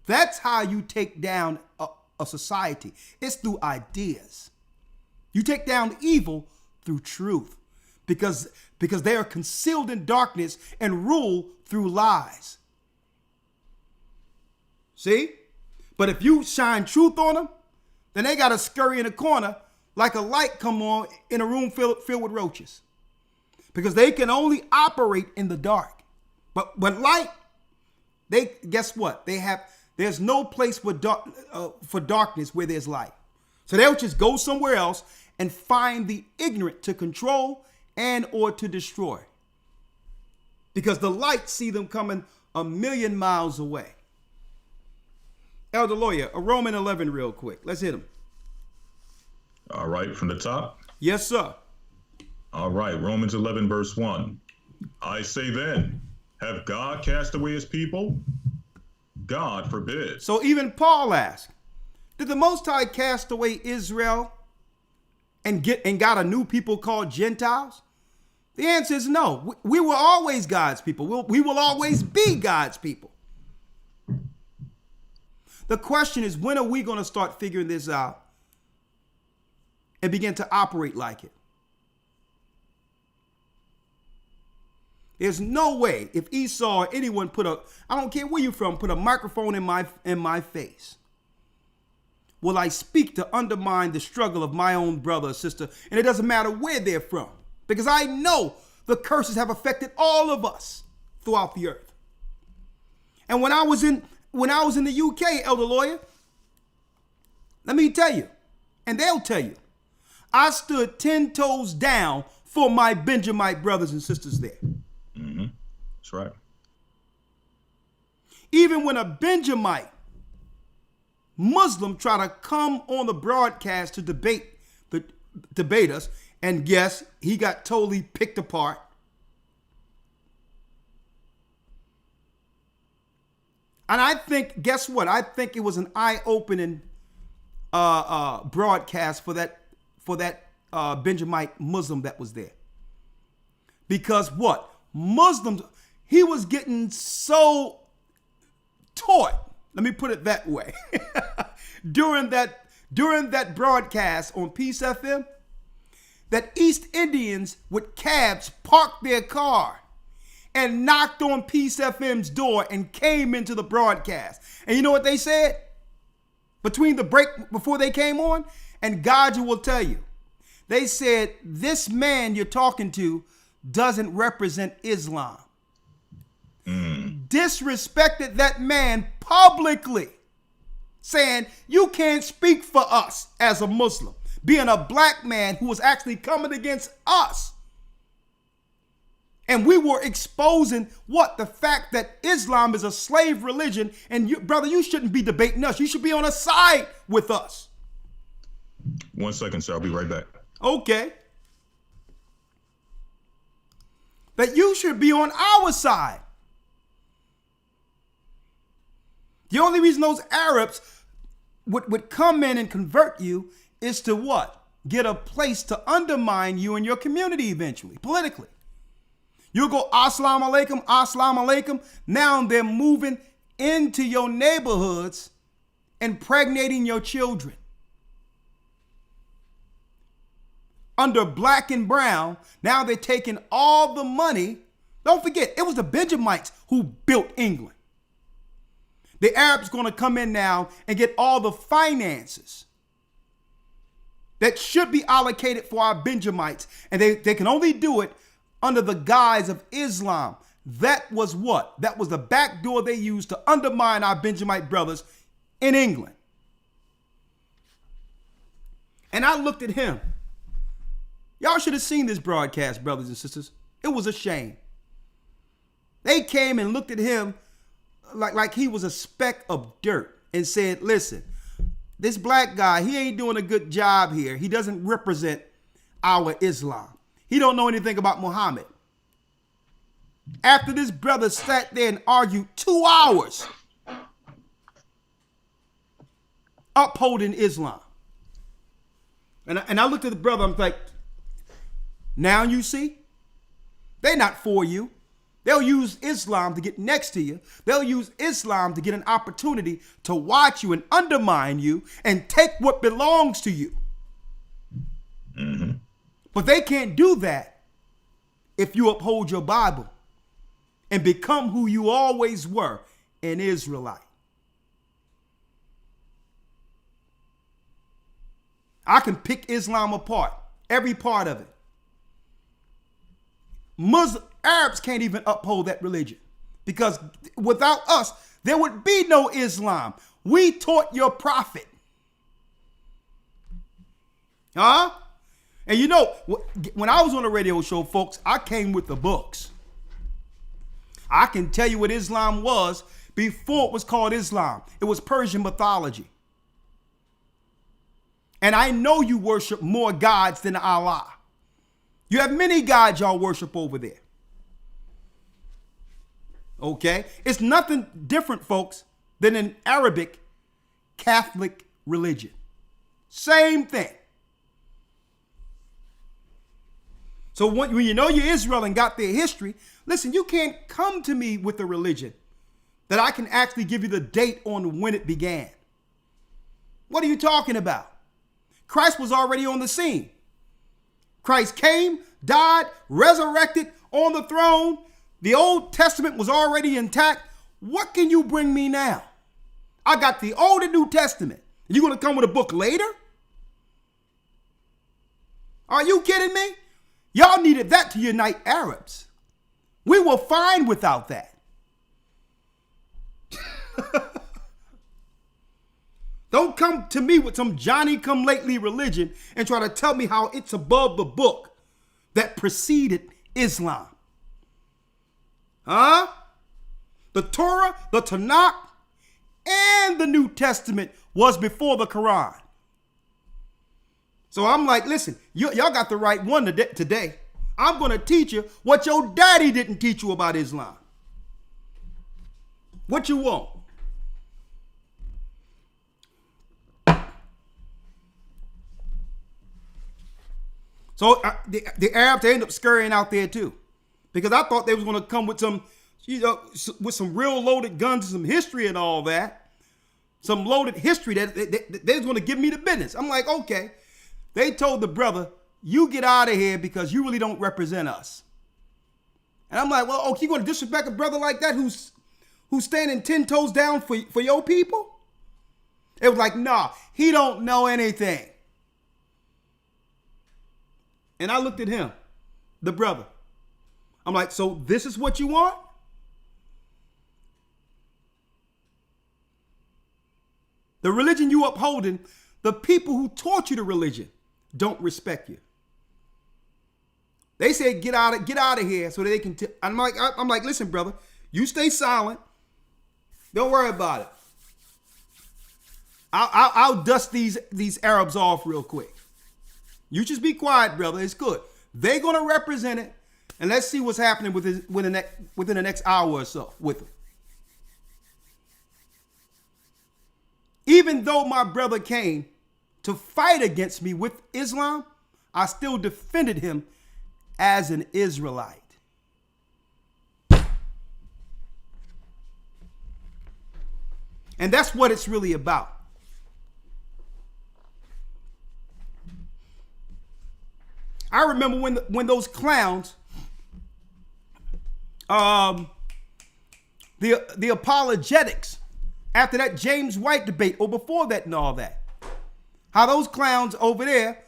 That's how you take down a society. It's through ideas. You take down evil through truth. Because they are concealed in darkness and rule through lies. See? But if you shine truth on them, then they got to scurry in a corner like a light come on in a room filled with roaches. Because they can only operate in the dark. But light, guess what? There's no place for darkness where there's light. So they'll just go somewhere else and find the ignorant to control and or to destroy. Because the light see them coming 1,000,000 miles away. Elder Lawya, a Roman 11 real quick. Let's hit him. All right, from the top? Yes, sir. All right, Romans 11, verse 1. I say then, have God cast away his people? God forbid. So even Paul asked, did the Most High cast away Israel and got a new people called Gentiles? The answer is no. We were always God's people. We will always be God's people. The question is, when are we going to start figuring this out and begin to operate like it? There's no way if Esau or anyone I don't care where you're from, put a microphone in my face, will I speak to undermine the struggle of my own brother or sister, and it doesn't matter where they're from, because I know the curses have affected all of us throughout the earth. And when I was in the UK, Elder Lawya, let me tell you, and they'll tell you, I stood 10 toes down for my Benjamite brothers and sisters there. Mm-hmm. That's right. Even when a Benjamite Muslim try to come on the broadcast to debate us, and yes, he got totally picked apart. And I think, guess what? I think it was an eye-opening broadcast for that Benjamite Muslim that was there. Because what? Muslims, he was getting so taught, let me put it that way, during that broadcast on Peace FM, that East Indians with cabs park their car and knocked on Peace FM's door and came into the broadcast. And you know what they said? Between the break, before they came on, and God will tell you, they said, this man you're talking to doesn't represent Islam. Disrespected that man publicly, saying, you can't speak for us as a Muslim, being a black man who was actually coming against us. And we were exposing what? The fact that Islam is a slave religion. And you, brother, you shouldn't be debating us. You should be on a side with us. 1 second, sir. I'll be right back. Okay. That you should be on our side. The only reason those Arabs would come in and convert you is to what? Get a place to undermine you and your community eventually, politically. You'll go, Assalamu alaikum, Assalamu alaikum. Now they're moving into your neighborhoods, impregnating your children. Under black and brown, now they're taking all the money. Don't forget, it was the Benjamites who built England. The Arabs going to come in now and get all the finances that should be allocated for our Benjamites. And they can only do it under the guise of Islam. That was what? That was the back door they used to undermine our Benjamite brothers in England. And I looked at him. Y'all should have seen this broadcast, brothers and sisters. It was a shame. They came and looked at him like he was a speck of dirt and said, listen, this black guy, he ain't doing a good job here. He doesn't represent our Islam. He don't know anything about Muhammad. After this brother sat there and argued 2 hours upholding Islam. And I looked at the brother, I'm like, now you see? They're not for you. They'll use Islam to get next to you. They'll use Islam to get an opportunity to watch you and undermine you and take what belongs to you. Mm-hmm. But they can't do that if you uphold your Bible and become who you always were, an Israelite. I can pick Islam apart, every part of it. Arabs can't even uphold that religion because without us, there would be no Islam. We taught your prophet. Huh? And you know, when I was on a radio show, folks, I came with the books. I can tell you what Islam was before it was called Islam. It was Persian mythology. And I know you worship more gods than Allah. You have many gods y'all worship over there. Okay? It's nothing different, folks, than an Arabic Catholic religion. Same thing. So when you know you're Israel and got their history, listen, you can't come to me with a religion that I can actually give you the date on when it began. What are you talking about? Christ was already on the scene. Christ came, died, resurrected on the throne. The Old Testament was already intact. What can you bring me now? I got the Old and New Testament. You going to come with a book later? Are you kidding me? Y'all needed that to unite Arabs. We were fine without that. Don't come to me with some Johnny-come-lately religion and try to tell me how it's above the book that preceded Islam. Huh? The Torah, the Tanakh, and the New Testament was before the Quran. So I'm like, listen, y'all got the right one today. I'm going to teach you what your daddy didn't teach you about Islam. What you want? So the Arabs, they end up scurrying out there too. Because I thought they was going to come with some, with some real loaded guns and some history and all that. Some loaded history that they was going to give me the business. I'm like, okay. They told the brother, you get out of here because you really don't represent us. And I'm like, well, oh, you going to disrespect a brother like that who's standing 10 toes down for your people? It was like, nah, he don't know anything. And I looked at him, the brother. I'm like, so this is what you want? The religion you upholding, the people who taught you the religion don't respect you. They said, get out of here so that they can. I'm like, listen, brother, you stay silent. Don't worry about it. I'll dust these Arabs off real quick. You just be quiet, brother. It's good. They're gonna represent it, and let's see what's happening within the next hour or so with them. Even though my brother came to fight against me with Islam, I still defended him as an Israelite. And that's what it's really about. I remember when those clowns, the apologetics, after that James White debate, or before that and all that, how those clowns over there,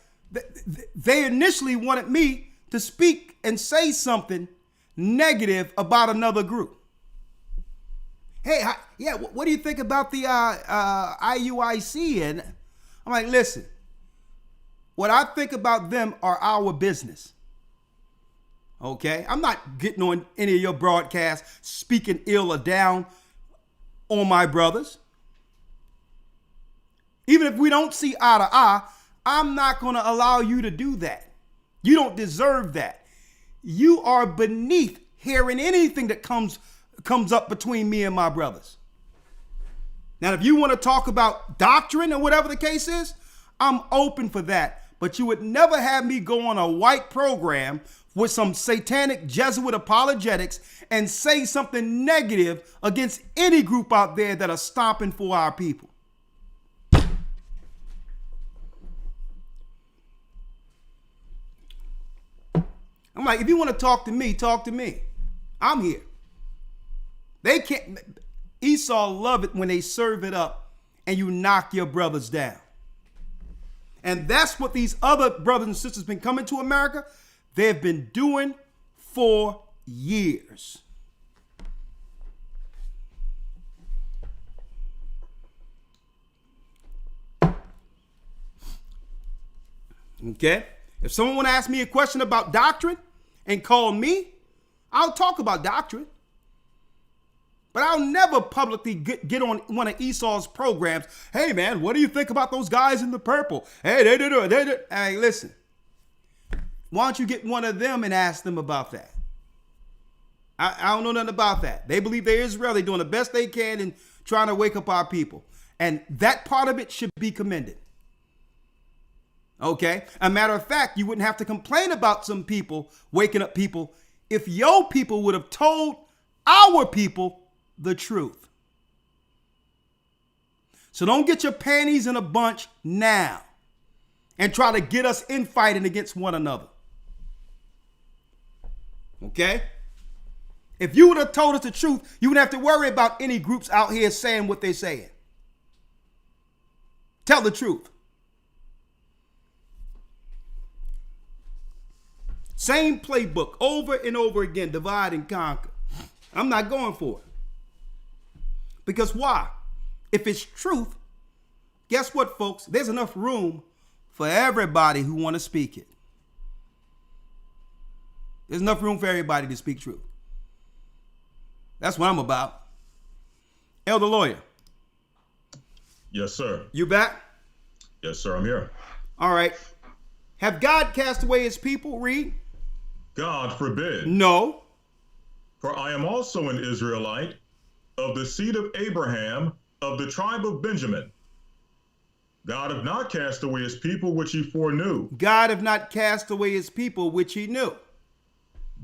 they initially wanted me to speak and say something negative about another group. Hey, yeah, what do you think about the IUIC? And I'm like, listen, what I think about them are our business. Okay? I'm not getting on any of your broadcasts speaking ill or down on my brothers. Even if we don't see eye to eye, I'm not going to allow you to do that. You don't deserve that. You are beneath hearing anything that comes up between me and my brothers. Now, if you want to talk about doctrine or whatever the case is, I'm open for that. But you would never have me go on a white program with some satanic Jesuit apologetics and say something negative against any group out there that are stomping for our people. I'm like, if you want to talk to me, talk to me. I'm here. They can't. Esau love it when they serve it up and you knock your brothers down. And that's what these other brothers and sisters been coming to America. They've been doing for years. Okay? If someone want to ask me a question about doctrine and call me, I'll talk about doctrine. But I'll never publicly get on one of Esau's programs. Hey, man, what do you think about those guys in the purple? Hey, they did. Hey, listen. Why don't you get one of them and ask them about that? I don't know nothing about that. They believe they're Israel. They're doing the best they can in trying to wake up our people. And that part of it should be commended. Okay? A matter of fact, you wouldn't have to complain about some people waking up people if your people would have told our people the truth. So don't get your panties in a bunch now and try to get us infighting against one another. Okay? If you would have told us the truth, you wouldn't have to worry about any groups out here saying what they're saying. Tell the truth. Same playbook over and over again, divide and conquer. I'm not going for it. Because why? If it's truth, guess what, folks? There's enough room for everybody who want to speak it. There's enough room for everybody to speak truth. That's what I'm about. Elder Lawya. Yes, sir. You back? Yes, sir, I'm here. All right. Have God cast away his people? Read. God forbid. No. For I am also an Israelite, of the seed of Abraham, of the tribe of Benjamin. God have not cast away his people which he foreknew. God have not cast away his people which he knew.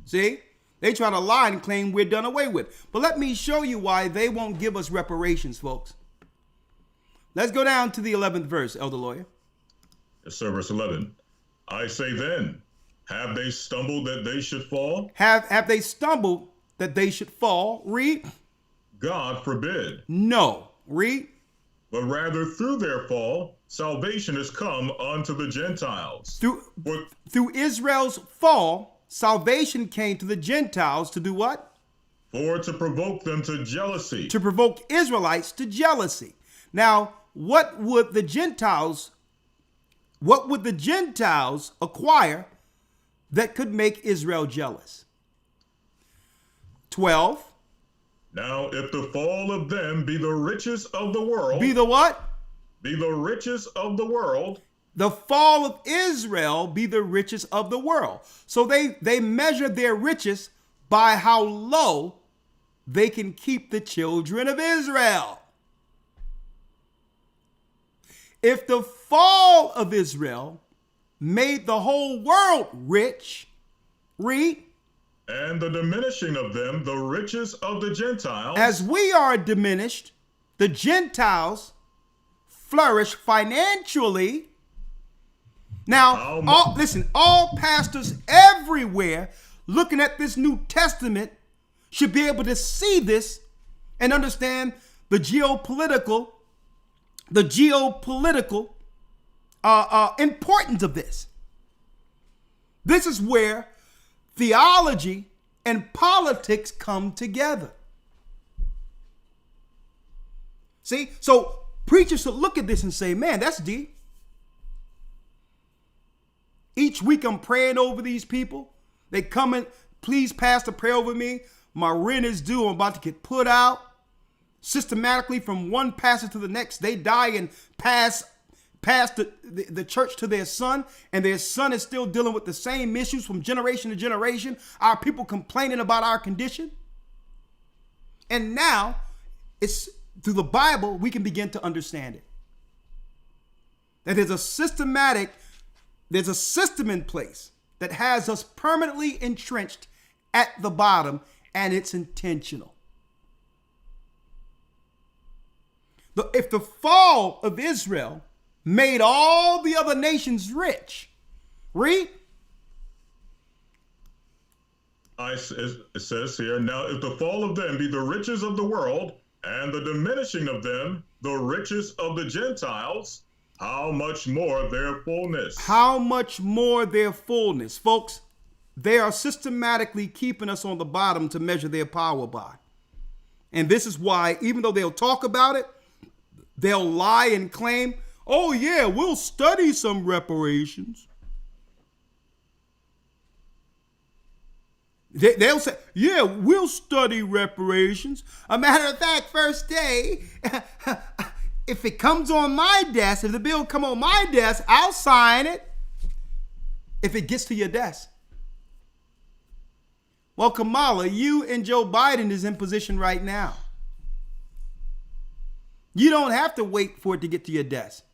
See? They try to lie and claim we're done away with. But let me show you why they won't give us reparations, folks. Let's go down to the 11th verse, Elder Lawya. Yes, sir, verse 11. I say then, Have they stumbled that they should fall? Have they stumbled that they should fall? Read. God forbid. No. Read. But rather through their fall, salvation is come unto the Gentiles. Through Israel's fall, salvation came to the Gentiles to do what? For to provoke them to jealousy. To provoke Israelites to jealousy. Now, what would the Gentiles acquire that could make Israel jealous? 12. Now, if the fall of them be the riches of the world. Be the what? Be the riches of the world. The fall of Israel be the riches of the world. So they measure their riches by how low they can keep the children of Israel. If the fall of Israel made the whole world rich, read. And the diminishing of them, the riches of the Gentiles. As we are diminished, the Gentiles flourish financially. Now, all pastors everywhere looking at this New Testament should be able to see this and understand the geopolitical importance of this. This is where theology and politics come together. See, so preachers should look at this and say, man, that's deep. Each week I'm praying over these people. They come in, please, Pastor, pray over me. My rent is due. I'm about to get put out. Systematically from one pastor to the next, they die and pass the church to their son, and their son is still dealing with the same issues from generation to generation. Our people complaining about our condition. And now, it's through the Bible, we can begin to understand it. That there's a system in place that has us permanently entrenched at the bottom, and it's intentional. If the fall of Israel made all the other nations rich, read. It says here, now if the fall of them be the riches of the world, and the diminishing of them the riches of the Gentiles, how much more their fullness? How much more their fullness? Folks, they are systematically keeping us on the bottom to measure their power by. And this is why, even though they'll talk about it, they'll lie and claim, oh yeah, we'll study some reparations. They'll say, yeah, we'll study reparations. A matter of fact, first day, if it comes on my desk, if the bill come on my desk, I'll sign it. If it gets to your desk. Well, Kamala, you and Joe Biden is in position right now. You don't have to wait for it to get to your desk.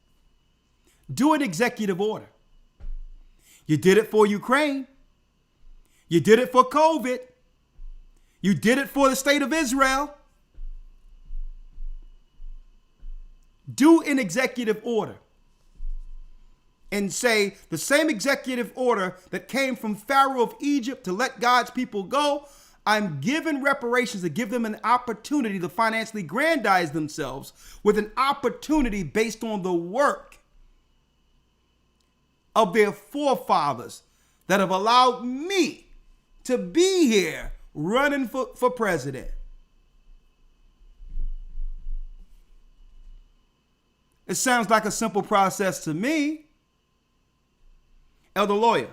Do an executive order. You did it for Ukraine. You did it for COVID. You did it for the state of Israel. Do an executive order and say the same executive order that came from Pharaoh of Egypt to let God's people go, I'm giving reparations to give them an opportunity to financially aggrandize themselves with an opportunity based on the work of their forefathers that have allowed me to be here running for president. It sounds like a simple process to me. Elder Lawya,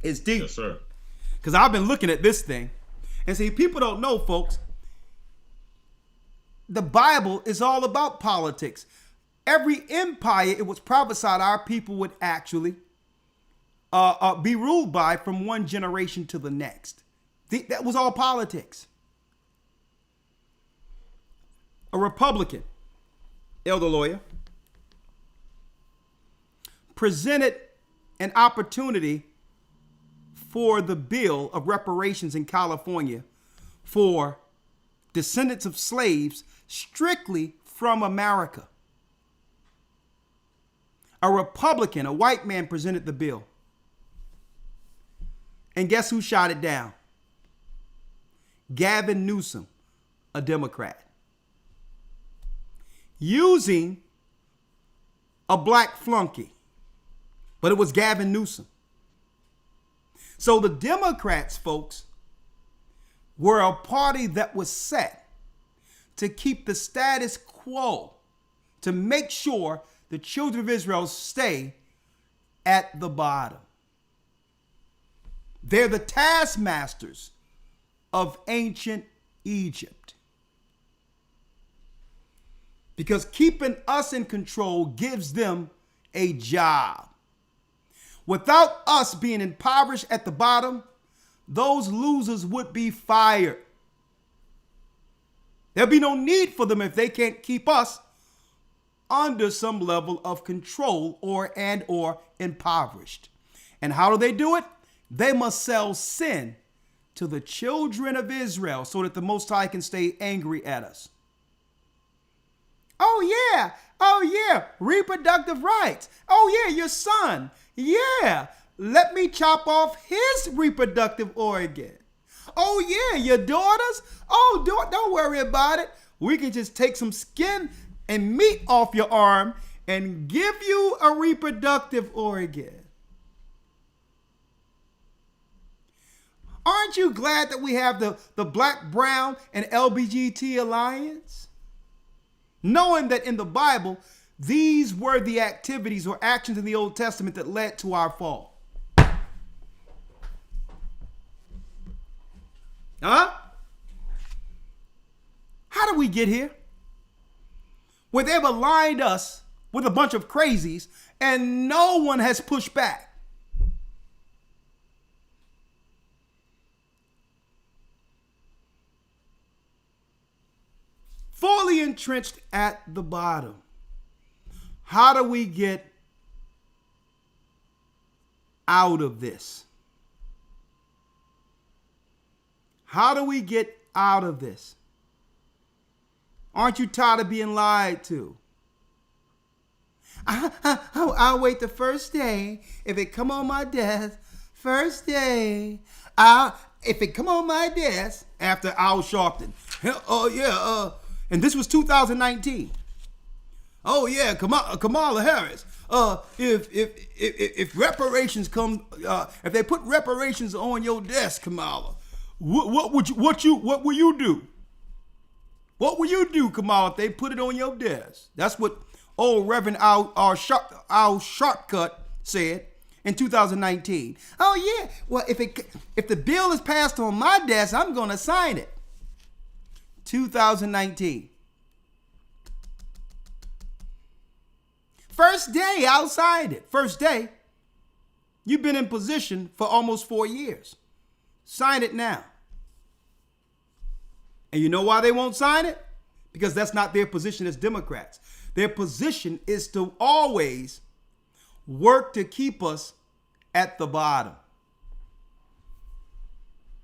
it's deep. Yes, sir. Because I've been looking at this thing. And see, people don't know, folks, the Bible is all about politics. Every empire, it was prophesied our people would actually be ruled by from one generation to the next. That was all politics. A Republican, Elder Lawya, presented an opportunity for the bill of reparations in California for descendants of slaves strictly from America. A Republican, a white man, presented the bill. And guess who shot it down? Gavin Newsom, a Democrat. Using a black flunky. But it was Gavin Newsom. So the Democrats, folks, were a party that was set to keep the status quo, to make sure the children of Israel stay at the bottom. They're the taskmasters of ancient Egypt. Because keeping us in control gives them a job. Without us being impoverished at the bottom, those losers would be fired. There'll be no need for them if they can't keep us under some level of control or impoverished. And how do they do it? They must sell sin to the children of Israel so that the Most High can stay angry at us. Oh yeah, reproductive rights. Oh yeah, your son. Yeah, let me chop off his reproductive organ. Oh yeah, your daughters. Oh, don't worry about it. We can just take some skin and meat off your arm and give you a reproductive organ. Aren't you glad that we have the Black, Brown, and LGBT Alliance? Knowing that in the Bible, these were the activities or actions in the Old Testament that led to our fall. Huh? How did we get here? Where they've aligned us with a bunch of crazies and no one has pushed back. Fully entrenched at the bottom. How do we get out of this? How do we get out of this? Aren't you tired of being lied to? I'll wait the first day. If it come on my desk, first day. If it come on my desk after Al Sharpton. And this was 2019. Oh yeah, Kamala Harris. If reparations come, if they put reparations on your desk, Kamala, what will you do? What will you do, Kamala, if they put it on your desk? That's what old Reverend Al Sharpcut said in 2019. Oh yeah, well if the bill is passed on my desk, I'm gonna sign it. 2019. First day outside it. First day. You've been in position for almost 4 years. Sign it now. And you know why they won't sign it? Because that's not their position as Democrats. Their position is to always work to keep us at the bottom.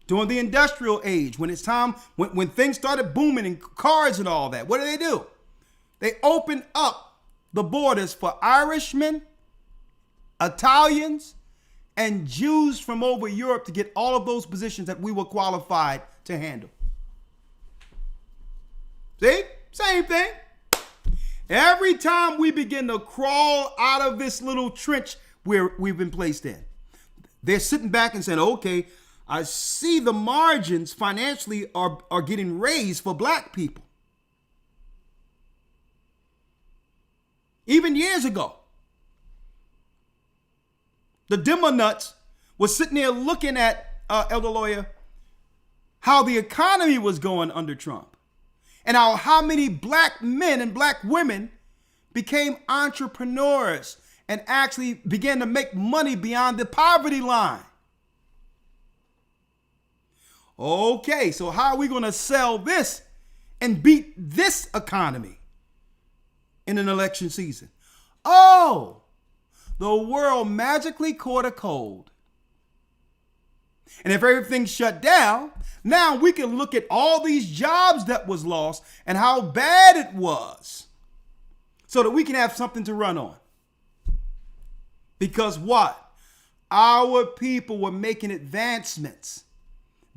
During the industrial age, when it's time, when things started booming in cars and all that, what do? They opened up the borders for Irishmen, Italians, and Jews from over Europe to get all of those positions that we were qualified to handle. See? Same thing. Every time we begin to crawl out of this little trench where we've been placed in, they're sitting back and saying, okay, I see the margins financially are getting raised for black people. Even years ago, the demo nuts was sitting there looking at Elder Lawya, how the economy was going under Trump, and how many black men and black women became entrepreneurs and actually began to make money beyond the poverty line. Okay, so how are we going to sell this and beat this economy in an election season? Oh, the world magically caught a cold. And if everything's shut down, now we can look at all these jobs that was lost and how bad it was so that we can have something to run on. Because what? our people were making advancements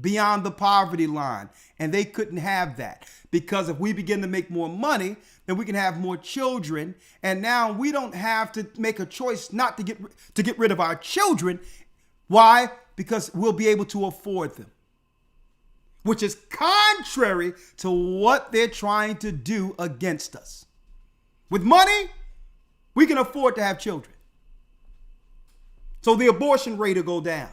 beyond the poverty line, and they couldn't have that, because if we begin to make more money, then we can have more children, and now we don't have to make a choice not to get rid of our children. Why? Because we'll be able to afford them, which is contrary to what they're trying to do against us. With money, we can afford to have children. So the abortion rate will go down.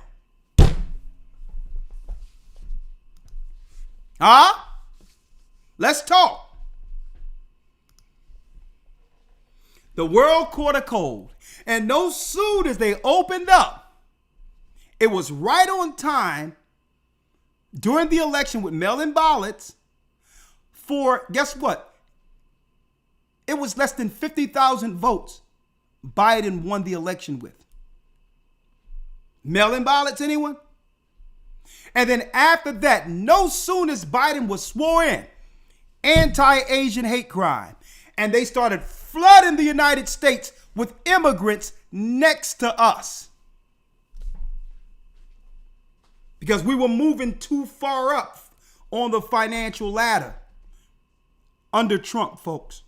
Let's talk. The world caught a cold, and no soon as they opened up, it was right on time during the election with mail-in ballots for, guess what? It was less than 50,000 votes Biden won the election with. Mail-in ballots, anyone? And then after that, no soon as Biden was sworn in, anti-Asian hate crime, and they started flooding the United States with immigrants next to us. Because we were moving too far up on the financial ladder under Trump, folks.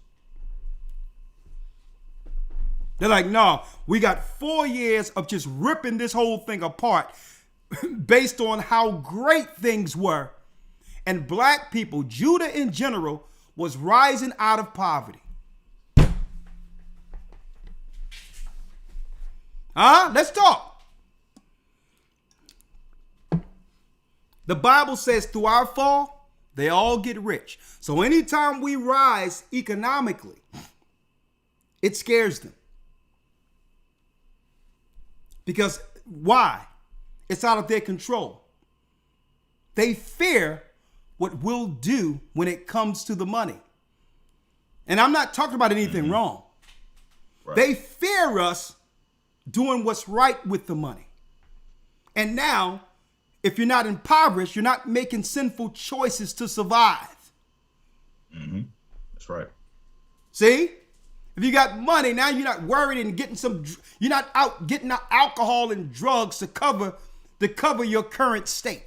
They're like, no, we got 4 years of just ripping this whole thing apart based on how great things were. And black people, Judah in general, was rising out of poverty. Let's talk. The Bible says through our fall, they all get rich. So anytime we rise economically, it scares them. Because why? It's out of their control. They fear what we'll do when it comes to the money. And I'm not talking about anything wrong. Right. They fear us doing what's right with the money. And now, if you're not impoverished, you're not making sinful choices to survive. That's right. See? If you got money, now you're not worried and you're not out getting alcohol and drugs to cover your current state.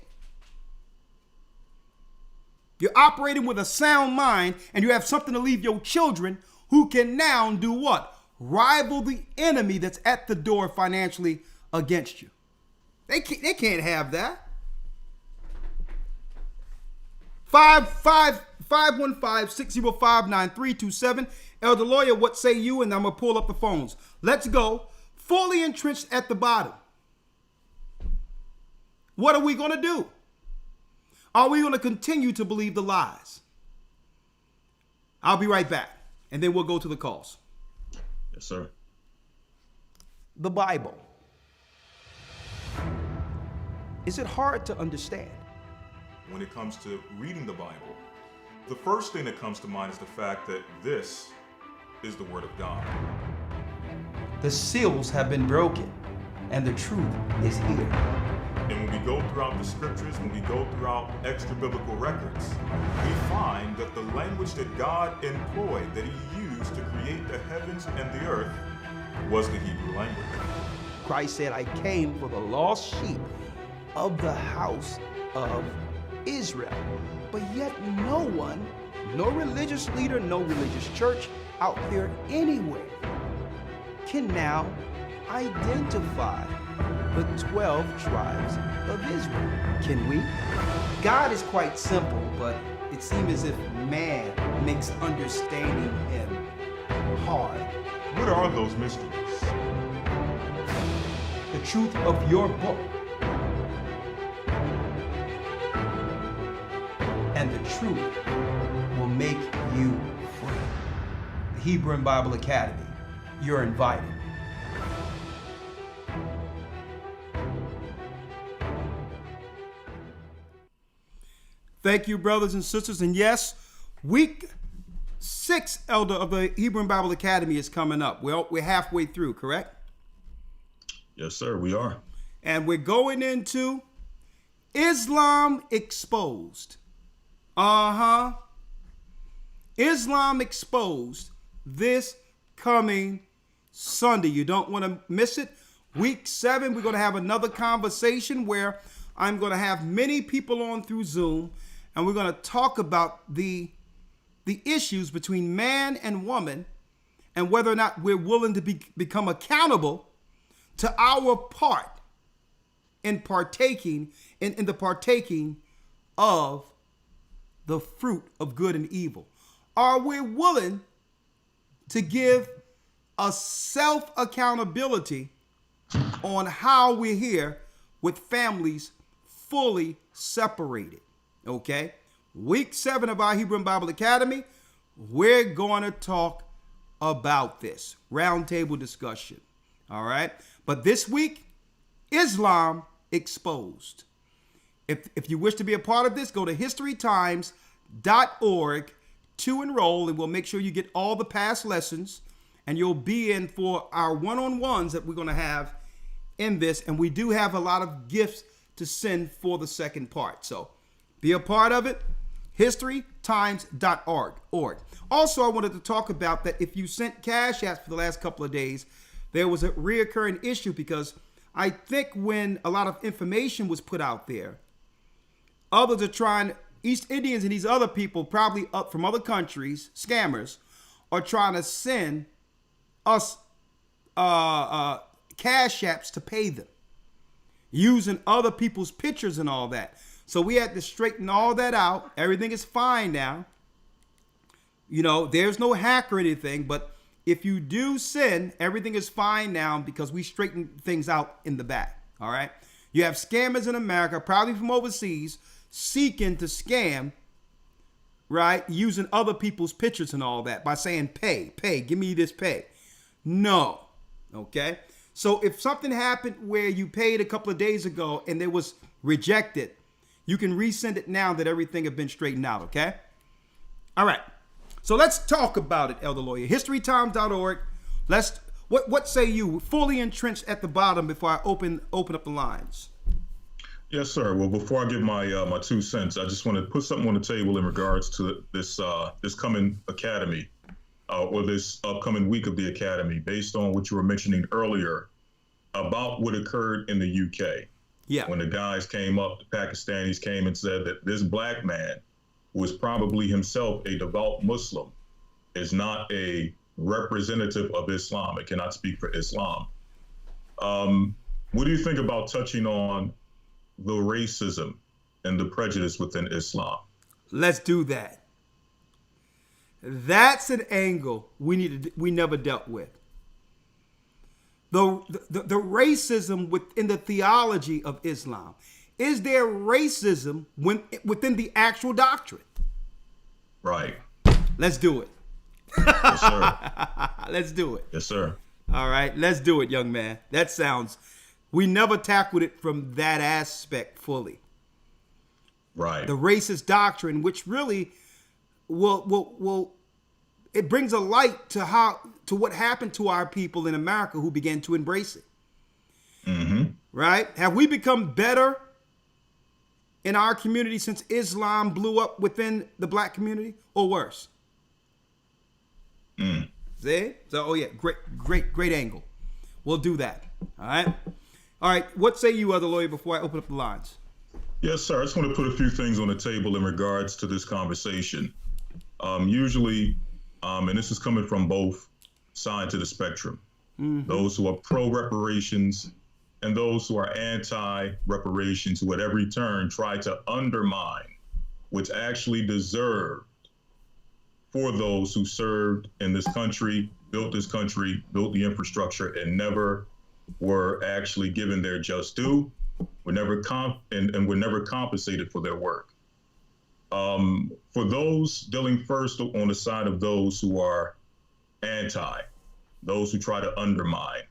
You're operating with a sound mind, and you have something to leave your children who can now do what? Rival the enemy that's at the door financially against you. They can't have that. 515-605-9327. Elder Lawya, what say you? And I'm going to pull up the phones. Let's go. Fully entrenched at the bottom. What are we going to do? Are we going to continue to believe the lies? I'll be right back, and then we'll go to the calls. Yes, sir. The Bible. Is it hard to understand? When it comes to reading the Bible, the first thing that comes to mind is the fact that this is the Word of God. The seals have been broken, and the truth is here. And when we go throughout the scriptures, when we go throughout extra-biblical records, we find that the language that God employed, that He used to create the heavens and the earth, was the Hebrew language. Christ said, I came for the lost sheep of the house of Israel. But yet no one, no religious leader, no religious church out there anywhere can now identify the 12 tribes of Israel. Can we? God is quite simple, but it seems as if man makes understanding Him hard. What are those mysteries? The truth of your book and the truth will make you free. The Hebrew and Bible Academy. You're invited. Thank you, brothers and sisters. And yes, week 6, Elder, of the Hebrew and Bible Academy is coming up. Well, we're halfway through, correct? Yes, sir, we are. And we're going into Islam Exposed. Islam Exposed this coming Sunday. You don't want to miss it. Week 7, we're going to have another conversation where I'm going to have many people on through Zoom, and we're going to talk about the issues between man and woman and whether or not we're willing to become accountable to our part in partaking in the partaking of the fruit of good and evil. Are we willing to give a self-accountability on how we're here with families fully separated? Okay? Week 7 of our Hebrew Bible Academy, we're going to talk about this roundtable discussion. All right? But this week, Islam exposed. If you wish to be a part of this, go to historytimes.org to enroll, and we'll make sure you get all the past lessons, and you'll be in for our one-on-ones that we're going to have in this. And we do have a lot of gifts to send for the second part. So be a part of it. historytimes.org. Also, I wanted to talk about that if you sent cash apps for the last couple of days, there was a reoccurring issue because I think when a lot of information was put out there, others are trying, East Indians and these other people probably up from other countries, scammers, are trying to send us cash apps to pay them using other people's pictures and all that. So we had to straighten all that out. Everything is fine now. You know, there's no hack or anything, but if you do send, everything is fine now because we straightened things out in the back. All right. You have scammers in America, probably from overseas, seeking to scam, right? Using other people's pictures and all that by saying, pay, give me this pay. No. Okay. So if something happened where you paid a couple of days ago and it was rejected, you can resend it now that everything has been straightened out, okay? All right. So let's talk about it, Elder Lawya. Historytimes.org. What say you? Fully entrenched at the bottom before I open up the lines. Yes, sir. Well, before I give my 2 cents, I just want to put something on the table in regards to this coming academy or this upcoming week of the academy, based on what you were mentioning earlier about what occurred in the UK. Yeah. When the guys came up, the Pakistanis came and said that this black man, who is probably himself a devout Muslim, is not a representative of Islam. It cannot speak for Islam. What do you think about touching on the racism and the prejudice within Islam? Let's do that. That's an angle we never dealt with. The racism within the theology of Islam. Is there racism within the actual doctrine? Right. Let's do it. Yes, sir. Let's do it. Yes, sir. All right, let's do it, young man. We never tackled it from that aspect fully. Right. The racist doctrine, which really will it brings a light to what happened to our people in America who began to embrace it. Mm-hmm. Right? Have we become better in our community since Islam blew up within the black community, or worse? See? So, oh yeah, great angle. We'll do that. All right. What say you, Elder Lawya, before I open up the lines? Yes, sir. I just want to put a few things on the table in regards to this conversation. Usually, and this is coming from both sides of the spectrum, those who are pro-reparations and those who are anti-reparations, who at every turn try to undermine what's actually deserved for those who served in this country, built the infrastructure, and never were actually given their just due, were never compensated for their work. For those dealing first on the side of those who are anti, those who try to undermine.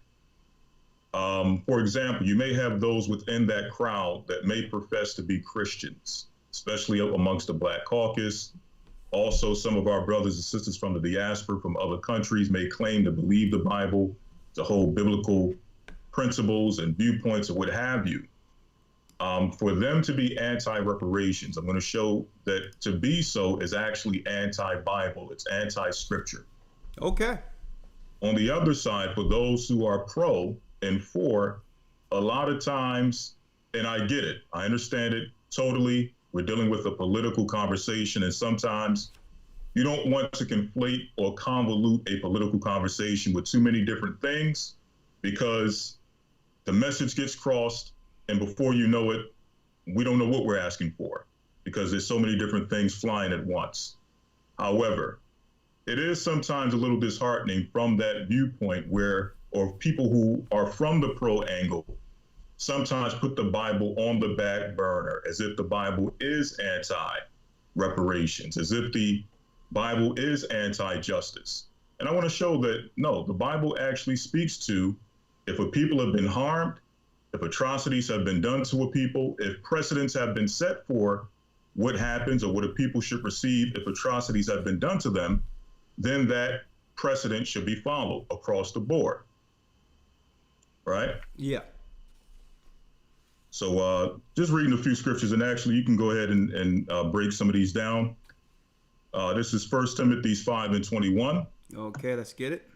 For example, you may have those within that crowd that may profess to be Christians, especially amongst the Black Caucus. Also, some of our brothers and sisters from the diaspora from other countries may claim to believe the Bible, to hold biblical principles and viewpoints or what have you. For them to be anti-reparations, I'm going to show that to be so is actually anti-Bible. It's anti-scripture. Okay. On the other side, for those who are pro, And 4, a lot of times, and I get it, I understand it totally. We're dealing with a political conversation, and sometimes you don't want to conflate or convolute a political conversation with too many different things, because the message gets crossed, and before you know it, we don't know what we're asking for, because there's so many different things flying at once. However, it is sometimes a little disheartening from that viewpoint where, or people who are from the pro angle, sometimes put the Bible on the back burner, as if the Bible is anti-reparations, as if the Bible is anti-justice. And I want to show that, no, the Bible actually speaks to, if a people have been harmed, if atrocities have been done to a people, if precedents have been set for what happens or what a people should receive if atrocities have been done to them, then that precedent should be followed across the board. Right? Yeah. So just reading a few scriptures, and actually you can go ahead and break some of these down. This is 1 Timothy 5:21. Okay, let's get it.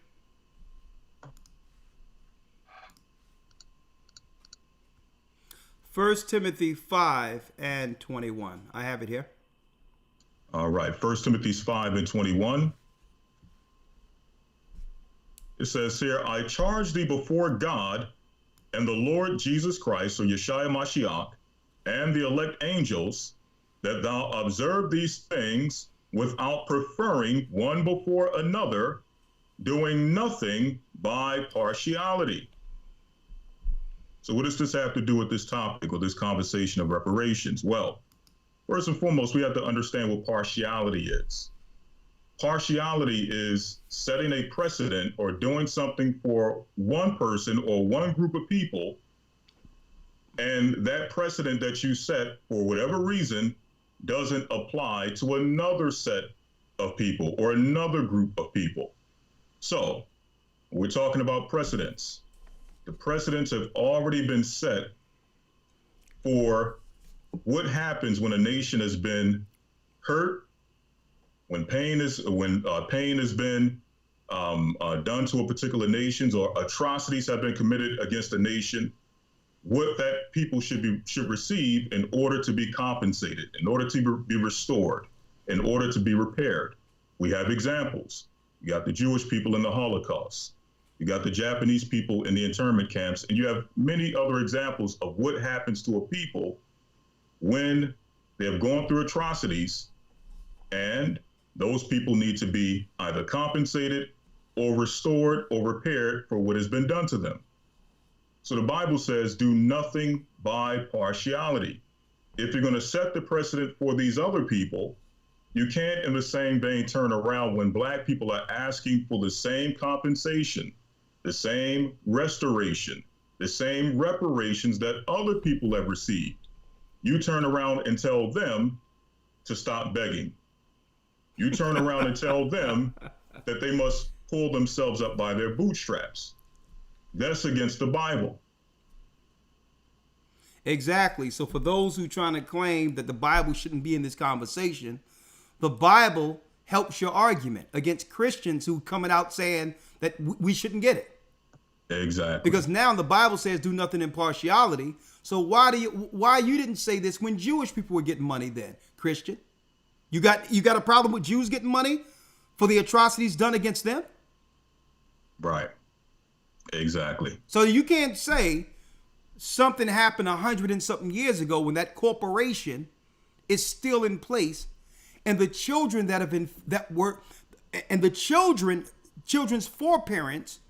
First Timothy 5:21. I have it here. All right, 1 Timothy 5:21. It says here, I charge thee before God and the Lord Jesus Christ, or Yeshua Mashiach, and the elect angels, that thou observe these things without preferring one before another, doing nothing by partiality. So what does this have to do with this topic or this conversation of reparations? Well, first and foremost, we have to understand what partiality is. Partiality is setting a precedent or doing something for one person or one group of people, and that precedent that you set, for whatever reason, doesn't apply to another set of people or another group of people. So we're talking about precedents. The precedents have already been set for what happens when a nation has been hurt, when pain has been done to a particular nation, or atrocities have been committed against a nation, what that people should receive in order to be compensated, in order to be restored, in order to be repaired. We have examples. You got the Jewish people in the Holocaust. You got the Japanese people in the internment camps, and you have many other examples of what happens to a people when they have gone through atrocities, and those people need to be either compensated or restored or repaired for what has been done to them. So the Bible says, do nothing by partiality. If you're going to set the precedent for these other people, you can't in the same vein turn around when Black people are asking for the same compensation, the same restoration, the same reparations that other people have received. You turn around and tell them to stop begging. You turn around and tell them that they must pull themselves up by their bootstraps. That's against the Bible. Exactly. So for those who are trying to claim that the Bible shouldn't be in this conversation, the Bible helps your argument against Christians who coming out saying that we shouldn't get it. Exactly. Because now the Bible says do nothing in partiality. So why you didn't say this when Jewish people were getting money then, Christian? You got a problem with Jews getting money for the atrocities done against them? Right. Exactly. So you can't say something happened 100 and something years ago when that corporation is still in place, and the children children's foreparents,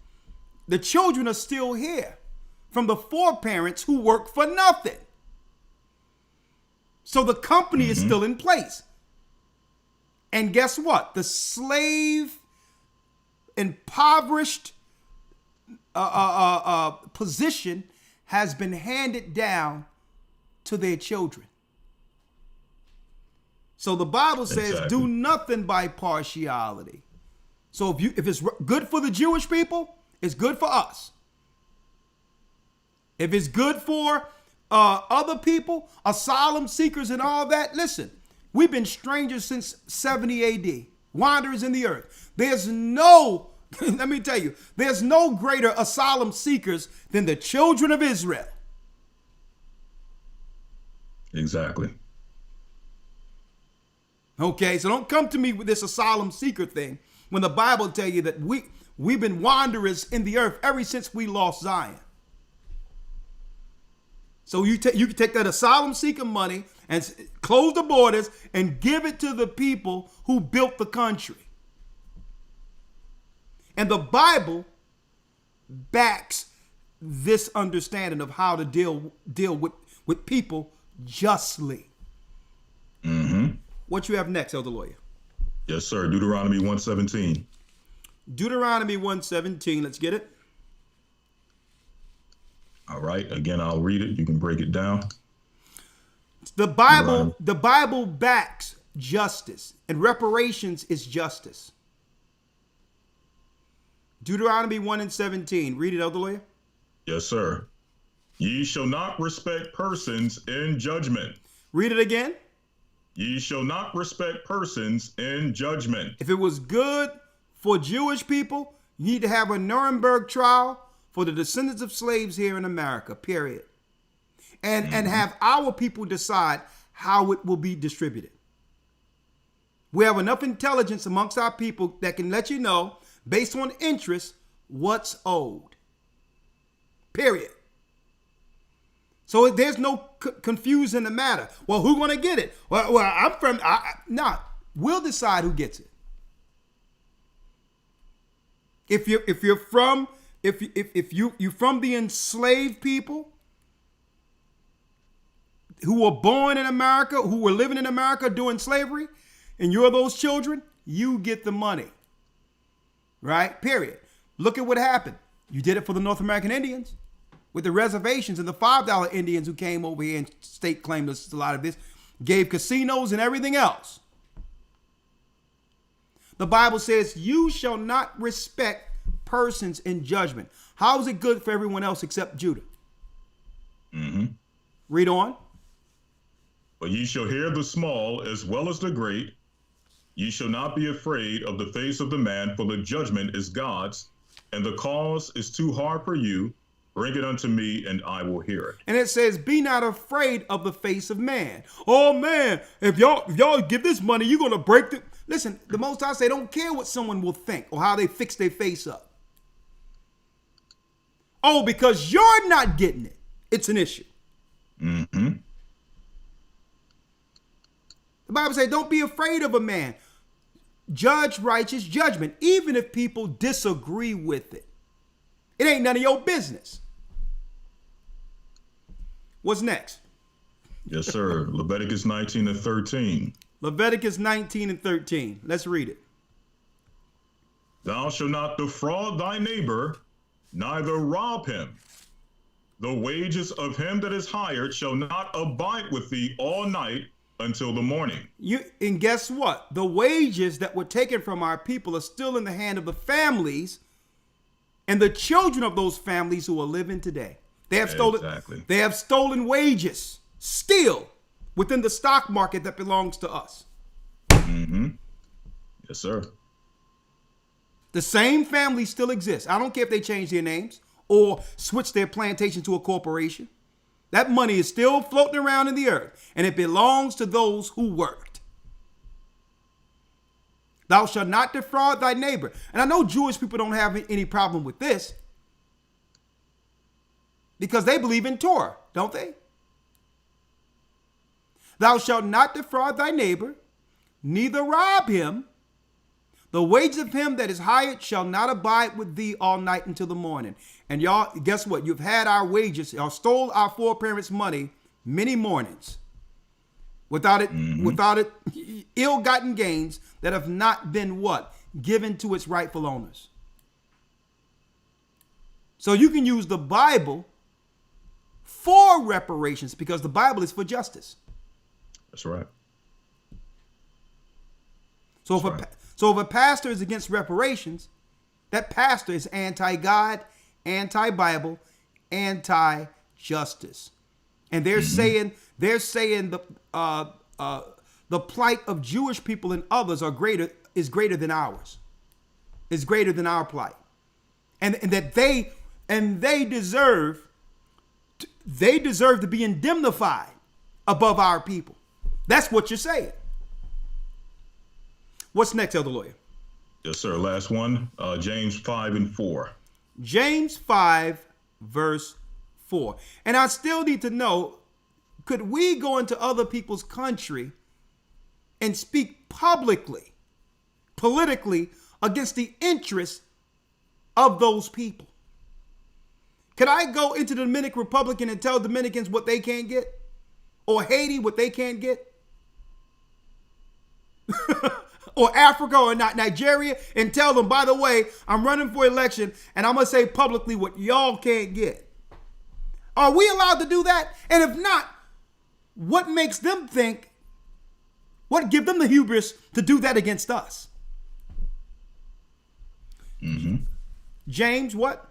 the children are still here from the foreparents who work for nothing. So the company is still in place. And guess what? The slave, impoverished position has been handed down to their children. So the Bible says, do nothing by partiality. So if it's good for the Jewish people, it's good for us. If it's good for other people, asylum seekers and all that, listen, we've been strangers since 70 AD, wanderers in the earth. There's no Let me tell you, there's no greater asylum seekers than the children of Israel. Exactly. Okay, so don't come to me with this asylum seeker thing when the Bible tell you that we've been wanderers in the earth ever since we lost Zion. So you can take that asylum seeker money and close the borders and give it to the people who built the country. And the Bible backs this understanding of how to deal with people justly. Mm-hmm. What you have next, Elder Lawya? Yes, sir. Deuteronomy 1:17. Deuteronomy 1:17. Let's get it. All right. Again, I'll read it. You can break it down. The Bible backs justice, and reparations is justice. Deuteronomy 1:17. Read it, Elder Lawya. Yes, sir. Ye shall not respect persons in judgment. Read it again. Ye shall not respect persons in judgment. If it was good for Jewish people, you need to have a Nuremberg trial for the descendants of slaves here in America, period. And have our people decide how it will be distributed. We have enough intelligence amongst our people that can let you know, based on interest, what's owed. Period. So there's no confusion in the matter. Well, who's going to get it? Well, I'm from. We'll decide who gets it. If you're from the enslaved people who were born in America, who were living in America during slavery, and you're those children, you get the money. Right? Period. Look at what happened. You did it for the North American Indians with the reservations and the $5 Indians who came over here and state claimed a lot of this, gave casinos and everything else. The Bible says, you shall not respect persons in judgment. How is it good for everyone else except Judah? Mm-hmm. Read on. But ye shall hear the small as well as the great. Ye shall not be afraid of the face of the man, for the judgment is God's, and the cause is too hard for you. Bring it unto me, and I will hear it. And it says, be not afraid of the face of man. Oh, man, if y'all give this money, you're going to break the... Listen, the Most High say, don't care what someone will think or how they fix their face up. Oh, because you're not getting it, it's an issue. Mm-hmm. The Bible says, don't be afraid of a man. Judge righteous judgment, even if people disagree with it. It ain't none of your business. What's next? Yes, sir. Leviticus 19:13. Leviticus 19:13. Let's read it. Thou shalt not defraud thy neighbor, neither rob him. The wages of him that is hired shall not abide with thee all night until the morning. And guess what? The wages that were taken from our people are still in the hand of the families and the children of those families who are living today. They have stolen. Exactly. They have stolen wages still within the stock market that belongs to us. Mm-hmm. Yes, sir. The same families still exist. I don't care if they change their names or switch their plantation to a corporation. That money is still floating around in the earth, and it belongs to those who worked. Thou shalt not defraud thy neighbor. And I know Jewish people don't have any problem with this because they believe in Torah, don't they? Thou shalt not defraud thy neighbor, neither rob him. The wages of him that is hired shall not abide with thee all night until the morning. And y'all, guess what? You've had our wages. Y'all stole our foreparents' money many mornings. Without it, ill-gotten gains that have not been what? Given to its rightful owners. So you can use the Bible for reparations because the Bible is for justice. That's right. So if a pastor is against reparations, that pastor is anti-God, anti-Bible, anti-justice. And they're saying the plight of Jewish people and others is greater than ours. is greater than our plight. And that they deserve to be indemnified above our people. That's what you're saying. What's next, Elder Lawyer? Yes, sir. Last one, James 5:4. James 5, verse 4. And I still need to know, could we go into other people's country and speak publicly, politically, against the interests of those people? Could I go into the Dominican Republic and tell Dominicans what they can't get? Or Haiti what they can't get? Or Africa or Nigeria and tell them, by the way, I'm running for election and I'm going to say publicly what y'all can't get? Are we allowed to do that? And if not, what makes them think, what give them the hubris to do that against us? Mm-hmm. James what?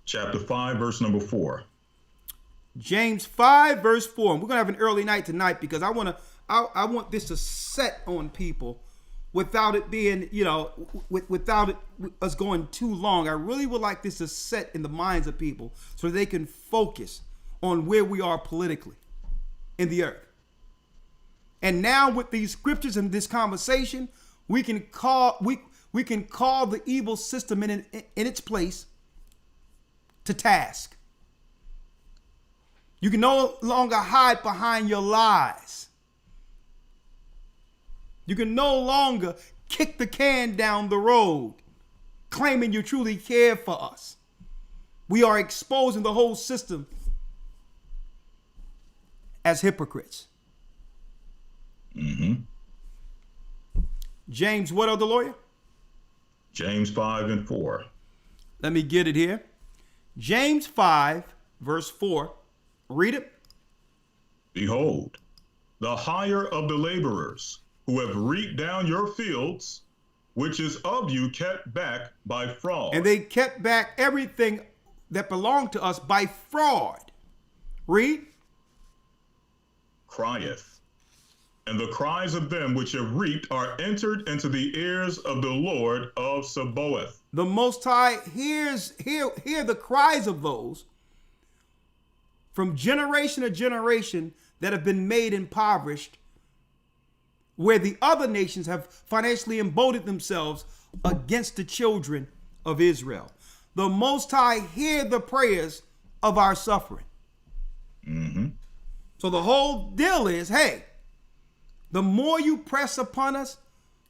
Chapter 5, verse number 4. James 5, verse 4. And we're going to have an early night tonight because I want this to set on people without it being, without us going too long. I really would like this to set in the minds of people so they can focus on where we are politically in the earth. And now with these scriptures and this conversation, we can call the evil system in its place to task. You can no longer hide behind your lies. You can no longer kick the can down the road, claiming you truly care for us. We are exposing the whole system as hypocrites. Mm-hmm. James, what, Elder Lawyer? James 5 and 4. Let me get it here. James 5, verse 4. Read it. Behold, the hire of the laborers who have reaped down your fields, which is of you kept back by fraud. And they kept back everything that belonged to us by fraud. Read. Crieth. And the cries of them which have reaped are entered into the ears of the Lord of Sabaoth. The Most High hear the cries of those from generation to generation that have been made impoverished, where the other nations have financially emboldened themselves against the children of Israel. The Most High hear the prayers of our suffering. Mm-hmm. So the whole deal is, hey, the more you press upon us,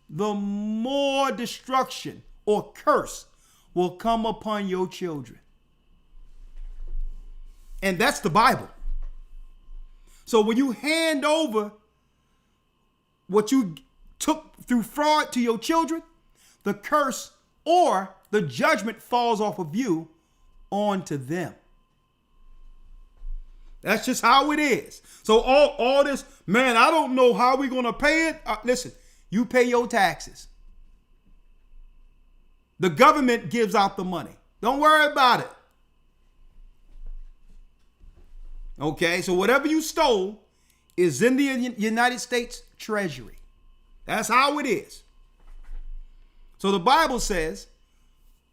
the more destruction or curse will come upon your children. And that's the Bible. So when you hand over what you took through fraud to your children, the curse or the judgment falls off of you onto them. That's just how it is. So all this, man, I don't know how we're going to pay it. Listen, you pay your taxes. The government gives out the money. Don't worry about it. Okay, so whatever you stole is in the United States Treasury. That's how it is. So the Bible says,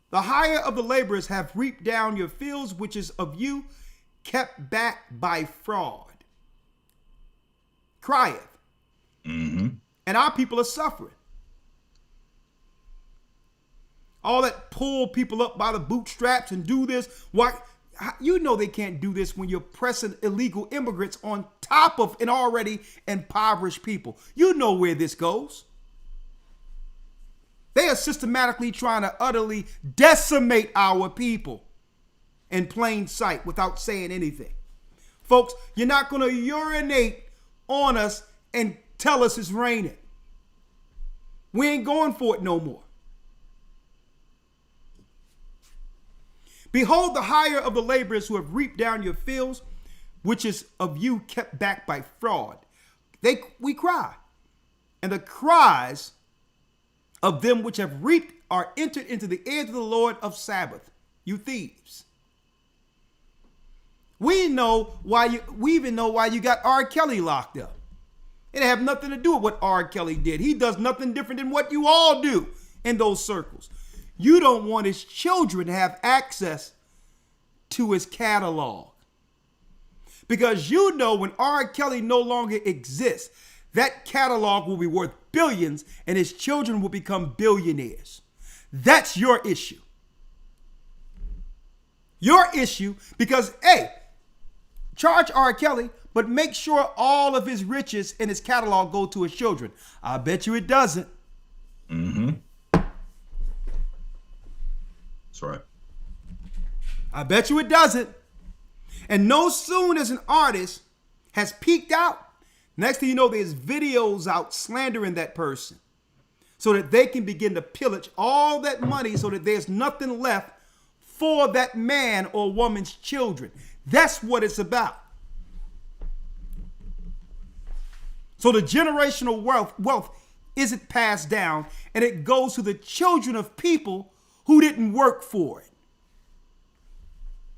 the hire of the laborers have reaped down your fields, which is of you kept back by fraud. Crieth. Mm-hmm. And our people are suffering. All that pull people up by the bootstraps and do this. Why? You know they can't do this when you're pressing illegal immigrants on top of an already impoverished people. You know where this goes. They are systematically trying to utterly decimate our people in plain sight without saying anything. Folks, you're not going to urinate on us and tell us it's raining. We ain't going for it no more. Behold, the hire of the laborers who have reaped down your fields, which is of you kept back by fraud. We cry. And the cries of them which have reaped are entered into the ears of the Lord of Sabaoth. You thieves. We even know why you got R. Kelly locked up. It have nothing to do with what R. Kelly did. He does nothing different than what you all do in those circles. You don't want his children to have access to his catalog. Because you know when R. Kelly no longer exists, that catalog will be worth billions and his children will become billionaires. That's your issue. Your issue because, hey, charge R. Kelly, but make sure all of his riches in his catalog go to his children. I bet you it doesn't. Mm-hmm. That's right. I bet you it doesn't. And no soon as an artist has peaked out, next thing you know, there's videos out slandering that person so that they can begin to pillage all that money so that there's nothing left for that man or woman's children. That's what it's about. So the generational wealth isn't passed down, and it goes to the children of people who didn't work for it.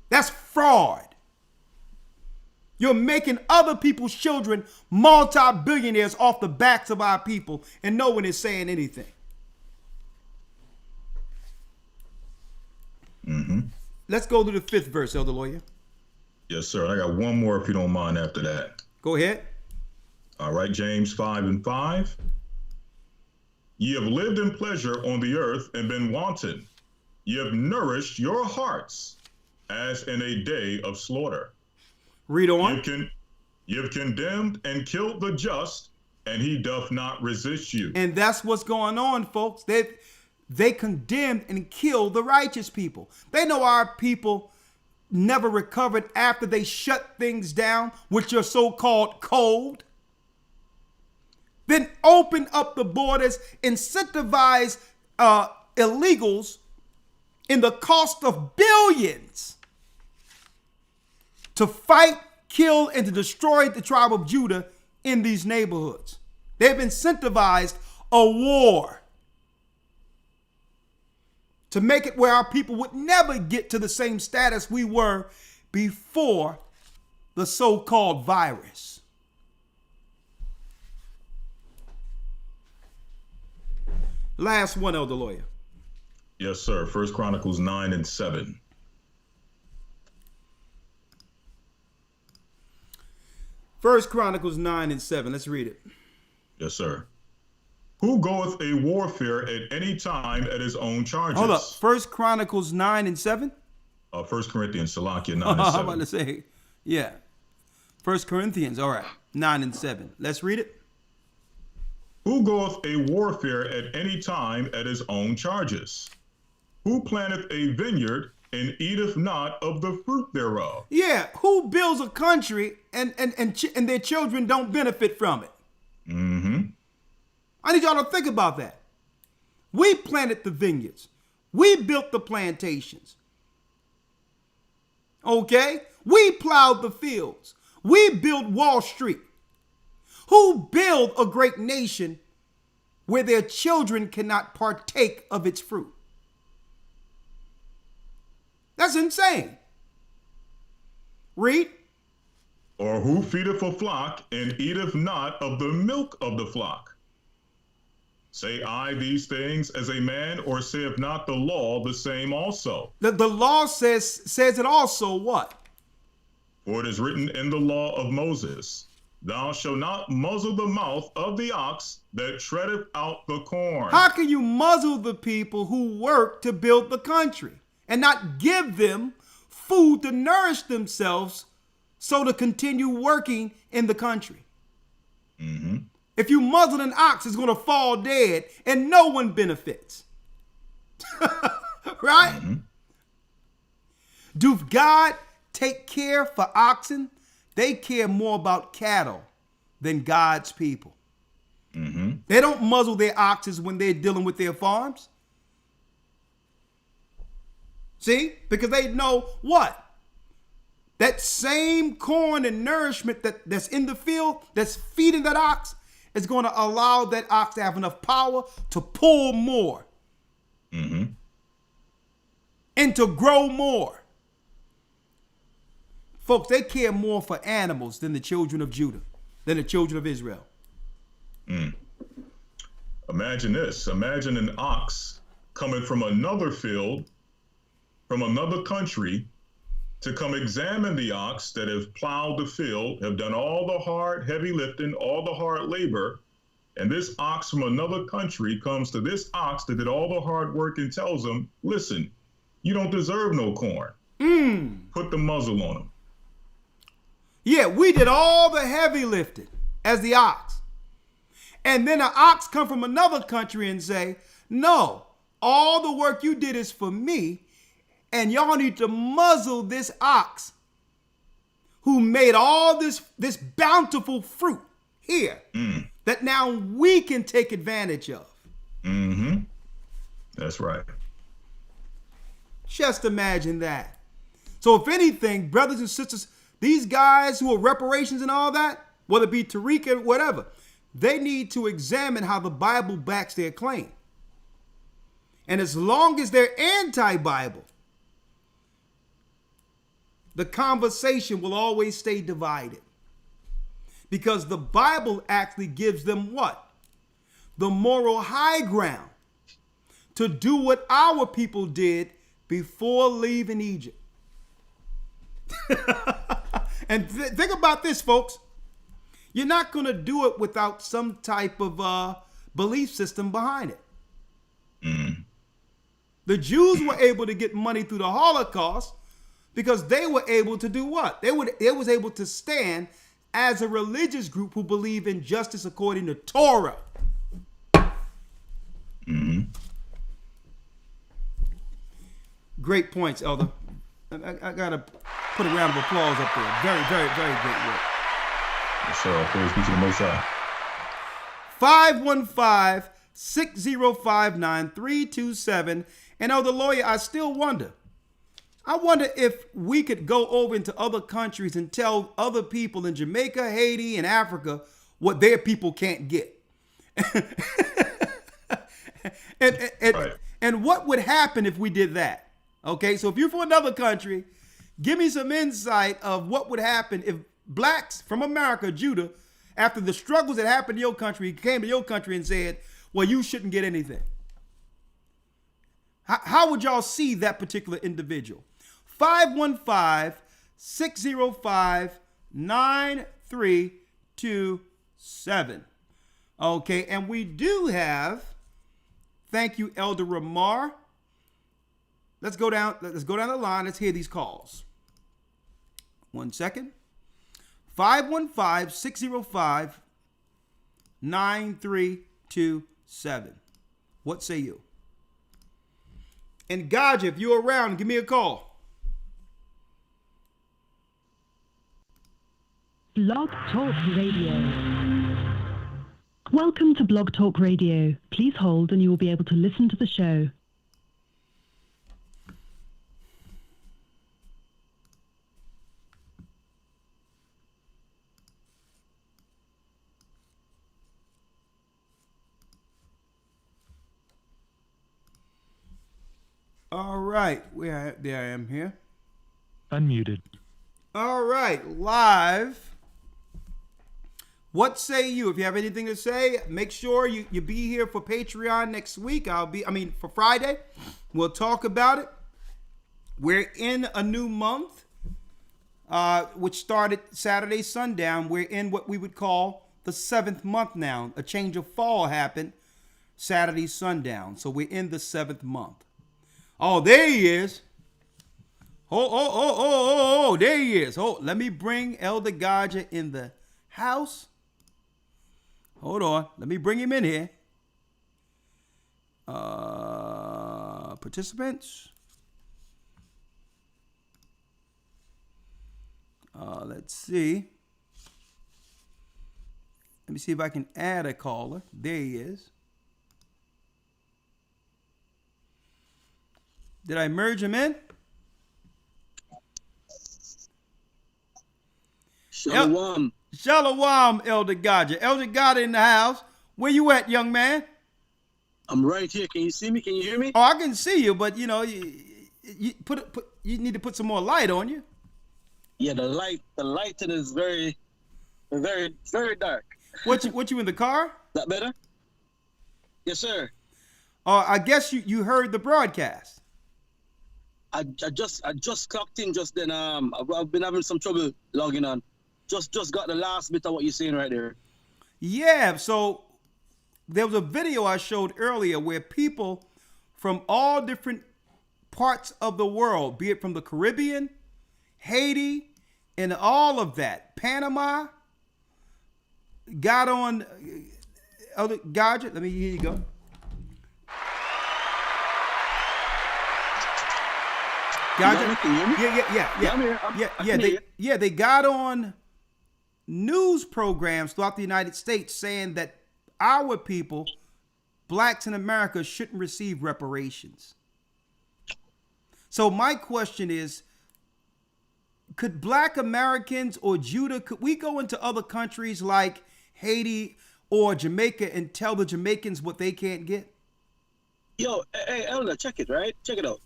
That's fraud. You're making other people's children multi-billionaires off the backs of our people, and no one is saying anything. Mm-hmm. Let's go to the 5th verse, Elder Lawya. Yes, sir. I got one more if you don't mind after that. Go ahead. All right, James 5:5. Ye have lived in pleasure on the earth and been wanton. Ye have nourished your hearts as in a day of slaughter. Read on. Ye have condemned and killed the just, and he doth not resist you. And that's what's going on, folks. They condemned and killed the righteous people. They know our people never recovered after they shut things down with your so-called code. Then open up the borders, incentivize illegals in the cost of billions to fight, kill, and to destroy the tribe of Judah in these neighborhoods. They've incentivized a war to make it where our people would never get to the same status we were before the so-called virus. Last one, Elder Lawya. Yes, sir. 1 Chronicles 9:7. 1 Chronicles 9:7. Let's read it. Yes, sir. Who goeth a warfare at any time at his own charges? Hold up. 1 Chronicles 9:7? 1 Corinthians, Salakia 9:7. I'm about to say, yeah. 1 Corinthians, all right. 9:7. Let's read it. Who goeth a warfare at any time at his own charges? Who planteth a vineyard and eateth not of the fruit thereof? Yeah, who builds a country and their children don't benefit from it? Mm-hmm. I need y'all to think about that. We planted the vineyards. We built the plantations. Okay? We plowed the fields. We built Wall Street. Who build a great nation where their children cannot partake of its fruit? That's insane. Read. Or who feedeth a flock and eateth not of the milk of the flock? Say I these things as a man, or saith not the law the same also? The law says it also what? For it is written in the law of Moses, thou shalt not muzzle the mouth of the ox that treadeth out the corn. How can you muzzle the people who work to build the country and not give them food to nourish themselves so to continue working in the country? Mm-hmm. If you muzzle an ox, it's going to fall dead and no one benefits. Right? Mm-hmm. Do God take care for oxen? They care more about cattle than God's people. Mm-hmm. They don't muzzle their oxes when they're dealing with their farms. See? Because they know what? That same corn and nourishment that's in the field, that's feeding that ox, is going to allow that ox to have enough power to pull more. Mm-hmm. And to grow more. Folks, they care more for animals than the children of Judah, than the children of Israel. Imagine this. Imagine an ox coming from another field, from another country, to come examine the ox that have plowed the field, have done all the hard, heavy lifting, all the hard labor. And this ox from another country comes to this ox that did all the hard work and tells him, listen, you don't deserve no corn. Put the muzzle on him. Yeah, we did all the heavy lifting as the ox. And then an ox come from another country and say, no, all the work you did is for me. And y'all need to muzzle this ox who made all this bountiful fruit here that now we can take advantage of. That's right. Just imagine that. So if anything, brothers and sisters, these guys who are reparations and all that, whether it be Tariq or whatever, they need to examine how the Bible backs their claim. And as long as they're anti-Bible, the conversation will always stay divided. Because the Bible actually gives them what? The moral high ground to do what our people did before leaving Egypt. And think about this, folks. You're not going to do it without some type of belief system behind it. The Jews were able to get money through the Holocaust because they were able to do what? They was able to stand as a religious group who believe in justice according to Torah. Great points, Elder. I gotta put a round of applause up there. Very, very, very great work. Yes, sir. Praise be to the Most High. 515-605-9327. And Elder Lawya, I still wonder. I wonder if we could go over into other countries and tell other people in Jamaica, Haiti, and Africa what their people can't get. And what would happen if we did that? Okay, so if you're from another country, give me some insight of what would happen if blacks from America, Judah, after the struggles that happened in your country, came to your country and said, well, you shouldn't get anything. How would y'all see that particular individual? 515-605-9327. Okay, and we do have, thank you, Elder Rawchaa. Let's go down the line. Let's hear these calls. 1 second. 515-605-9327. What say you? And Gaja, if you're around, give me a call. Blog Talk Radio. Welcome to Blog Talk Radio. Please hold and you will be able to listen to the show. All right, there I am here. Unmuted. All right, live. What say you? If you have anything to say, make sure you be here for Patreon next week. For Friday. We'll talk about it. We're in a new month, which started Saturday sundown. We're in what we would call the 7th month now. A change of fall happened Saturday sundown. So we're in the 7th month. Oh, there he is. Oh, there he is. Oh, let me bring Elder Gaja in the house. Hold on. Let me bring him in here. Participants. Let's see. Let me see if I can add a caller. There he is. Did I merge him in? Shalom. Shalom, Elder Gaja. Elder Gaja in the house. Where you at, young man? I'm right here. Can you see me? Can you hear me? Oh, I can see you, but you need to put some more light on you. Yeah, the lighting is very, very, very dark. What you in the car? That better? Yes, sir. I guess you heard the broadcast. I just clocked in just then. I've been having some trouble logging on. Just got the last bit of what you're saying right there. Yeah, so there was a video I showed earlier where people from all different parts of the world, be it from the Caribbean, Haiti, and all of that, Panama, got on Elder Rawchaa. Let me, here you go. They got on news programs throughout the United States saying that our people, blacks in America, shouldn't receive reparations. So my question is, could black Americans or Judah, could we go into other countries like Haiti or Jamaica and tell the Jamaicans what they can't get? Yo, hey, Elder, check it, right? Check it out.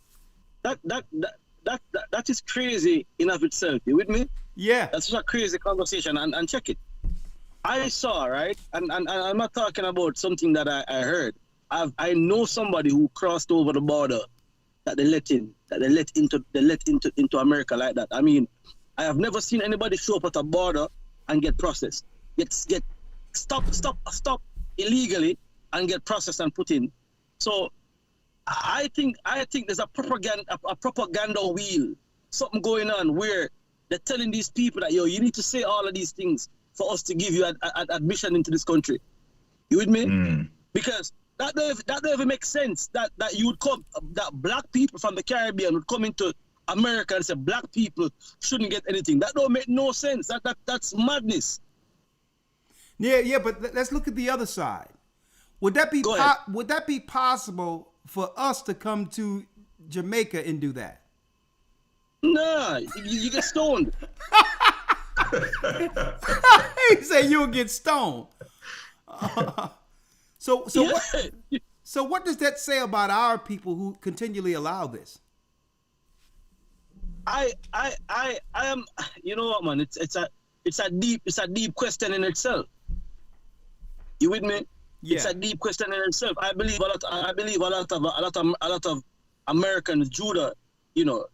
That is crazy in of itself. You with me? Yeah. That's a crazy conversation, and check it. I saw, right? And I'm not talking about something that I heard. I know somebody who crossed over the border that they let into America like that. I mean, I have never seen anybody show up at a border and get processed. Get stop illegally and get processed and put in. So I think there's a propaganda wheel, something going on where they're telling these people that, yo, you need to say all of these things for us to give you an admission into this country. You with me? Because that don't even make sense that you would come, that black people from the Caribbean would come into America and say black people shouldn't get anything. That don't make no sense. That's madness. Yeah, but let's look at the other side. Would that be possible for us to come to Jamaica and do that? Nah, you get stoned. He said you'll get stoned. So what does that say about our people who continually allow this? I am, you know what, man? It's a deep question in itself. You with me? Yeah. It's a deep question in itself. I believe a lot of Americans, Judah, you know,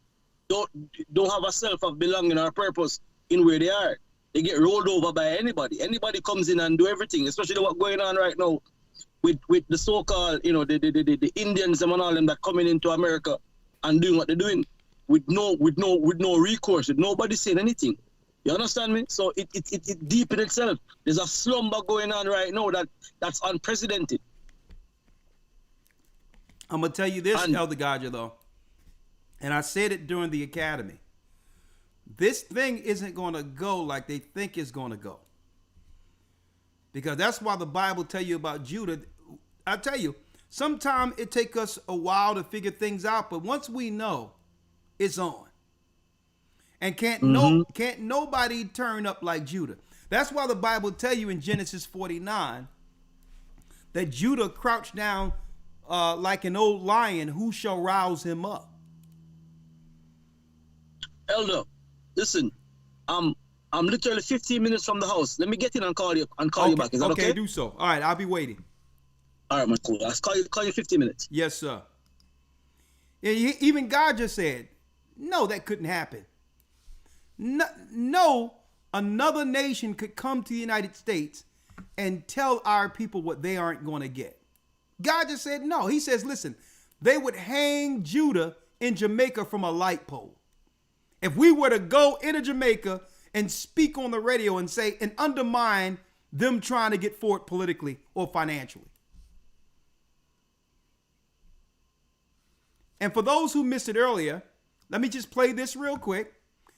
don't have a self of belonging or purpose in where they are. They get rolled over by anybody. Anybody comes in and do everything, especially what's going on right now with the so-called, you know, the Indians and all them that coming into America and doing what they're doing with no recourse, with nobody saying anything. You understand me? So it's deep in itself. There's a slumber going on right now that's unprecedented. I'm gonna tell you this, Elder Rawchaa, though, and I said it during the academy. This thing isn't going to go like they think it's going to go. Because that's why the Bible tell you about Judah. I tell you, sometimes it take us a while to figure things out, but once we know, it's on. And can't nobody turn up like Judah. That's why the Bible tell you in Genesis 49 that Judah crouched down like an old lion. Who shall rouse him up? Elder, listen, I'm literally 15 minutes from the house. Let me get in and call you back. Is that okay? Okay, do so. All right, I'll be waiting. All right, man, cool. I'll call you 15 minutes. Yes, sir. And even God just said, no, that couldn't happen. No, another nation could come to the United States and tell our people what they aren't going to get. God just said no. He says, listen, they would hang Judah in Jamaica from a light pole. If we were to go into Jamaica and speak on the radio and say and undermine them trying to get forward politically or financially. And for those who missed it earlier, let me just play this real quick.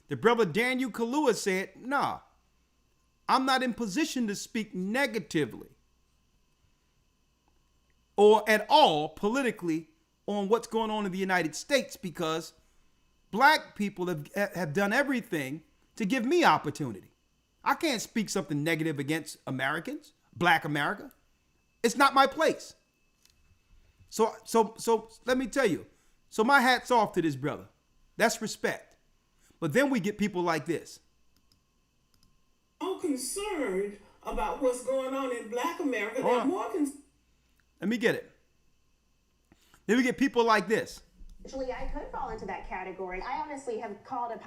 The brother Daniel Kalua said, nah, I'm not in position to speak negatively or at all politically on what's going on in the United States because black people have done everything to give me opportunity. I can't speak something negative against Americans, black America. It's not my place. So let me tell you. So my hat's off to this brother. That's respect. But then we get people like this. I'm concerned about what's going on in black America. They're more concerned. Let me get it. Then we get people like this. Actually, I could fall into that category. I honestly have called a...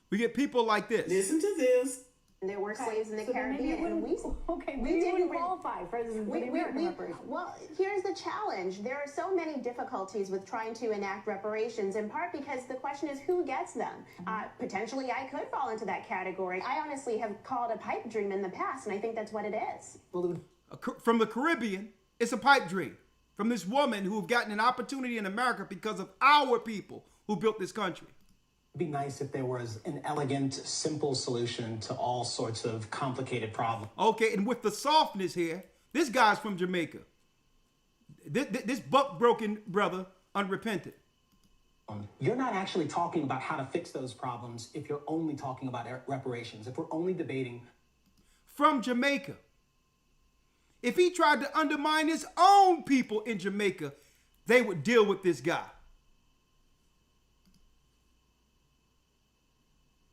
We get people like this. Listen to this. There were slaves in the Caribbean, and we didn't qualify for the American reparations. Well, here's the challenge. There are so many difficulties with trying to enact reparations, in part because the question is who gets them. Potentially, I could fall into that category. I honestly have called a pipe dream in the past, and I think that's what it is. From the Caribbean, it's a pipe dream. From this woman who have gotten an opportunity in America because of our people who built this country. It'd be nice if there was an elegant, simple solution to all sorts of complicated problems. Okay, and with the softness here, this guy's from Jamaica. This buck-broken brother, unrepentant. You're not actually talking about how to fix those problems if you're only talking about reparations, if we're only debating. From Jamaica. If he tried to undermine his own people in Jamaica, they would deal with this guy.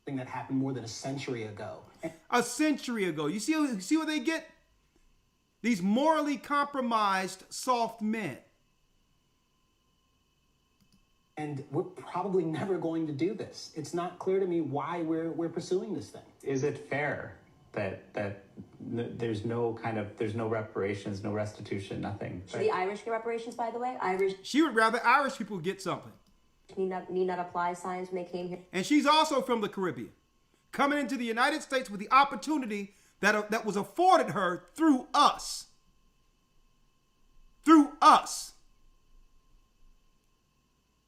That happened more than a century ago. A century ago. You see what they get? These morally compromised soft men. And we're probably never going to do this. It's not clear to me why we're pursuing this thing. Is it fair that there's no reparations, no restitution, nothing? Should the Irish get reparations, by the way? She would rather Irish people get something. Need not apply signs when they came here. And she's also from the Caribbean, coming into the United States with the opportunity that was afforded her through us. Through us.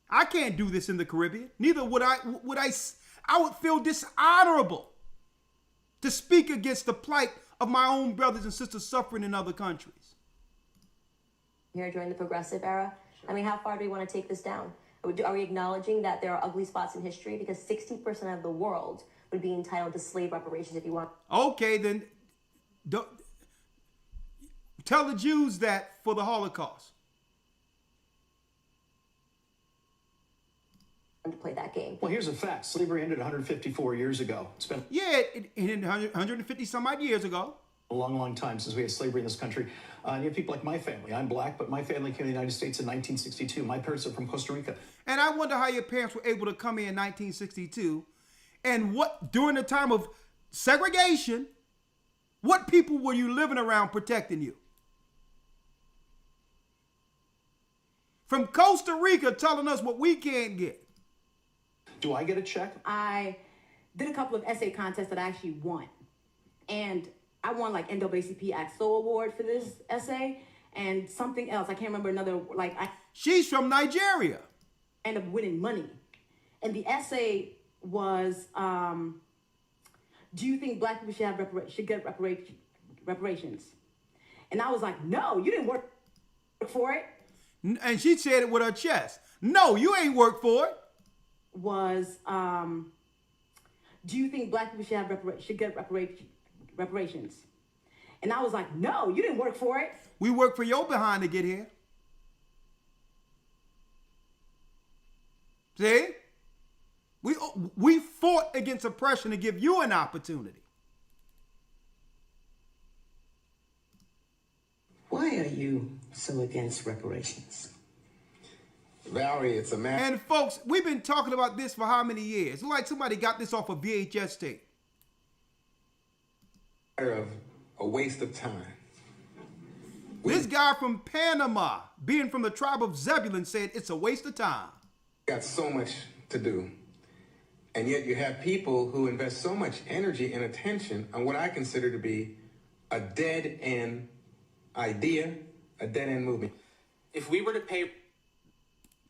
I can't do this in the Caribbean. Neither would I. I would feel dishonorable to speak against the plight of my own brothers and sisters suffering in other countries. Here during the progressive era. I mean, how far do we want to take this down? Are we acknowledging that there are ugly spots in history? Because 60% of the world would be entitled to slave reparations if you want. Okay, then tell the Jews that for the Holocaust. To play that game. Well, here's a fact. Slavery ended 154 years ago. It's been it ended 150 some odd years ago. A long, long time since we had slavery in this country. You have people like my family. I'm black, but my family came to the United States in 1962. My parents are from Costa Rica. And I wonder how your parents were able to come in 1962 and what, during the time of segregation, what people were you living around protecting you? From Costa Rica telling us what we can't get. Do I get a check? I did a couple of essay contests that I actually won. And I won like NAACP AXO award for this essay and something else. I can't remember another, She's from Nigeria. I ended up winning money. And the essay was, do you think black people should get reparations? And I was like, no, you didn't work for it. And she said it with her chest. No, you ain't worked for it. Was, do you think black people should get reparations? And I was like, no, you didn't work for it. We worked for your behind to get here. See? We fought against oppression to give you an opportunity. Why are you so against reparations? Valerie, it's a matter. And folks, we've been talking about this for how many years? It's like somebody got this off a VHS tape. Of a waste of time. This guy from Panama, being from the tribe of Zebulun, said it's a waste of time. Got so much to do. And yet you have people who invest so much energy and attention on what I consider to be a dead-end idea, a dead-end movement. If we were to pay...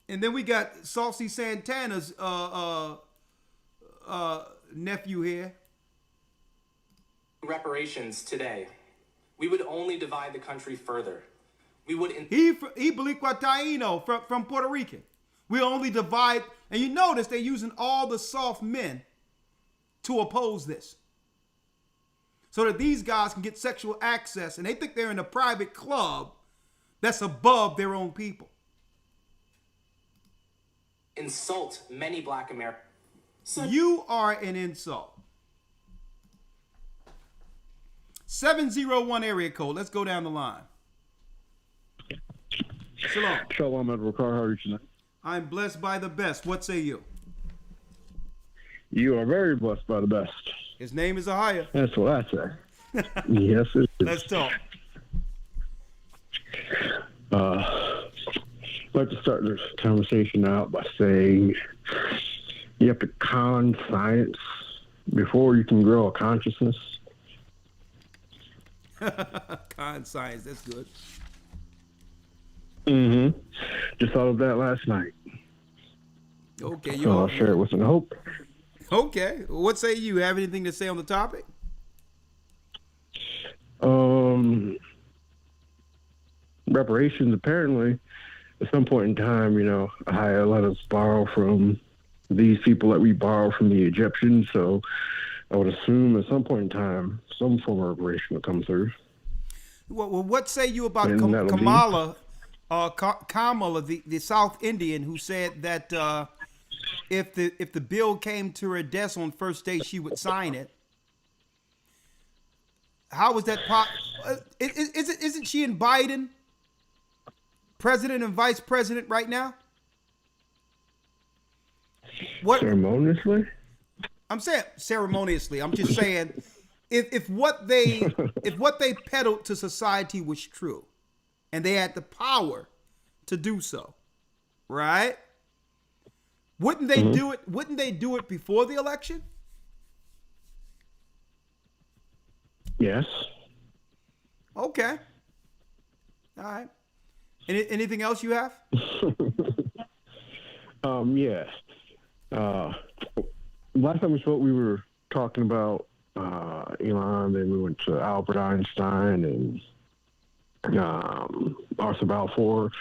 And then we got Saucy Santana's nephew here. Reparations today, we would only divide the country further. We would... He Boricua Taino from Puerto Rican. We only divide... And you notice they're using all the soft men to oppose this. So that these guys can get sexual access. And they think they're in a private club that's above their own people. Insult many black Americans. So you are an insult. 701 area code. Let's go down the line. Shalom. Shalom, Elder Rawchaa. How are you tonight? I'm blessed by the best. What say you? You are very blessed by the best. His name is Ahaya. That's what I say. Yes, it is. Let's talk. I'd like to start this conversation out by saying you have to con science before you can grow a consciousness. Con science, that's good. Mm-hmm. Just thought of that last night. Okay, So I'll share it with an hope. Okay. What say you? Have anything to say on the topic? Reparations, apparently, at some point in time, I let us borrow from these people that we borrow from the Egyptians. So I would assume at some point in time, some form of reparation will come through. Well, what say you about Kamala, the South Indian, who said that if the bill came to her desk on first day, she would sign it? How is that isn't she in Biden, president and vice president right now? What? Ceremoniously? I'm saying ceremoniously. I'm just saying if what they peddled to society was true, and they had the power to do so, right? Wouldn't they do it? Wouldn't they do it before the election? Yes. Okay. All right. Anything else you have? Yeah. Last time we spoke, we were talking about Elon. Then we went to Albert Einstein and Arthur Balfour,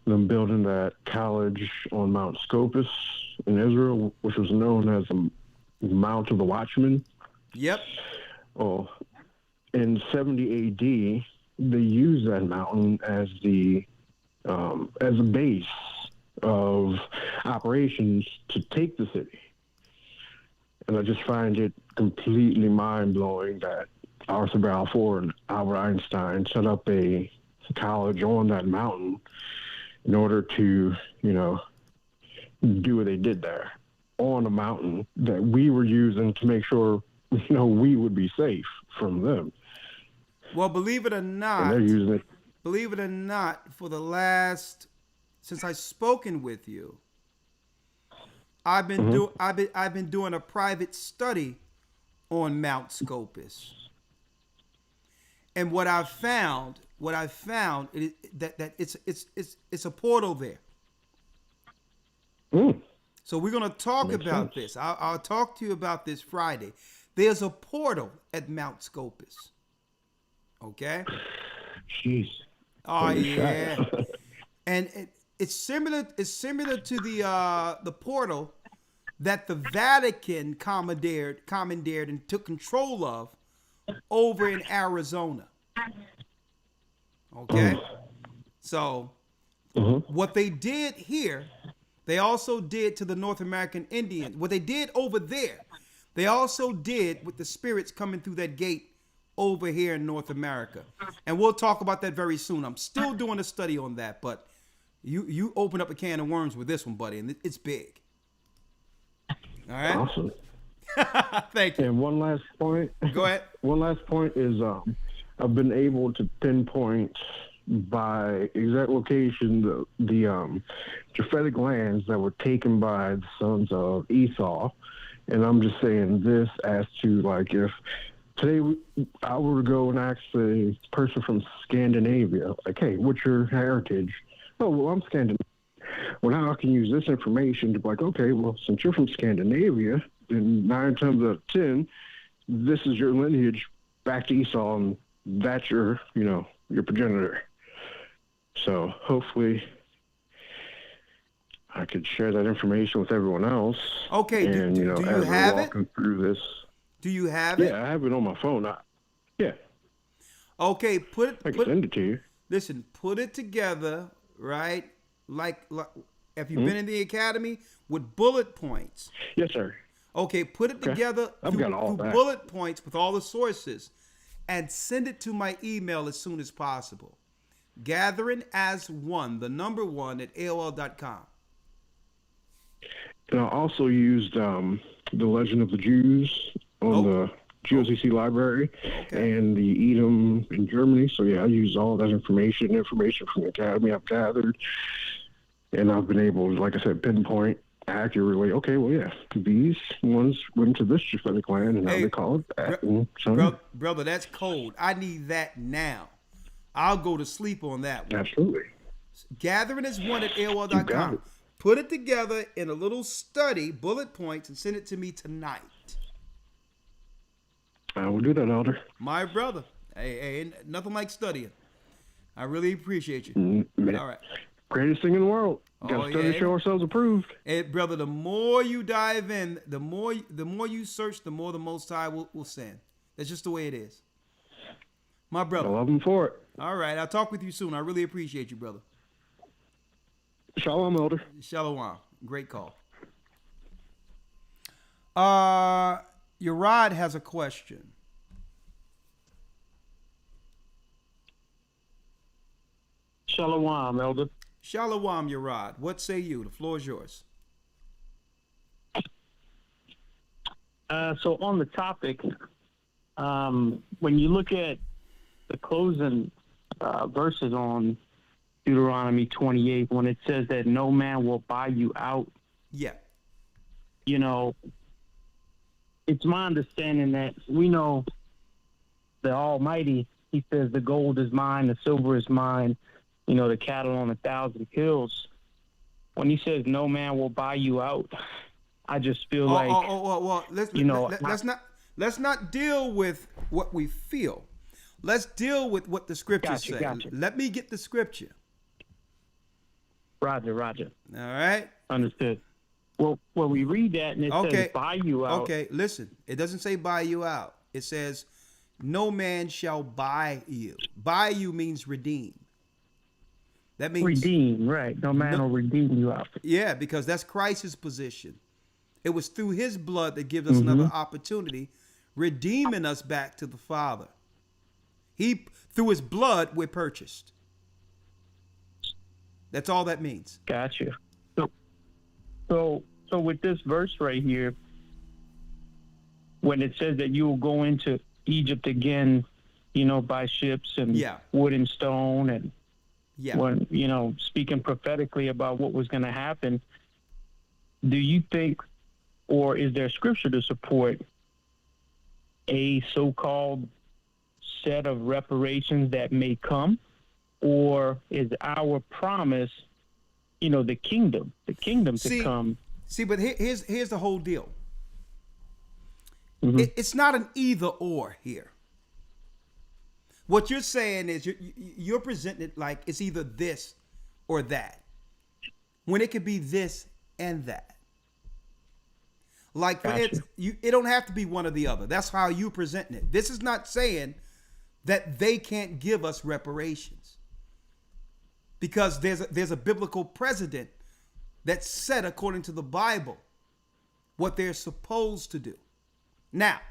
them building that college on Mount Scopus in Israel, which was known as the Mount of the Watchman. Yep. Oh, in 70 AD, they used that mountain as a base of operations to take the city. And I just find it completely mind-blowing that Arthur Balfour and Albert Einstein set up a college on that mountain in order to, do what they did there on a mountain that we were using to make sure, we would be safe from them. Well, believe it or not, and they're using it. Believe it or not, since I've spoken with you, I've been doing a private study on Mount Scopus, and what I found is that it's a portal there. So we're gonna talk about this. I'll talk to you about this Friday. There's a portal at Mount Scopus. Okay. Jeez. Oh yeah. And it's similar to the portal that the Vatican commandeered and took control of over in Arizona. Okay? So what they did here, they also did to the North American Indians. What they did over there, they also did with the spirits coming through that gate over here in North America. And we'll talk about that very soon. I'm still doing a study on that, but you open up a can of worms with this one, buddy, and it's big. All right? Awesome. Thank you. And one last point. Go ahead. One last point is I've been able to pinpoint by exact location the Japhetic lands that were taken by the sons of Esau. And I'm just saying this as to, like, if today I were to go and ask a person from Scandinavia, like, hey, what's your heritage? Oh, well, I'm Scandinavian. Well, now I can use this information to be like, okay, well, since you're from Scandinavia, then 9 times out of 10, this is your lineage back to Esau, and that's your progenitor. So hopefully I could share that information with everyone else. Okay, and, do you as have we're walking through this. Do you have it? Yeah, I have it on my phone. Yeah. Okay, I can send it to you. Listen, put it together, right? Like have you been in the academy with bullet points? Yes, sir. Okay, put it together through bullet points with all the sources and send it to my email as soon as possible. Gathering as one, the number one at AOL.com. And I also used The Legend of the Jews on the GOCC library and the Edom in Germany. So yeah, I used all that information from the Academy I've gathered. And I've been able, like I said, pinpoint accurately, okay, well, yeah, these ones went to this prophetic land, and now they call it that. Brother, that's cold. I need that now. I'll go to sleep on that one. Absolutely. Gathering as one at AOL.com. Put it together in a little study, bullet points, and send it to me tonight. I will do that, Elder. My brother. Hey, nothing like studying. I really appreciate you. All right. Greatest thing in the world. Got to study to show ourselves approved. Hey, brother, the more you dive in, the more you search, the more the Most High will send. That's just the way it is. My brother. I love him for it. All right. I'll talk with you soon. I really appreciate you, brother. Shalom, Elder. Shalom. Great call. Urad has a question. Shalom, Elder. Shalom, Urad. What say you? The floor is yours. So on the topic, when you look at the closing verses on Deuteronomy 28, when it says that no man will buy you out. Yeah. You know, it's my understanding that we know the Almighty, he says the gold is mine, the silver is mine, you know, the cattle on 1,000 hills. When he says no man will buy you out, I just feel well, let's not deal with what we feel. Let's deal with what the scriptures say. Gotcha. Let me get the scripture. Roger. All right. Understood. Well, when we read that and it says buy you out. Okay, listen. It doesn't say buy you out. It says no man shall buy you. Buy you means redeem. That means redeem, right? No man will redeem you out. Yeah, because that's Christ's position. It was through his blood that gives us another opportunity, redeeming us back to the Father. Through his blood, we're purchased. That's all that means. Gotcha. So with this verse right here, when it says that you will go into Egypt again, you know, by ships and wood and stone, and when, you know, speaking prophetically about what was going to happen, do you think, or is there scripture to support a so-called set of reparations that may come, or is our promise, you know, the kingdom to come? See, but here's the whole deal. It's not an either or here. What you're saying is you're presenting it like it's either this or that, when it could be this and that. Like, it don't have to be one or the other. That's how you presenting it. This is not saying that they can't give us reparations, because there's a biblical precedent that's set according to the Bible what they're supposed to do. Now,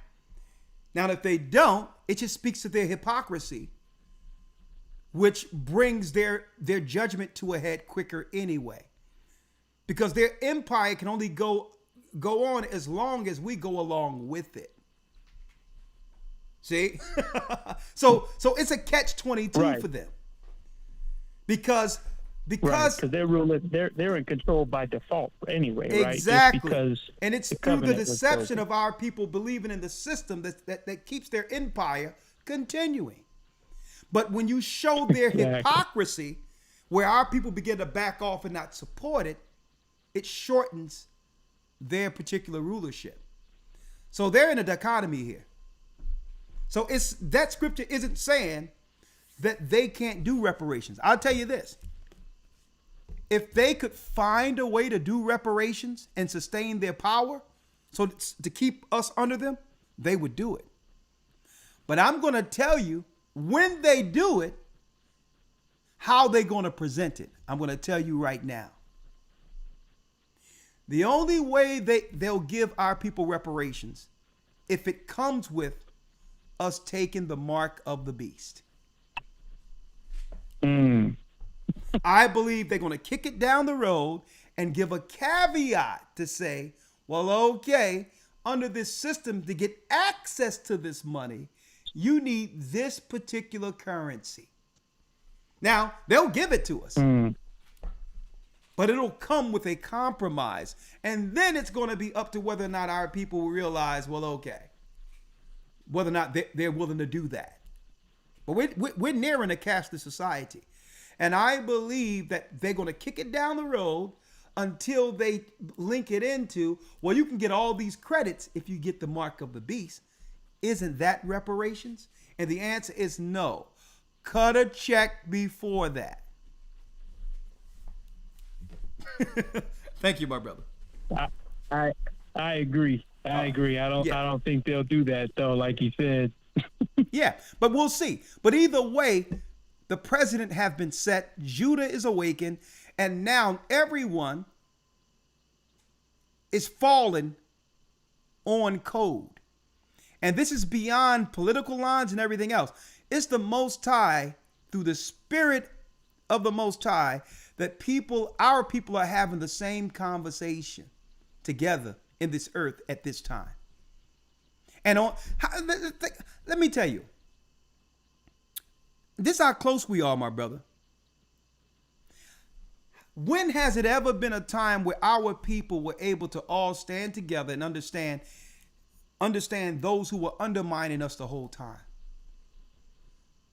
if they don't, it just speaks to their hypocrisy, which brings their judgment to a head quicker anyway, because their empire can only go on as long as we go along with it. See? so it's a catch-22 for them. Because they're ruling, they're in control by default anyway, right? Exactly. And it's through the deception of our people believing in the system that keeps their empire continuing. But when you show their hypocrisy, where our people begin to back off and not support it, it shortens their particular rulership. So they're in a dichotomy here. So that scripture isn't saying that they can't do reparations. I'll tell you this. If they could find a way to do reparations and sustain their power, so to keep us under them, they would do it. But I'm going to tell you, when they do it, how they're going to present it. I'm going to tell you right now. The only way they'll give our people reparations, if it comes with us taking the mark of the beast. I believe they're going to kick it down the road and give a caveat to say, well, okay, under this system, to get access to this money, you need this particular currency. Now, they'll give it to us, but it'll come with a compromise. And then it's going to be up to whether or not our people will realize, well, okay, whether or not they're willing to do that. But we're nearing a cashless society. And I believe that they're going to kick it down the road until they link it into, well, you can get all these credits if you get the mark of the beast. Isn't that reparations? And the answer is no. Cut a check before that. Thank you, my brother. I agree. I agree. I don't think they'll do that though, like you said. Yeah, but we'll see. But either way, the precedent have been set. Judah is awakened, and now everyone is falling on code. And this is beyond political lines and everything else. It's the Most High, through the Spirit of the Most High, that our people are having the same conversation together in this earth at this time. And let me tell you, this is how close we are, my brother. When has it ever been a time where our people were able to all stand together and understand those who were undermining us the whole time?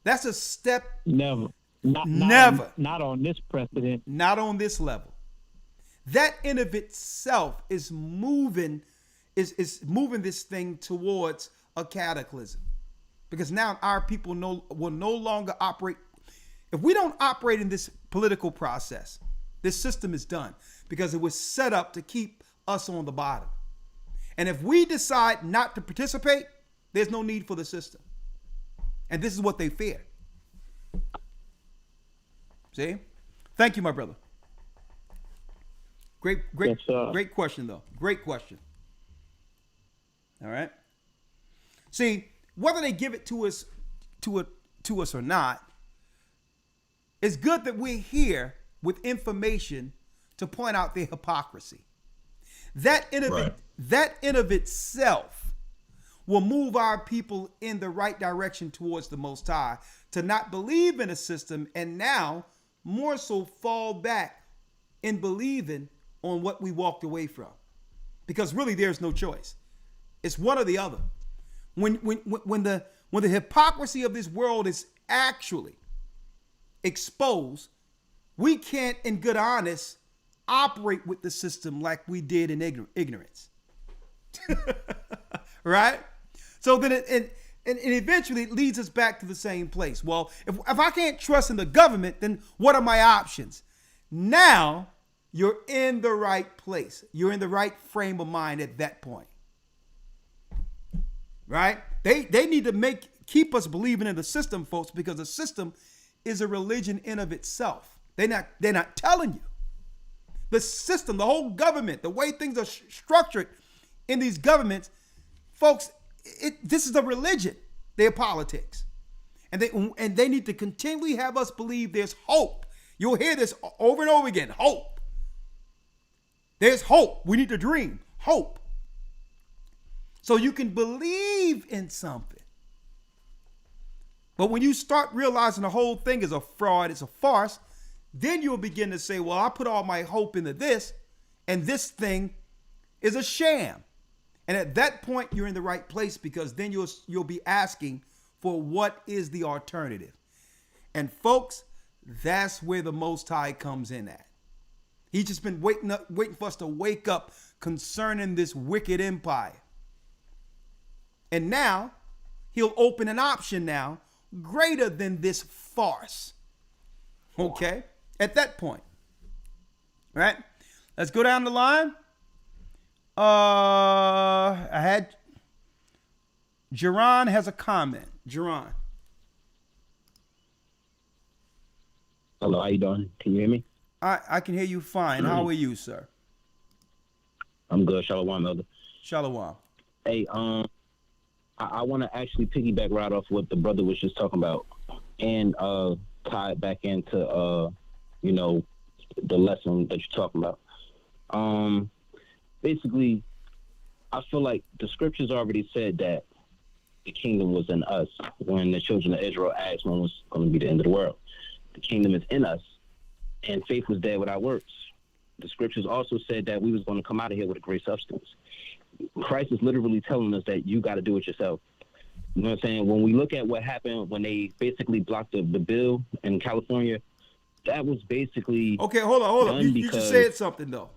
That's a step. Never. Never. Not on this precedent. Not on this level. That in of itself is moving this thing towards a cataclysm. Because now our people will no longer operate. If we don't operate in this political process, this system is done because it was set up to keep us on the bottom. And if we decide not to participate, there's no need for the system. And this is what they fear. See? Thank you, my brother. Great question, though. Great question. All right. See, whether they give it to us or not, it's good that we're here with information to point out their hypocrisy. That in of itself will move our people in the right direction towards the Most High, to not believe in a system and now more so fall back in believing on what we walked away from. Because really there's no choice. It's one or the other. When the hypocrisy of this world is actually exposed, we can't in good honest operate with the system like we did in ignorance. Right? So then it eventually leads us back to the same place. Well, if I can't trust in the government, then what are my options? Now you're in the right place. You're in the right frame of mind at that point. Right? They need to keep us believing in the system, folks, because the system is a religion in of itself. They're not telling you. The system, the whole government, the way things are structured in these governments, folks, this is a religion. They're politics. And they need to continually have us believe there's hope. You'll hear this over and over again. Hope. There's hope. We need to dream. Hope. So you can believe in something. But when you start realizing the whole thing is a fraud, it's a farce, then you'll begin to say, well, I put all my hope into this, and this thing is a sham. And at that point, you're in the right place, because then you'll be asking for what is the alternative. And folks, that's where the Most High comes in at. He's just been waiting for us to wake up concerning this wicked empire. And now he'll open an option now greater than this farce. Okay? At that point. All right? Let's go down the line. Jerron has a comment. Jerron. Hello, how you doing? Can you hear me? I can hear you fine. How are you, sir? I'm good. Shalom, Elder. Shalom. Hey, I want to actually piggyback right off what the brother was just talking about. And the tie it back into, you know, the lesson that you're talking about. Basically, I feel like the scriptures already said that the kingdom was in us when the children of Israel asked when was going to be the end of the world. The kingdom is in us, and faith was dead without works. The scriptures also said that we was going to come out of here with a great substance. Christ is literally telling us that you got to do it yourself. You know what I'm saying? When we look at what happened when they basically blocked the bill in California, that was basically okay. Hold on. You just said something though.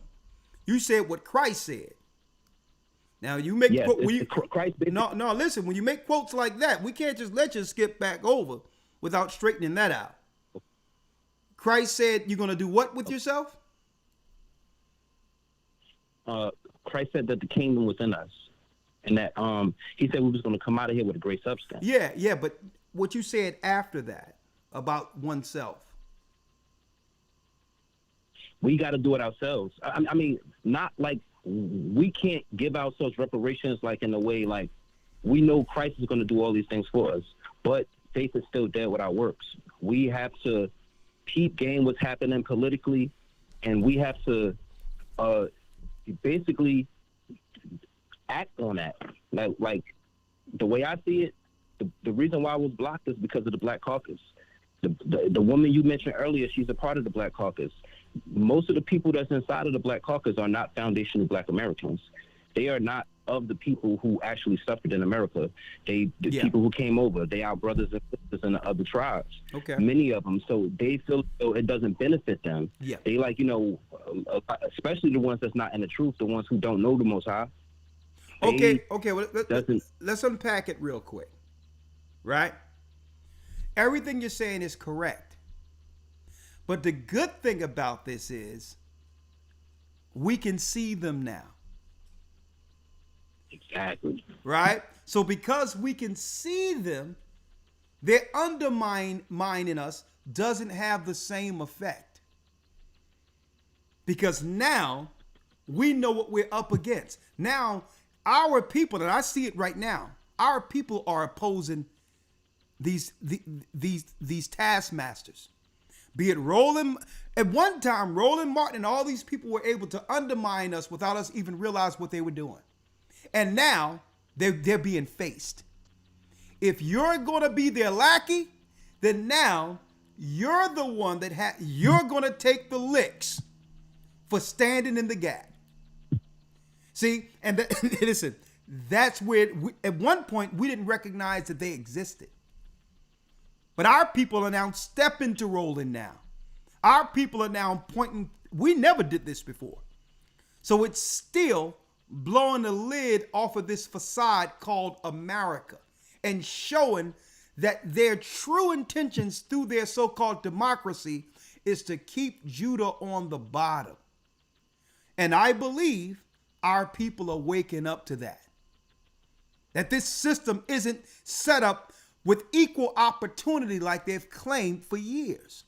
You said what Christ said. Now you make Christ. No. Listen, when you make quotes like that, we can't just let you skip back over without straightening that out. Christ said you're going to do what with yourself? Christ said that the kingdom was in us, and that he said we was going to come out of here with a great substance. Yeah, but what you said after that about oneself. We got to do it ourselves. I mean, not like we can't give ourselves reparations like in a way like we know Christ is going to do all these things for us, but faith is still dead without works. We have to keep game what's happening politically, and we have to basically act on that. Like the way I see it, the reason why I was blocked is because of the Black Caucus. The woman you mentioned earlier, she's a part of the Black Caucus. Most of the people that's inside of the Black Caucus are not foundational Black Americans. They are not of the people who actually suffered in America. The people who came over, they are brothers and sisters in the other tribes. Okay. Many of them. So they feel it doesn't benefit them. Yeah. They like, you know, especially the ones that's not in the truth, the ones who don't know the Most High. Okay. Well, let's unpack it real quick. Right? Everything you're saying is correct. But the good thing about this is we can see them now. Exactly. Right? So because we can see them, their undermining us doesn't have the same effect. Because now we know what we're up against. Now our people, and I see it right now, our people are opposing these taskmasters. Be it Roland, at one time, Roland Martin and all these people were able to undermine us without us even realize what they were doing. And now they're being faced. If you're going to be their lackey, then now you're the one that you're going to take the licks for standing in the gap. See, and listen, that's where at one point we didn't recognize that they existed. But our people are now stepping to Roland now. Our people are now pointing. We never did this before. So it's still blowing the lid off of this facade called America and showing that their true intentions through their so-called democracy is to keep Judah on the bottom. And I believe our people are waking up to that. That this system isn't set up with equal opportunity like they've claimed for years.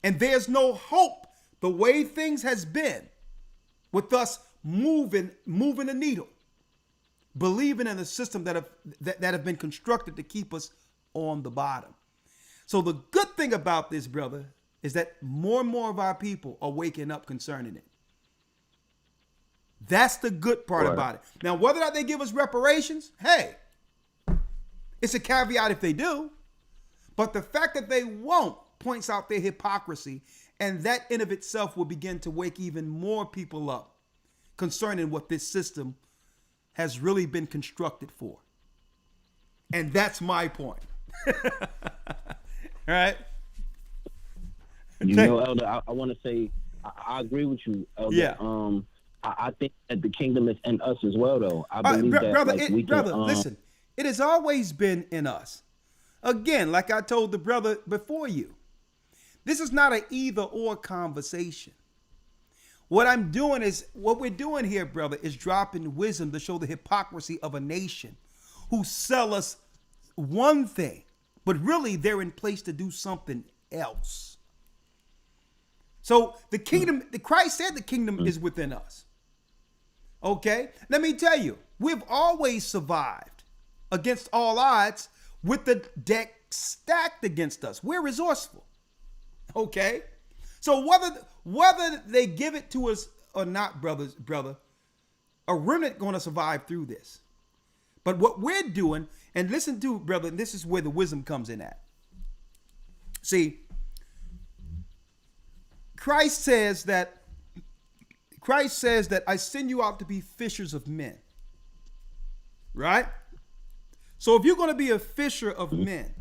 And there's no hope the way things has been with us moving the needle, believing in the system that have been constructed to keep us on the bottom. So the good thing about this, brother, is that more and more of our people are waking up concerning it. That's the good part about it. Now, whether or not they give us reparations, hey, it's a caveat if they do. But the fact that they won't points out their hypocrisy, and that in of itself will begin to wake even more people up concerning what this system has really been constructed for. And that's my point. All right? You know, Elder, I want to say, I agree with you, Elder. Yeah. I think that the kingdom is in us as well, though. I believe that, brother, like, we brother, can, listen, it has always been in us. Again, like I told the brother before you, this is not an either or conversation. What we're doing here, brother, is dropping wisdom to show the hypocrisy of a nation who sell us one thing, but really they're in place to do something else. So the kingdom, Christ said the kingdom is within us. Okay? Let me tell you, we've always survived against all odds with the deck stacked against us. We're resourceful. Okay? So whether they give it to us or not, brother, a remnant going to survive through this. But what we're doing, and listen to, brother, and this is where the wisdom comes in at. See, Christ says that I send you out to be fishers of men. Right? So if you're going to be a fisher of men,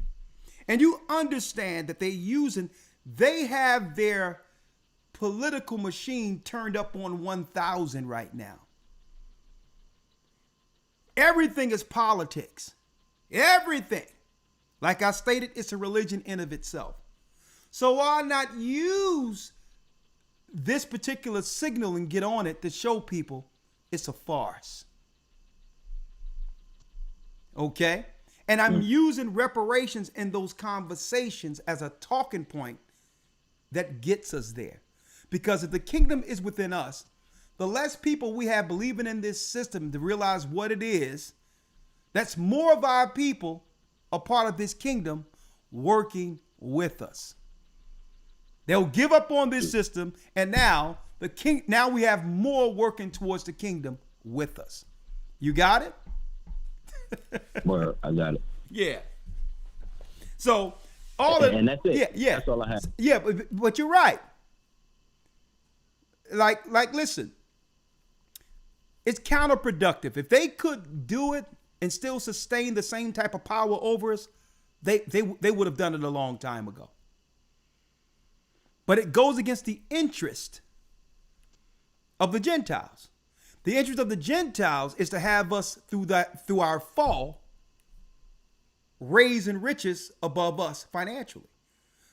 and you understand that they have their political machine turned up on 1,000 right now. Everything is politics. Everything. Like I stated, it's a religion in of itself. So why not use this particular signal and get on it to show people it's a farce? Okay? And I'm using reparations in those conversations as a talking point that gets us there. Because if the kingdom is within us, the less people we have believing in this system to realize what it is, that's more of our people a part of this kingdom working with us. They'll give up on this system, and now we have more working towards the kingdom with us. You got it? Well, I got it. Yeah. So and that's it. Yeah. That's all I have. Yeah, but you're right. Like, listen. It's counterproductive. If they could do it and still sustain the same type of power over us, they would have done it a long time ago. But it goes against the interest of the Gentiles. The interest of the Gentiles is to have us through our fall raising riches above us financially.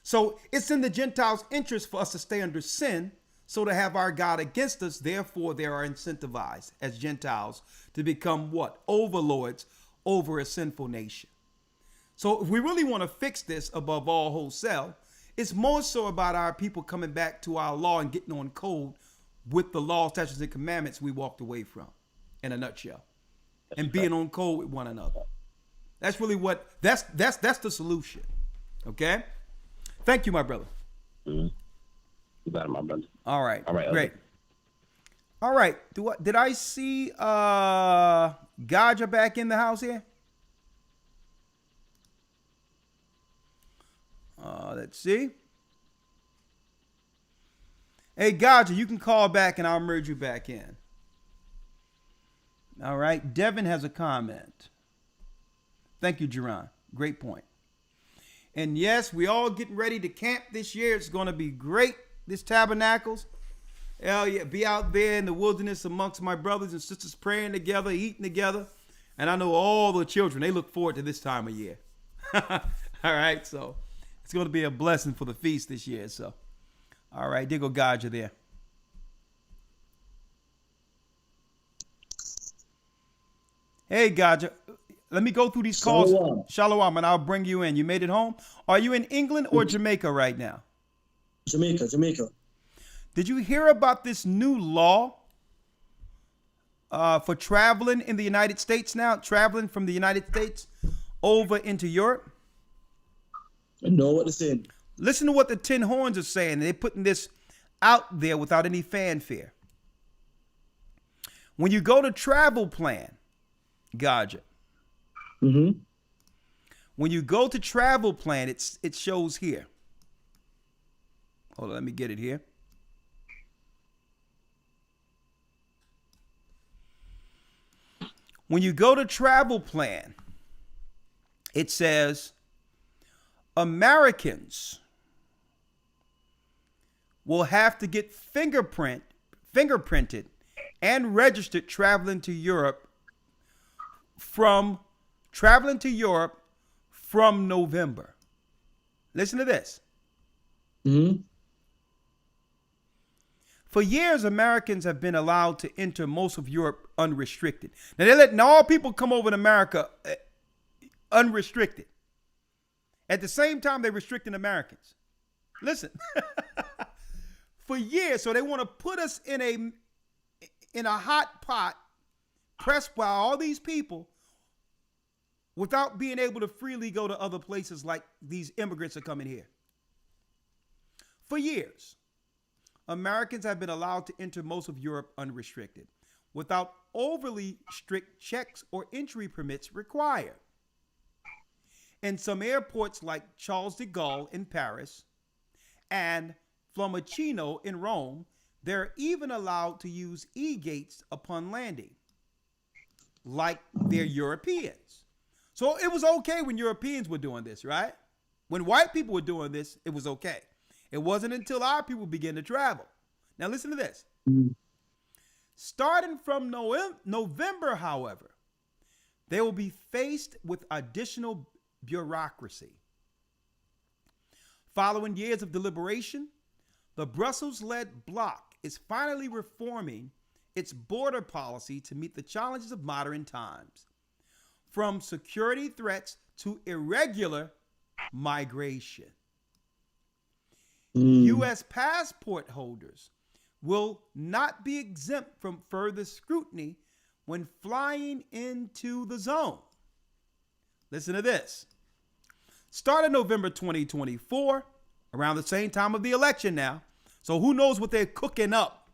So it's in the Gentiles' interest for us to stay under sin, so to have our God against us. Therefore, they are incentivized as Gentiles to become what? Overlords over a sinful nation. So if we really want to fix this above all wholesale, it's more so about our people coming back to our law and getting on code with the law, statutes, and commandments we walked away from, in a nutshell, and being on code with one another. That's really that's the solution. Okay. Thank you, my brother. Mm-hmm. You got it, my brother. All right. Great. All right. Did I see Gaja back in the house here? Let's see. Hey, Gaja, you can call back and I'll merge you back in. All right. Devin has a comment. Thank you, Jerron. Great point. And yes, we all getting ready to camp this year. It's going to be great. This Tabernacles. Hell yeah. Be out there in the wilderness amongst my brothers and sisters praying together, eating together. And I know all the children, they look forward to this time of year. All right. So it's going to be a blessing for the feast this year. So, all right. There go Gaja there. Hey, Gaja. Let me go through these calls. Shalom, and I'll bring you in. You made it home? Are you in England or Jamaica right now? Jamaica. Did you hear about this new law for traveling in the United States now? Traveling from the United States over into Europe? I know what they're saying. Listen to what the Tin Horns are saying. They're putting this out there without any fanfare. When you go to travel plan, Gaja. Mm-hmm. When you go to travel plan, it shows here. Hold on, let me get it here. When you go to travel plan, it says Americans will have to get fingerprinted and registered traveling to Europe from November. Listen to this. Mm-hmm. For years, Americans have been allowed to enter most of Europe unrestricted. Now, they're letting all people come over to America unrestricted. At the same time, they're restricting Americans. Listen. For years, so they want to put us in a hot pot, pressed by all these people, without being able to freely go to other places like these immigrants are coming here. For years, Americans have been allowed to enter most of Europe unrestricted, without overly strict checks or entry permits required. In some airports like Charles de Gaulle in Paris and Fiumicino in Rome, they're even allowed to use e-gates upon landing, like they're Europeans. So it was okay when Europeans were doing this, right? When white people were doing this, it was okay. It wasn't until our people began to travel. Now listen to this. Starting from November, however, they will be faced with additional bureaucracy. Following years of deliberation, the Brussels-led bloc is finally reforming its border policy to meet the challenges of modern times, from security threats to irregular migration. U.S. passport holders will not be exempt from further scrutiny when flying into the zone. Listen to this. Starting November 2024, around the same time of the election now, so who knows what they're cooking up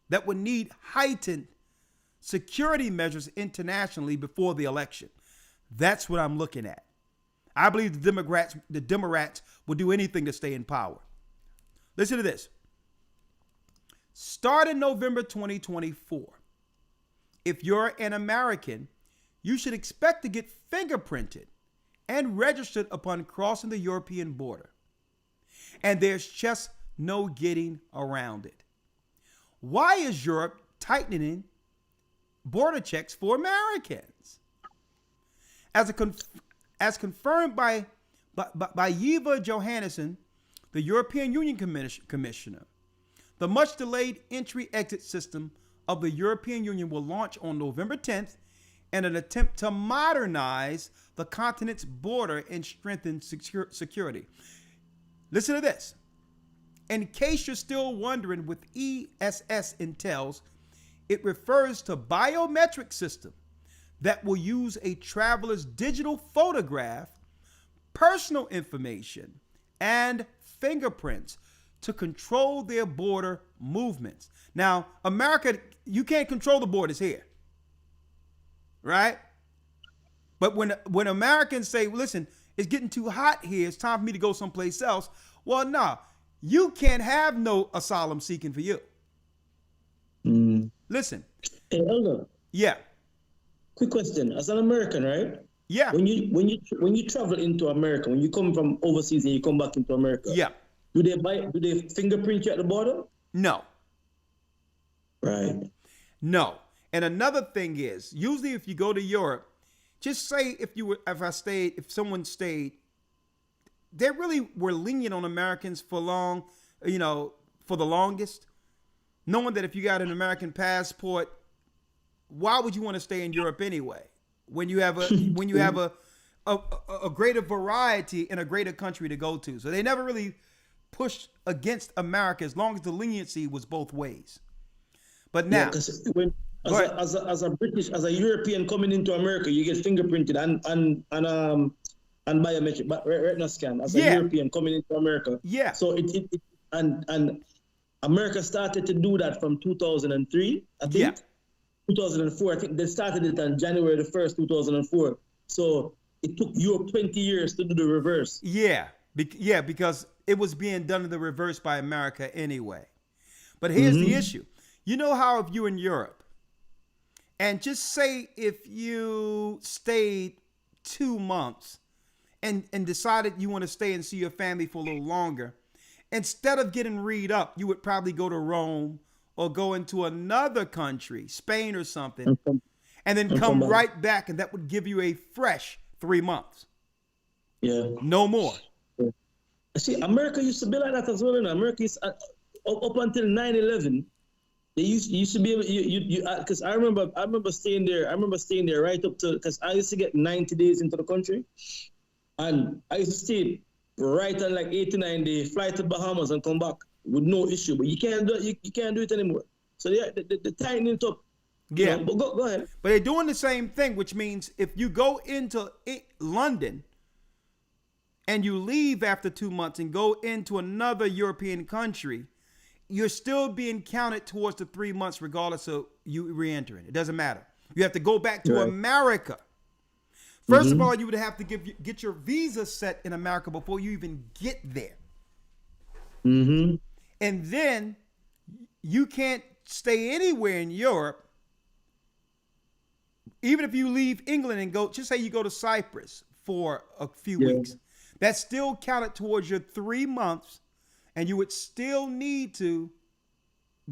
that would need heightened security measures internationally before the election. That's what I'm looking at. I believe the Democrats will do anything to stay in power. Listen to this. Starting November 2024, if you're an American, you should expect to get fingerprinted and registered upon crossing the European border. And there's just no getting around it. Why is Europe tightening border checks for Americans? As confirmed by Eva Johannesson, the European Union Commissioner, the much delayed entry-exit system of the European Union will launch on November 10th in an attempt to modernize the continent's border and strengthen security. Listen to this. In case you're still wondering what ESS entails, it refers to biometric system that will use a traveler's digital photograph, personal information, and fingerprints to control their border movements. Now, America, you can't control the borders here, right? But when Americans say, listen, it's getting too hot here, it's time for me to go someplace else, well, no, you can't have no asylum seeking for you. Listen. Hey, Elder. Yeah. Quick question. As an American, right? Yeah. When you travel into America, when you come from overseas and you come back into America, yeah. Do they fingerprint you at the border? No. Right. No. And another thing is, usually if you go to Europe, just say if someone stayed, they really were lenient on Americans for the longest, knowing that if you got an American passport, why would you want to stay in Europe anyway? When you have a greater variety in a greater country to go to. So they never really pushed against America as long as the leniency was both ways. But now, as a European coming into America, you get fingerprinted and biometric retina scan as a European coming into America. Yeah. So and America started to do that from 2003, I think. Yeah. 2004, I think they started it on January the 1st, 2004. So it took Europe 20 years to do the reverse. Yeah, because it was being done in the reverse by America anyway. But here's the issue. You know how if you're in Europe, and just say if you stayed 2 months and decided you want to stay and see your family for a little longer, instead of getting read up, you would probably go to Rome or go into another country, Spain or something, and then come right back, and that would give you a fresh 3 months. Yeah. No more. Yeah. See, America used to be like that as well. America is up until 9/11. They used to be able because I remember staying there. I remember staying there right up to, because I used to get 90 days into the country, and I used to stay right on like 89 days, fly to Bahamas and come back with no issue. But you can't do it anymore. So they're tightening it up. Yeah, but go ahead. But they're doing the same thing, which means if you go into London and you leave after 2 months and go into another European country, you're still being counted towards the 3 months regardless of you re-entering. It doesn't matter. You have to go back to America. First of all, you would have to get your visa set in America before you even get there. And then you can't stay anywhere in Europe. Even if you leave England and go, just say you go to Cyprus for a few weeks, that's still counted towards your 3 months, and you would still need to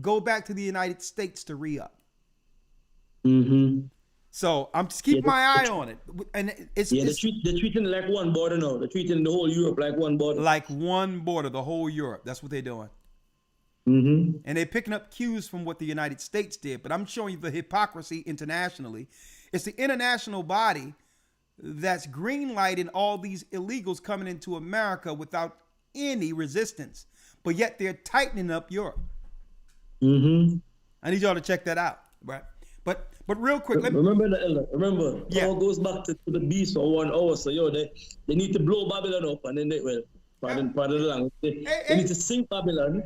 go back to the United States to re-up. So I'm just keeping my eye on it, and they're treating it like one border now. They're treating the whole Europe like one border. Like one border, the whole Europe. That's what they're doing. And they're picking up cues from what the United States did. But I'm showing you the hypocrisy internationally. It's the international body that's green-lighting all these illegals coming into America without any resistance. But yet they're tightening up Europe. I need y'all to check that out, right? But real quick, remember the Elder. Remember, it all goes back to the beast for 1 hour. So they need to blow Babylon up, and then pardon the language. They need to sink Babylon.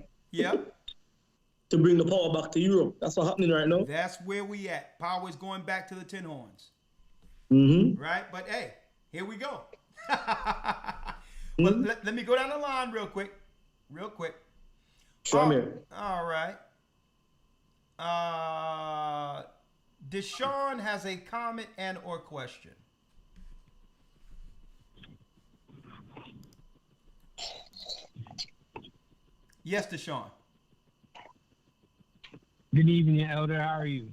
To bring the power back to Europe. That's what's happening right now. That's where we at. Power is going back to the tin horns. Right? But hey, here we go. But let me go down the line real quick. Sure, man. All right. Deshaun has a comment and or question. Yes, Deshaun. Good evening, Elder. How are you?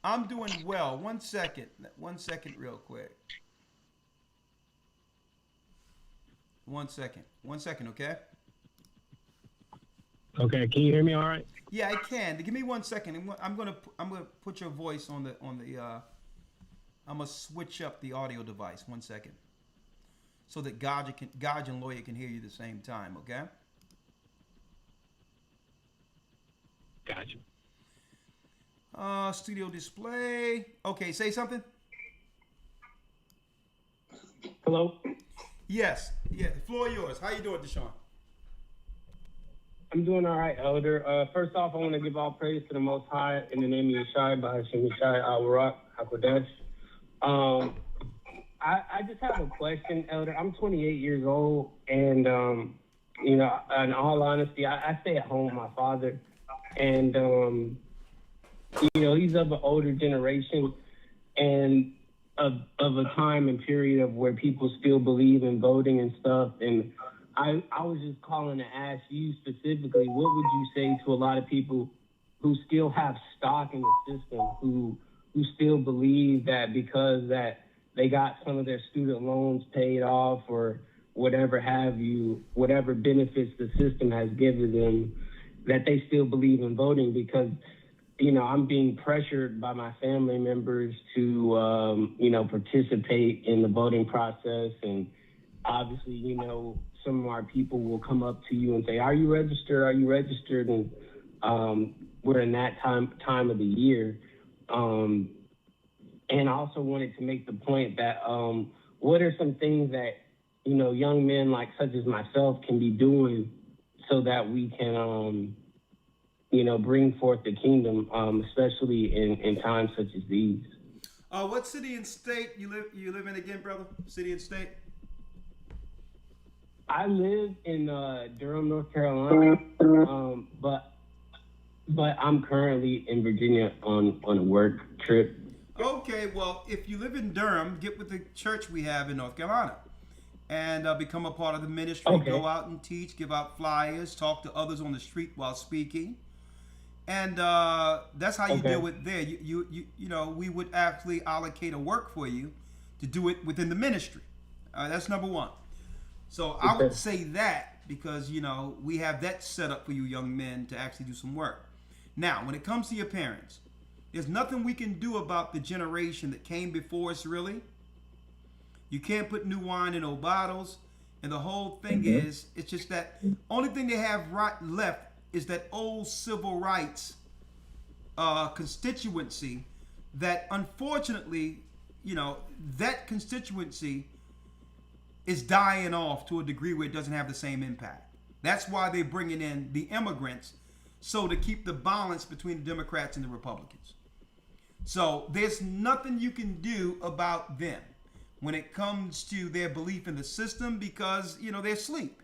I'm doing well. 1 second. 1 second real quick. 1 second. 1 second, okay? Okay, can you hear me all right? Yeah, I can. Give me 1 second. I'm gonna put your voice on the I'm gonna switch up the audio device. 1 second. So that God and Lawya can hear you at the same time, okay? Gotcha. Studio display. Okay, say something. Hello? Yes. Yeah, the floor yours. How you doing, Deshaun? I'm doing all right, Elder. First off, I want to give all praise to the Most High in the name of Yeshua, by Hashem Yeshua, Al-Barak, HaKodesh. I just have a question, Elder. I'm 28 years old, and, in all honesty, I stay at home with my father. And, he's of an older generation and of a time and period of where people still believe in voting and stuff. And I was just calling to ask you specifically, what would you say to a lot of people who still have stock in the system, who still believe that because that they got some of their student loans paid off or whatever have you, whatever benefits the system has given them, that they still believe in voting? Because, I'm being pressured by my family members to, participate in the voting process. And obviously, some of our people will come up to you and say, are you registered? Are you registered? And we're in that time of the year. And I also wanted to make the point that what are some things that, young men like such as myself can be doing so that we can, bring forth the kingdom, especially in times such as these. What city and state you live in again, brother? City and state? I live in Durham, North Carolina, but I'm currently in Virginia on a work trip. Okay, well, if you live in Durham, get with the church we have in North Carolina and become a part of the ministry. Okay. Go out and teach, give out flyers, talk to others on the street while speaking. And that's how you deal with there. We would actually allocate a work for you to do it within the ministry. That's number one. So I would say that because, we have that set up for you young men to actually do some work. Now, when it comes to your parents, there's nothing we can do about the generation that came before us, really. You can't put new wine in old bottles. And the whole thing is, it's just that only thing they have left is that old civil rights constituency that unfortunately, that constituency is dying off to a degree where it doesn't have the same impact. That's why they're bringing in the immigrants, so to keep the balance between the Democrats and the Republicans. So there's nothing you can do about them when it comes to their belief in the system, because, they're asleep.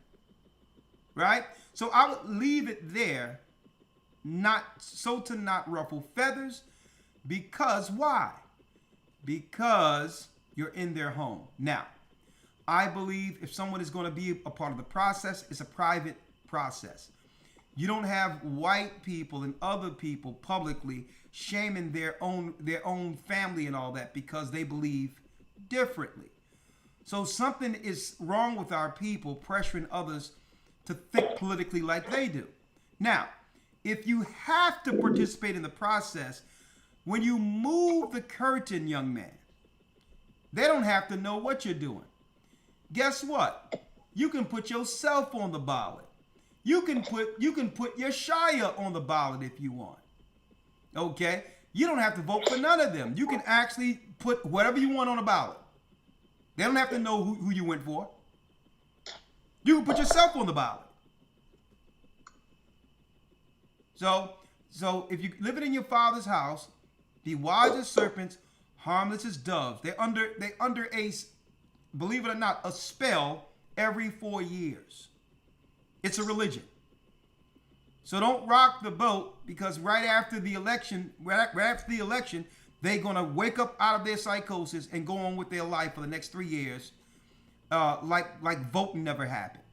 Right? So I would leave it there, not ruffle feathers, because why? Because you're in their home. Now, I believe if someone is going to be a part of the process, it's a private process. You don't have white people and other people publicly shaming their own family and all that because they believe differently. So something is wrong with our people pressuring others to think politically like they do. Now, if you have to participate in the process, when you move the curtain, young man, they don't have to know what you're doing. Guess what? You can put yourself on the ballot. You can put your Shia on the ballot if you want. Okay? You don't have to vote for none of them. You can actually put whatever you want on the ballot. They don't have to know who you went for. You can put yourself on the ballot. So if you're living in your father's house, be wise as serpents, harmless as doves. They under a, believe it or not, a spell every 4 years. It's a religion. So don't rock the boat, because right after the election, they're gonna wake up out of their psychosis and go on with their life for the next 3 years, like voting never happened.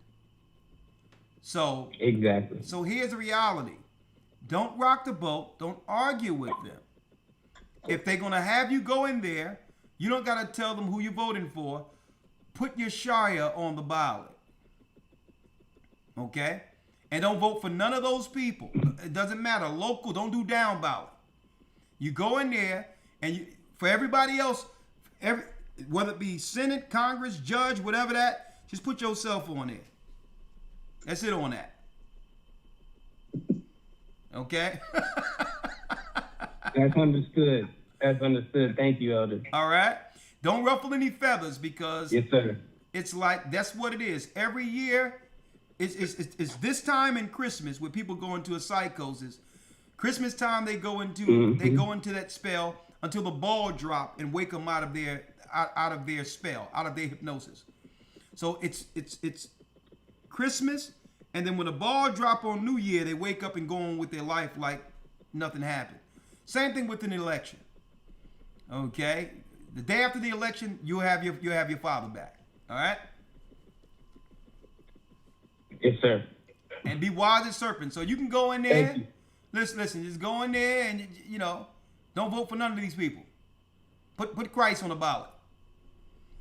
So exactly. So here's the reality: don't rock the boat. Don't argue with them. If they're gonna have you go in there, you don't gotta tell them who you're voting for. Put your Shia on the ballot. Okay? And don't vote for none of those people. It doesn't matter. Local, don't do down ballot. You go in there, and for everybody else, whether it be Senate, Congress, judge, whatever that, just put yourself on there. That's it on that. Okay? That's understood. That's understood. Thank you, Elder. All right? Don't ruffle any feathers, because yes, sir. It's like, that's what it is. Every year, it's this time in Christmas where people go into a psychosis. Christmas time, they go into that spell until the ball drop and wake them out of their spell, out of their hypnosis. So it's Christmas, and then when the ball drop on New Year, they wake up and go on with their life like nothing happened. Same thing with an election. Okay, the day after the election, you'll have your father back. All right. Yes, sir. And be wise as serpents. So you can go in there. Listen. Just go in there and don't vote for none of these people. Put Christ on the ballot.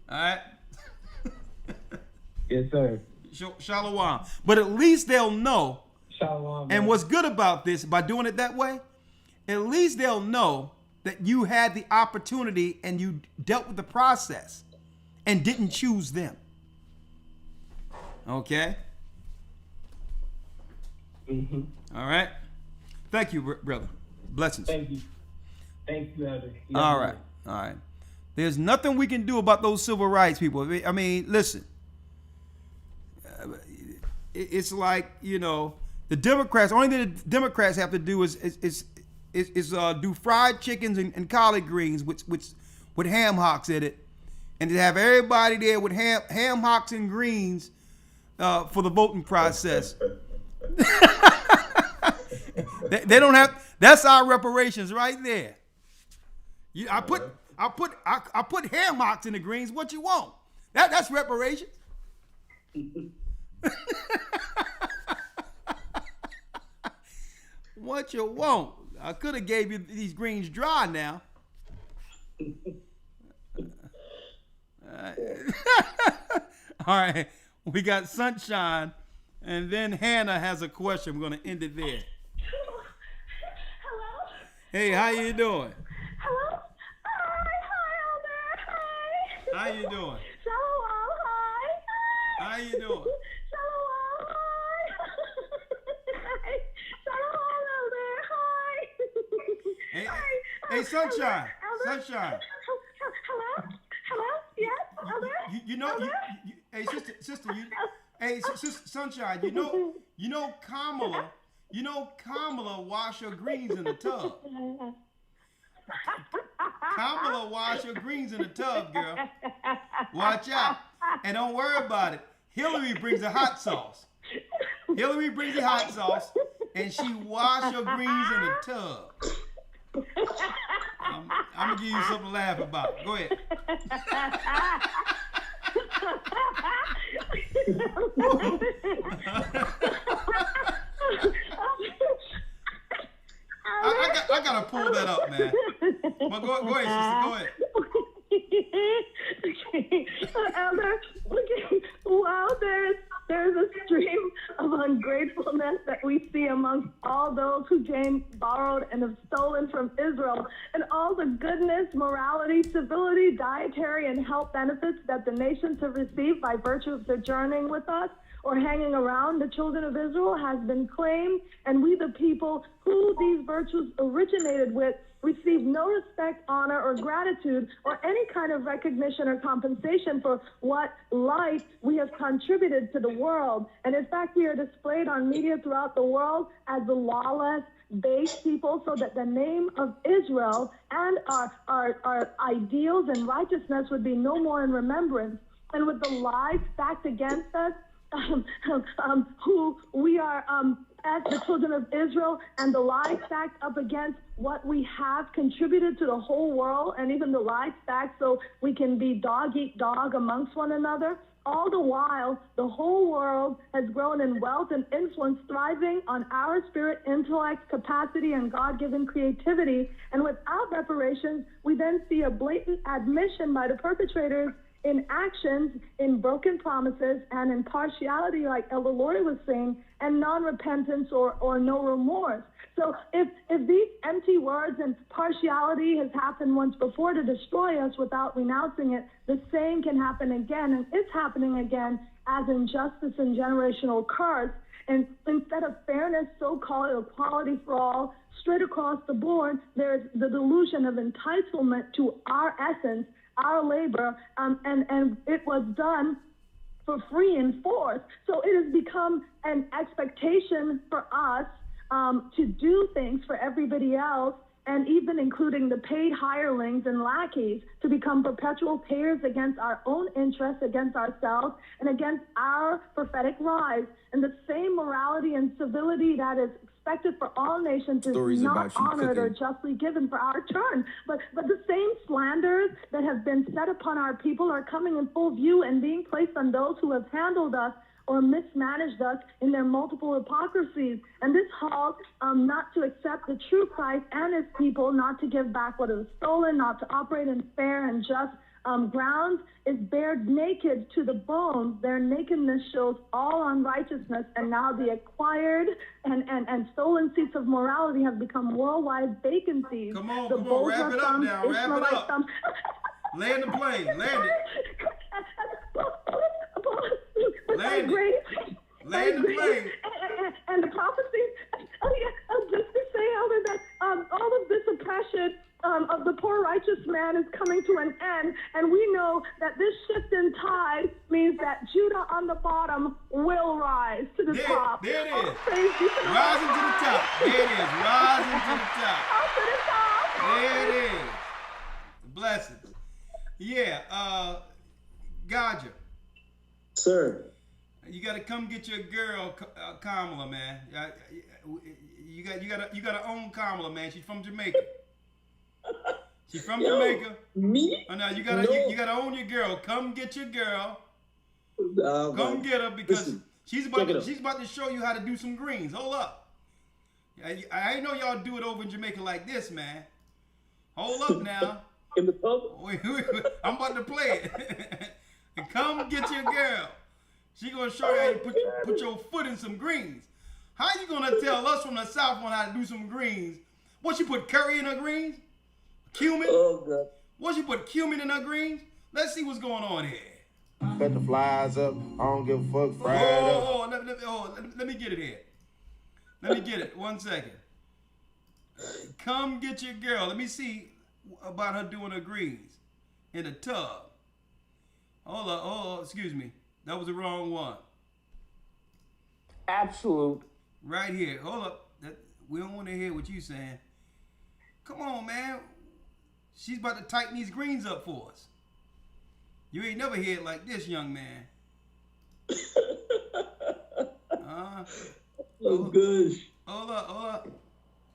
All right. Yes, sir. Shalom. But at least they'll know. Shalom. And what's good about this, by doing it that way, at least they'll know that you had the opportunity and you dealt with the process and didn't choose them. Okay? Mm-hmm. All right. Thank you, brother. Blessings. Thank you. Thank you, Elder. All right. There's nothing we can do about those civil rights people. I mean, listen. It's like, the Democrats. Only thing the Democrats have to do is do fried chickens and collard greens with ham hocks in it, and to have everybody there with ham hocks and greens for the voting process. They don't have. That's our reparations right there. I put ham hocks in the greens. What you want? That's reparations. What you want? I could have gave you these greens dry now. All right. We got Sunshine, and then Hannah has a question. We're going to end it there. Hello? Hey, how you doing? Hello? Hi, Elder. Hi. How you doing? Shalom, hi. How you doing? Shalom, hi. Shalom, Elder. Hi. Hey, Sunshine. Sunshine. Hello? Yes, Elder? You know, hey, sister, Sunshine, you know Kamala wash her greens in the tub. Kamala wash her greens in the tub, girl. Watch out. And don't worry about it. Hillary brings the hot sauce. Hillary brings the hot sauce, and she wash her greens in the tub. I'm going to give you something to laugh about. Go ahead. I gotta pull that up, man. Well, go ahead, sister. Go ahead. Okay. Elder, while there's a stream of ungratefulness that we see amongst all those who gained, borrowed, and have stolen from Israel, and all the goodness, morality, civility, dietary, and health benefits that the nations have received by virtue of sojourning with us or hanging around the children of Israel has been claimed, and we the people who these virtues originated with receive no respect, honor, or gratitude, or any kind of recognition or compensation for what light we have contributed to the world. And in fact, we are displayed on media throughout the world as the lawless, base people, so that the name of Israel and our ideals and righteousness would be no more in remembrance. And with the lies stacked against us, who we are as the children of Israel, and the lies stacked up against what we have contributed to the whole world, and even the lies stacked so we can be dog eat dog amongst one another. All the while, the whole world has grown in wealth and influence, thriving on our spirit, intellect, capacity, and God-given creativity. And without reparations, we then see a blatant admission by the perpetrators in actions, in broken promises, and in partiality, like Elder Lawya was saying, and non-repentance or no remorse. So if these empty words and partiality has happened once before to destroy us without renouncing it, the same can happen again, and it's happening again as injustice and generational curse. And instead of fairness, so-called equality for all, straight across the board, there's the delusion of entitlement to our essence, our labor, and it was done for free and force. So it has become an expectation for us to do things for everybody else, and even including the paid hirelings and lackeys, to become perpetual payers against our own interests, against ourselves, and against our prophetic rise. And the same morality and civility that is expected for all nations is not honored or justly given for our turn. But the same slanders that have been set upon our people are coming in full view and being placed on those who have handled us or mismanaged us in their multiple hypocrisies. And this halt not to accept the true Christ and his people, not to give back what is stolen, not to operate in fair and just grounds, is bared naked to the bones. Their nakedness shows all unrighteousness, and now the acquired and stolen seats of morality have become worldwide vacancies. Come on, wrap it up now, wrap it up. Land the plane, land it. Land it. Land the plane. And the prophecies, just to say, Elder, that all of this oppression of the poor righteous man is coming to an end, and we know that this shift in tide means that Judah on the bottom will rise to the top. There it is. Rising to the top. There it is. Rising to the top. Up to the top. There it is. Blessings. Yeah, Gaja. Sir. You got to come get your girl, Kamala, man. You got to own Kamala, man. She's from Jamaica. She's from Jamaica. Me? Oh, no, you gotta own your girl. Come get your girl. Come get her, because she's about to show you how to do some greens. Hold up. I ain't know y'all do it over in Jamaica like this, man. Hold up now. In the pub? I'm about to play it. And come get your girl. She gonna show you how to put your foot in some greens. How you gonna tell us from the South on how to do some greens? What, she put curry in her greens? Cumin? Oh, God. What, she put cumin in her greens? Let's see what's going on here. Cut the flies up. I don't give a fuck. Fried up. Let me get it here. Let me get it. 1 second. Come get your girl. Let me see. about her doing her greens in a tub. Hold up. Oh, excuse me. That was the wrong one. Absolute. Right here. Hold up. We don't want to hear what you saying. Come on, man. She's about to tighten these greens up for us. You ain't never hear it like this, young man. Oh, gosh. Hold up.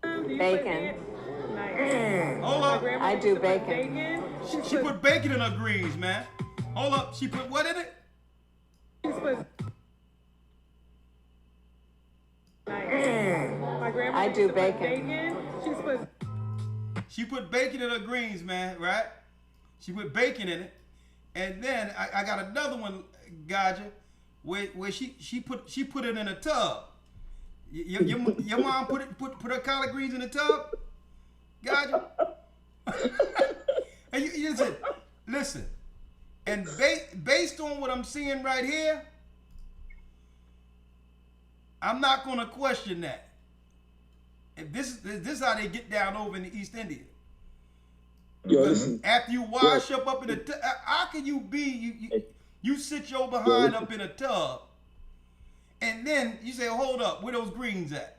Bacon. Hold up. I do bacon. She put bacon in her greens, man. Hold up. She put what in it? I do bacon. She put bacon in her greens, man, right? She put bacon in it. And then I got another one, Gaja, where she put it in a tub. Your mom put her collard greens in a tub, Gaja. And you listen. And based on what I'm seeing right here, I'm not gonna question that. If this is how they get down over in the East India. After you wash up in a tub, how can you be you sit your behind up in a tub, and then you say, hold up, where those greens at?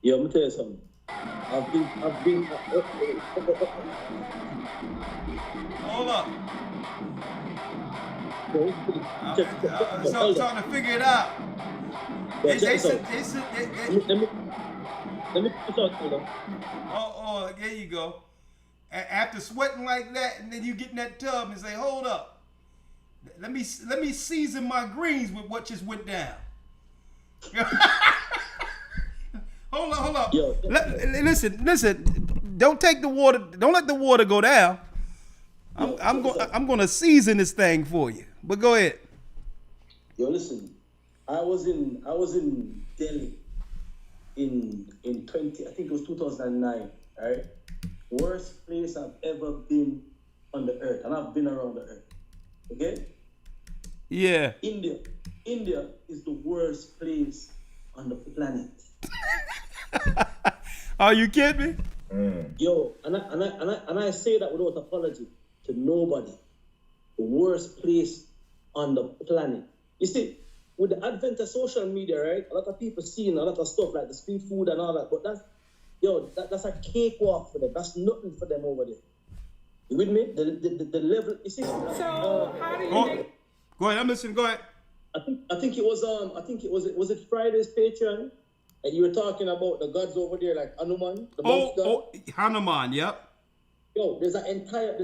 Yeah, I'm gonna tell you something. I've been. Hold up. I'm trying to figure it out. Let me talk to them. Oh, there you go. After sweating like that, and then you get in that tub and say, hold up. Let me season my greens with what just went down. Hold up. Yo, listen. Don't take the water. Don't let the water go down. I'm gonna season this thing for you. But go ahead. Yo, listen. I was in Delhi in 20. I think it was 2009. All right. Worst place I've ever been on the earth, and I've been around the earth. Okay. Yeah. India is the worst place on the planet. Are you kidding me? Yo, and I say that without apology to nobody. The worst place on the planet. You see, with the advent of social media, right? A lot of people seeing a lot of stuff like the street food and all that, but that's a cakewalk for them. That's nothing for them over there. You with me? The level. You see. So how do you make? Go ahead. I'm listening. Go ahead. I think it was it Friday's Patreon, and you were talking about the gods over there like Hanuman, the mouse god. Hanuman. Yep. Yo, there's an entire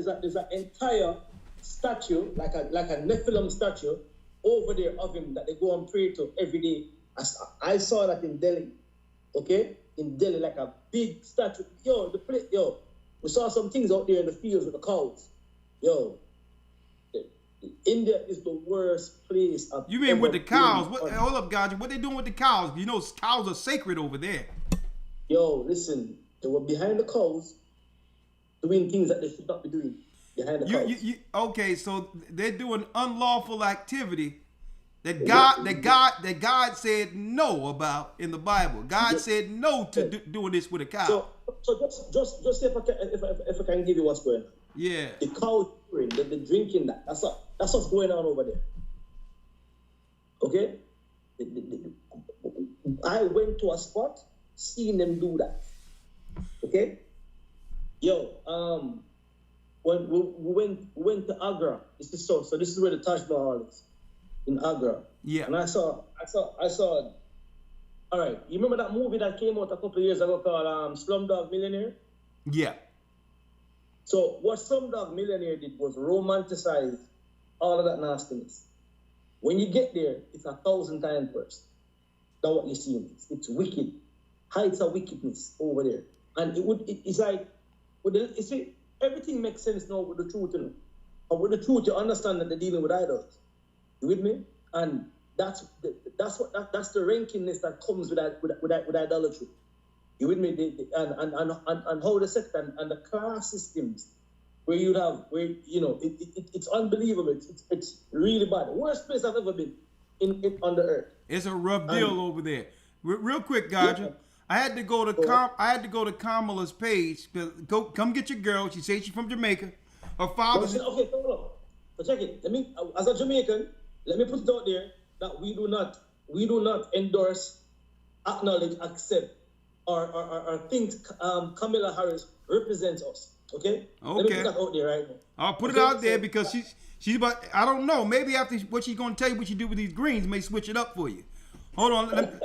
statue like a Nephilim statue over there of him that they go and pray to every day. I saw that in Delhi. Okay. In Delhi, like a big statue. We saw some things out there in the fields with the cows. Yo, India is the worst place. You mean with the cows? Hold up, Gaja. What they doing with the cows? You know, cows are sacred over there. Yo, listen. They were behind the cows doing things that they should not be doing behind the cows. Okay, so they're doing unlawful activity that God said no about in the Bible. God said no to doing this with a cow. So just if I can give you what's going on. Yeah. The cow the drinking that. That's what's going on over there. Okay? I went to a spot, seeing them do that. Okay? Yo, when we went to Agra, so this is where the Taj Mahal is. In Agra. Yeah. And I saw all right, you remember that movie that came out a couple of years ago called Slumdog Millionaire? Yeah. So what Slumdog Millionaire did was romanticize all of that nastiness. When you get there, it's 1,000 times worse than what you see. It's wicked. Heights of wickedness over there. And it's like, you see, everything makes sense now with the truth, you know? And with the truth, you understand that they're dealing with idols. You with me? And that's the rankingness that comes with idolatry. You with me? And how the sect and the class systems where it's unbelievable. It's really bad. Worst place I've ever been on the earth. It's a rough deal over there. Real quick, Gaja. I had to go to Kamala's page. Come get your girl. She says she's from Jamaica. Her father's. Okay, hold on. So check it. As a Jamaican, let me put it out there that we do not endorse, acknowledge, accept, or think Kamala Harris represents us. Okay. Let me put that out there right now. I'll put it out there because she's about. I don't know. Maybe after what she's gonna tell you what she do with these greens, may switch it up for you. Hold on.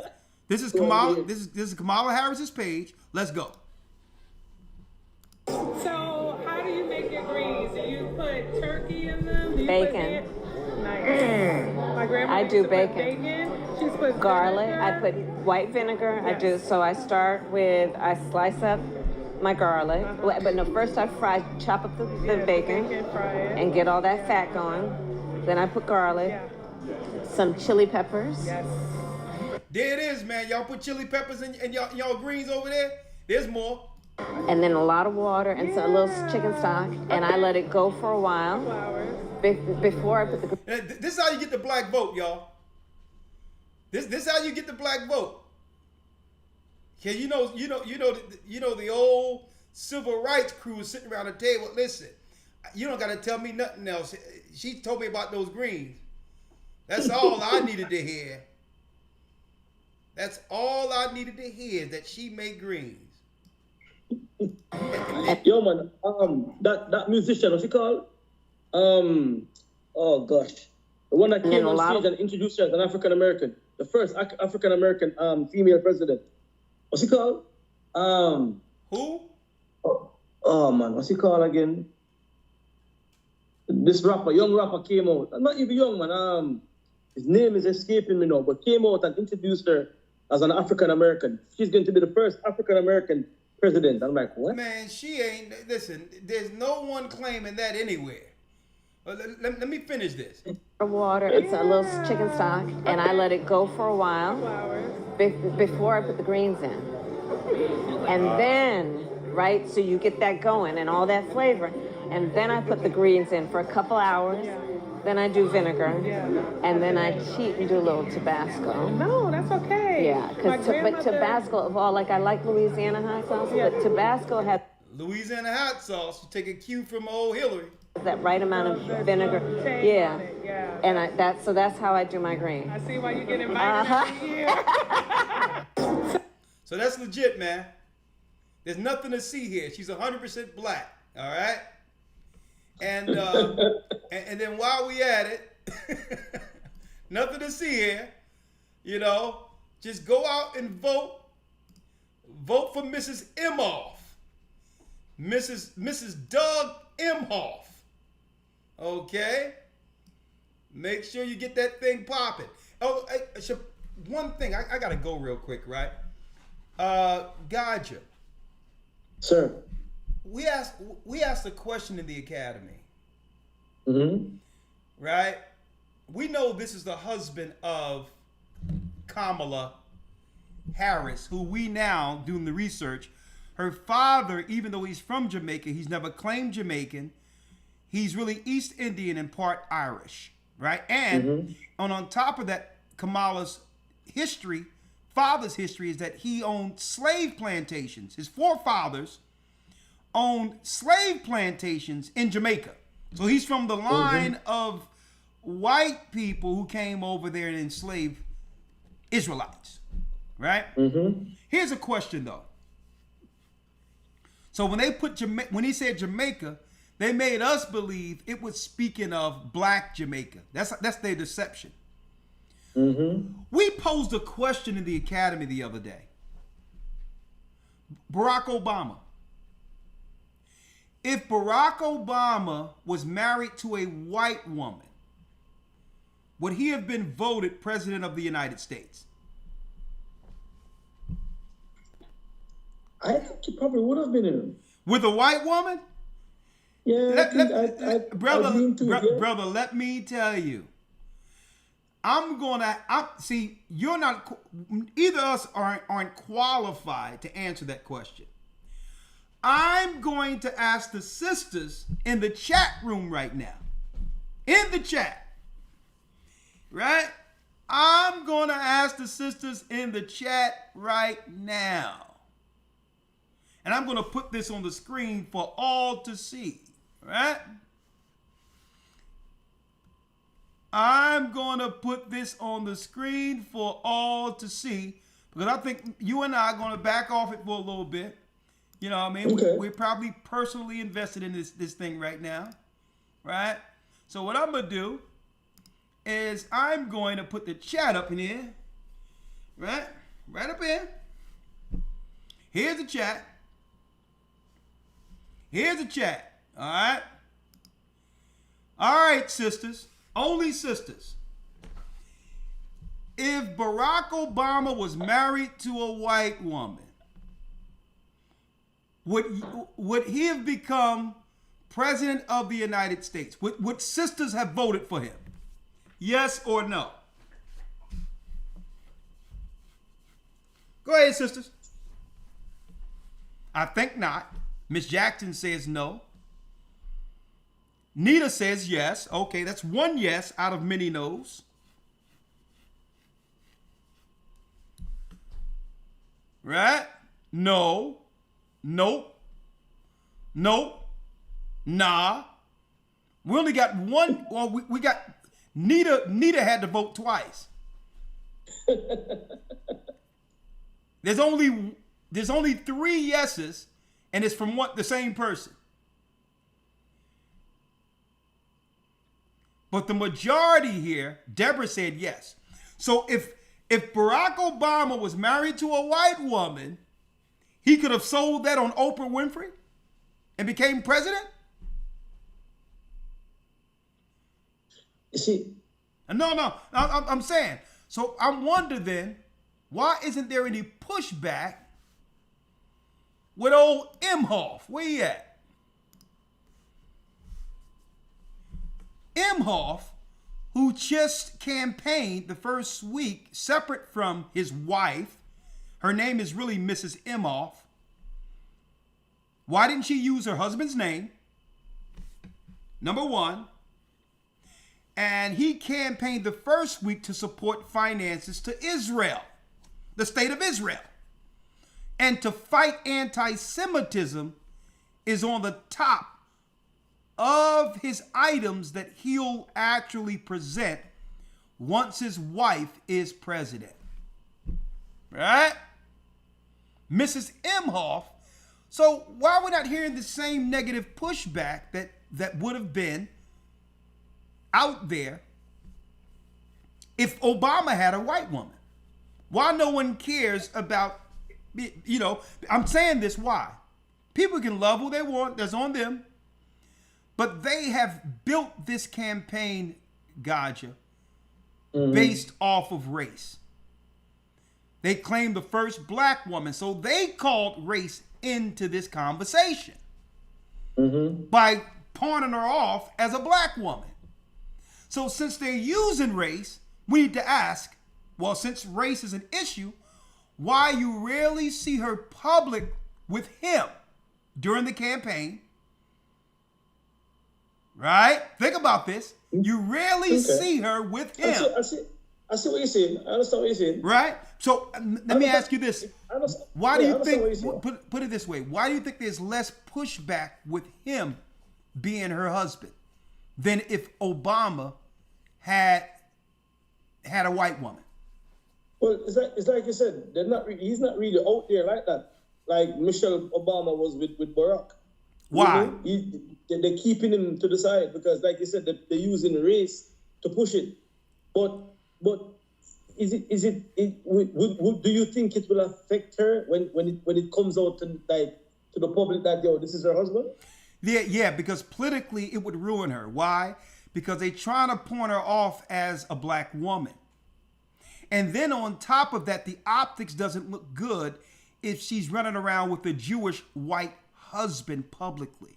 This is Kamala. This is Kamala Harris's page. Let's go. So, how do you make your greens? Do you put turkey in them? Do you Bacon. Nice. My grandma I used do to bacon. Put bacon. She's put Garlic. vinegar. I put white vinegar. Yes. I start with, I slice up my garlic. But no, first I chop up the bacon fry it. and get all that fat going. Then I put garlic, some chili peppers. Yes. There it is, man. Y'all put chili peppers in y'all greens over there. There's more. And then a lot of water and a little chicken stock. And I let it go for a while. Before I put the... This is how you get the black vote, y'all. This is how you get the black vote. Okay, you know the old civil rights crew is sitting around the table. Listen, you don't got to tell me nothing else. She told me about those greens. That's all I needed to hear. That's all I needed to hear, that she made greens. Yo, man, that musician, what's he called? Oh gosh, the one that came on stage and introduced her as an African American, the first African American female president. What's he called? Who? Oh man, what's he called again? This young rapper came out. Not even young, man. His name is escaping me now, but came out and introduced her as an African American. She's going to be the first African American president. I'm like, what? Man, she ain't. Listen, there's no one claiming that anywhere. Let me finish this. Water, it's a little chicken stock, and I let it go for a while before I put the greens in. And then, right, so you get that going and all that flavor. And then I put the greens in for a couple hours. Then I do vinegar, and then I cheat and do a little Tabasco. No, that's okay. Yeah, but Tabasco of all, like I like Louisiana hot sauce, but Tabasco has Louisiana hot sauce. You take a cue from old Hillary. That right amount of vinegar. Yeah. And that's how I do my green. I see why you get invited every year. So that's legit, man. There's nothing to see here. She's 100% black. All right. And and then while we at it, nothing to see here. You know, just go out and vote. Vote for Mrs. Imhoff. Mrs. Doug Imhoff. Okay? Make sure you get that thing popping. Oh, one thing. I got to go real quick, right? Gaja. Sir. We asked a question in the academy. Mm-hmm. Right? We know this is the husband of Kamala Harris, who we now, doing the research, her father, even though he's from Jamaica, he's never claimed Jamaican. He's really East Indian and part Irish, right? And on top of that, Kamala's history, father's history, is that he owned slave plantations. His forefathers owned slave plantations in Jamaica. So he's from the line of white people who came over there and enslaved Israelites, right? Here's a question though. So when they put when he said Jamaica, they made us believe it was speaking of black Jamaica. That's their deception. We posed a question in the academy the other day. Barack Obama. If Barack Obama was married to a white woman, would he have been voted president of the United States? I think he probably would have been in. With a white woman? Yeah, brother, let me tell you. See, you're not, either of us aren't qualified to answer that question. I'm going to ask the sisters in the chat room right now. In the chat. Right? I'm going to ask the sisters in the chat right now. And I'm going to put this on the screen for all to see. Right? I'm going to put this on the screen for all to see, because I think you and I are going to back off it for a little bit. You know what I mean? Okay. We're probably personally invested in this thing right now. Right? So what I'm going to do is I'm going to put the chat up in here. Right? Right up here. Here's the chat. Here's the chat. All right? All right, sisters. Only sisters. If Barack Obama was married to a white woman, would he have become president of the United States? Would sisters have voted for him? Yes or no? Go ahead, sisters. I think not. Miss Jackson says no. Nita says yes. Okay, that's one yes out of many no's. Right? No. Nope. Nope. Nah. We only got one. Well, we got Nita had to vote twice. There's only 3 yeses, and it's from the same person. But the majority here, Deborah said yes. So if Barack Obama was married to a white woman, he could have sold that on Oprah Winfrey and became president? You see? No, I'm saying. So I wonder then, why isn't there any pushback with old Imhoff? Where he at? Imhoff, who just campaigned the first week separate from his wife. Her name is really Mrs. Imhoff. Why didn't she use her husband's name? Number one. And he campaigned the first week to support finances to Israel, the state of Israel. And to fight anti-Semitism is on the top of his items that he'll actually present once his wife is president. Right? Mrs. Imhoff. So why are we not hearing the same negative pushback that would have been out there if Obama had a white woman? Why no one cares about, I'm saying this, why? People can love who they want, that's on them. But they have built this campaign, Gotcha, based off of race. They claim the first black woman, so they called race into this conversation by pawning her off as a black woman. So since they're using race, we need to ask, well, since race is an issue, why you rarely see her public with him during the campaign? Right? Think about this. You rarely see her with him. I see what you're saying. I understand what you're saying. Right? So let me ask you this. Why do you think, put it this way, why do you think there's less pushback with him being her husband than if Obama had a white woman? Well, it's like you said, he's not really out there like that, like Michelle Obama was with Barack. Why? They're keeping him to the side because, like you said, they're using race to push it. But do you think it will affect her when it comes out to the public that this is her husband? Yeah, because politically it would ruin her. Why? Because they're trying to point her off as a black woman. And then on top of that, the optics doesn't look good if she's running around with a Jewish white husband publicly.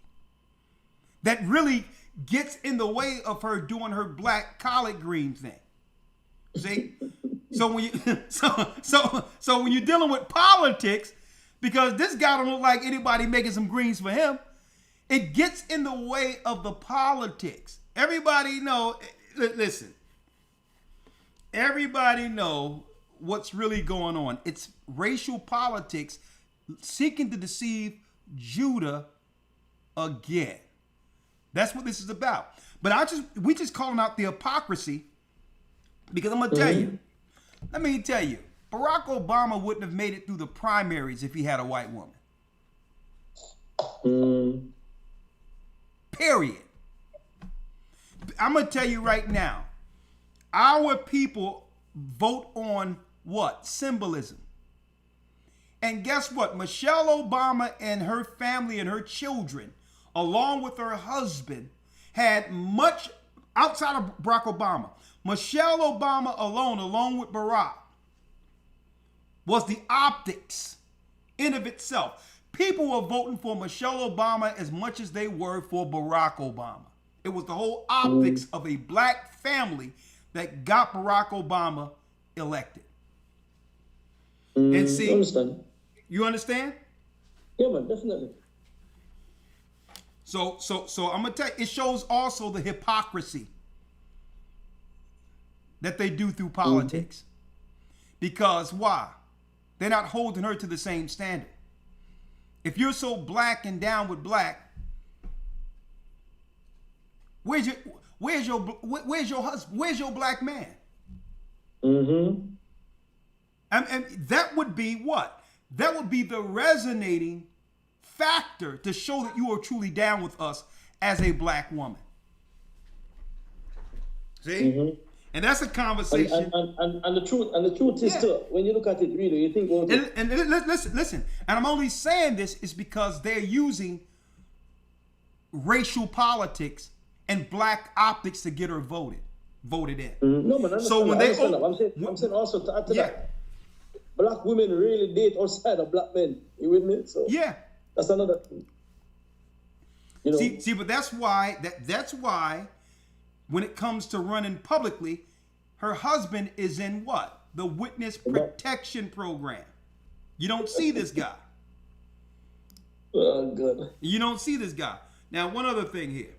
That really gets in the way of her doing her black collard green thing. See? So when you're dealing with politics, because this guy don't look like anybody making some greens for him, it gets in the way of the politics. Everybody know, listen, everybody know what's really going on. It's racial politics seeking to deceive Judah again. That's what this is about. But we just calling out the hypocrisy because I'm gonna tell you. Let me tell you, Barack Obama wouldn't have made it through the primaries if he had a white woman. Period. I'm gonna tell you right now, our people vote on what? Symbolism. And guess what? Michelle Obama and her family and her children, along with her husband, had much outside of Barack Obama. Michelle Obama along with Barack, was the optics in of itself. People were voting for Michelle Obama as much as they were for Barack Obama. It was the whole optics of a black family that got Barack Obama elected. And see, you understand? Yeah, man, definitely. So I'm gonna tell you, it shows also the hypocrisy that they do through politics. Because why? They're not holding her to the same standard. If you're so black and down with black, where's your husband? Where's your black man? And that would be what? That would be the resonating factor to show that you are truly down with us as a black woman. See? And that's a conversation. And the truth is too, when you look at it really, you think, well, and listen. And I'm only saying this is because they're using racial politics and black optics to get her voted in. No, man, so when I'm saying also to add to that, black women really date outside of black men. You with me? So yeah, that's another thing. You know? See, but that's why when it comes to running publicly, her husband is in what? The witness protection program. You don't see this guy. Oh, good. You don't see this guy. Now, one other thing here.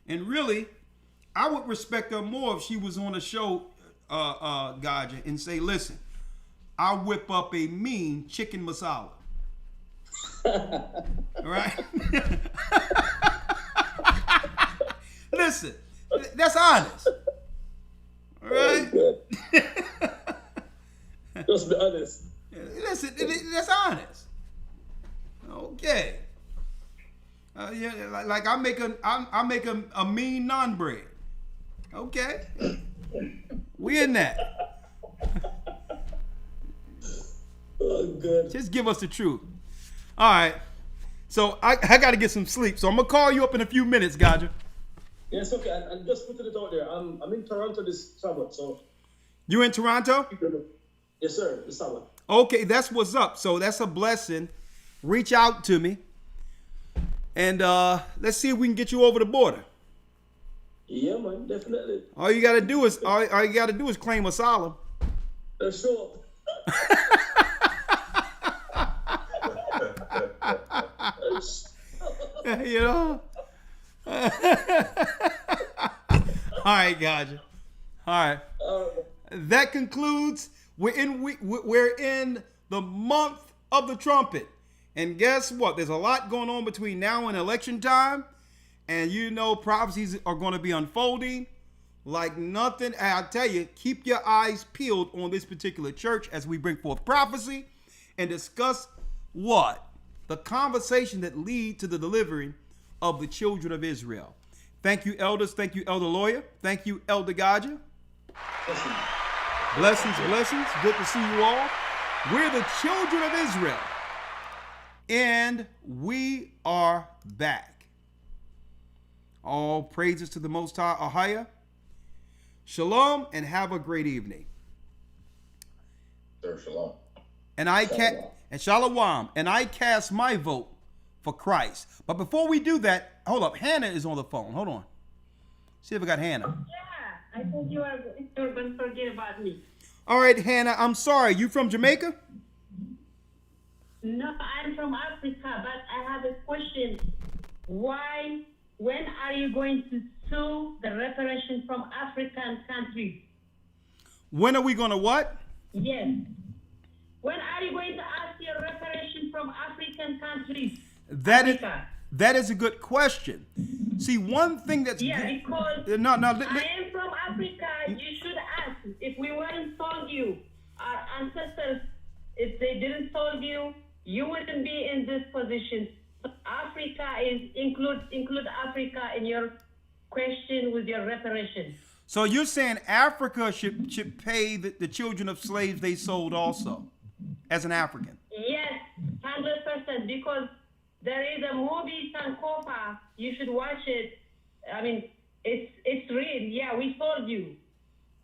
And really, I would respect her more if she was on a show, Gaja, and say, listen, I'll whip up a mean chicken masala. All right? Listen, that's honest. All right? Just be honest. Listen, that's honest. Okay. Yeah, like I make a mean naan bread. Okay. We in that. Oh, good. Just give us the truth. All right. So I got to get some sleep. So I'm gonna call you up in a few minutes, Gaja. Yes, okay. And just putting it out there. I'm in Toronto this Sabbath, so. You in Toronto? Yes, sir. This Sabbath. Okay, that's what's up. So that's a blessing. Reach out to me, and let's see if we can get you over the border. Yeah, man, definitely. All you gotta do is claim asylum. Sure. You know. All right, Gaja. All right. That concludes. We're in the month of the trumpet, and guess what? There's a lot going on between now and election time, and you know prophecies are going to be unfolding like nothing. And I tell you, keep your eyes peeled on this particular church as we bring forth prophecy and discuss what? The conversation that lead to the delivering of the children of Israel. Thank you, elders. Thank you, Elder Lawya. Thank you, Elder Gaja. Blessings, blessings. Good to see you all. We're the children of Israel. And we are back. All praises to the Most High, Ahaya. Shalom, and have a great evening. Sir, shalom. And shalom. And I cast my vote for Christ. But before we do that, hold up. Hannah is on the phone. Hold on. See if I got Hannah. Yeah, I think you are going to forget about me. All right, Hannah. I'm sorry. You from Jamaica? No, I'm from Africa, but I have a question. Why, when are you going to sue the reparations from African countries? When are we going to what? Yes. When are you going to ask your reparations from African countries? That is a good question. See, one thing that's because I am from Africa. You should ask. If we weren't sold you, our ancestors, if they didn't sold you, you wouldn't be in this position. So Africa is include Africa in your question with your reparations. So you're saying Africa should pay the children of slaves they sold also, as an African? Yes, 100%. Because there is a movie, Sankofa. You should watch it. I mean, it's real. Yeah, we sold you.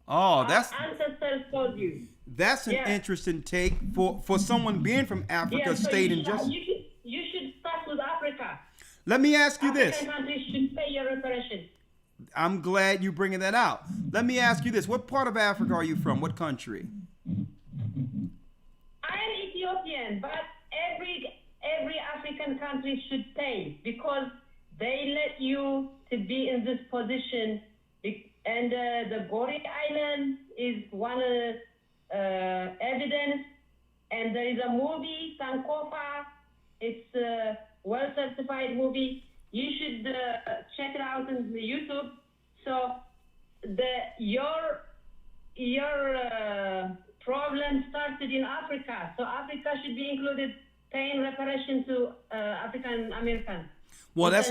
Oh, Our ancestors sold you. That's an interesting take for someone being from Africa, so stayed in justice. You should start with Africa. Let me ask you this. African countries should pay your reparations. I'm glad you're bringing that out. Let me ask you this. What part of Africa are you from? What country? I am Ethiopian, but every African country should pay because they let you to be in this position. And the Gori Island is one evidence. And there is a movie, Sankofa. It's a well-certified movie. You should check it out on the YouTube. So your problem started in Africa. So Africa should be included paying reparation to African Americans. Well, that's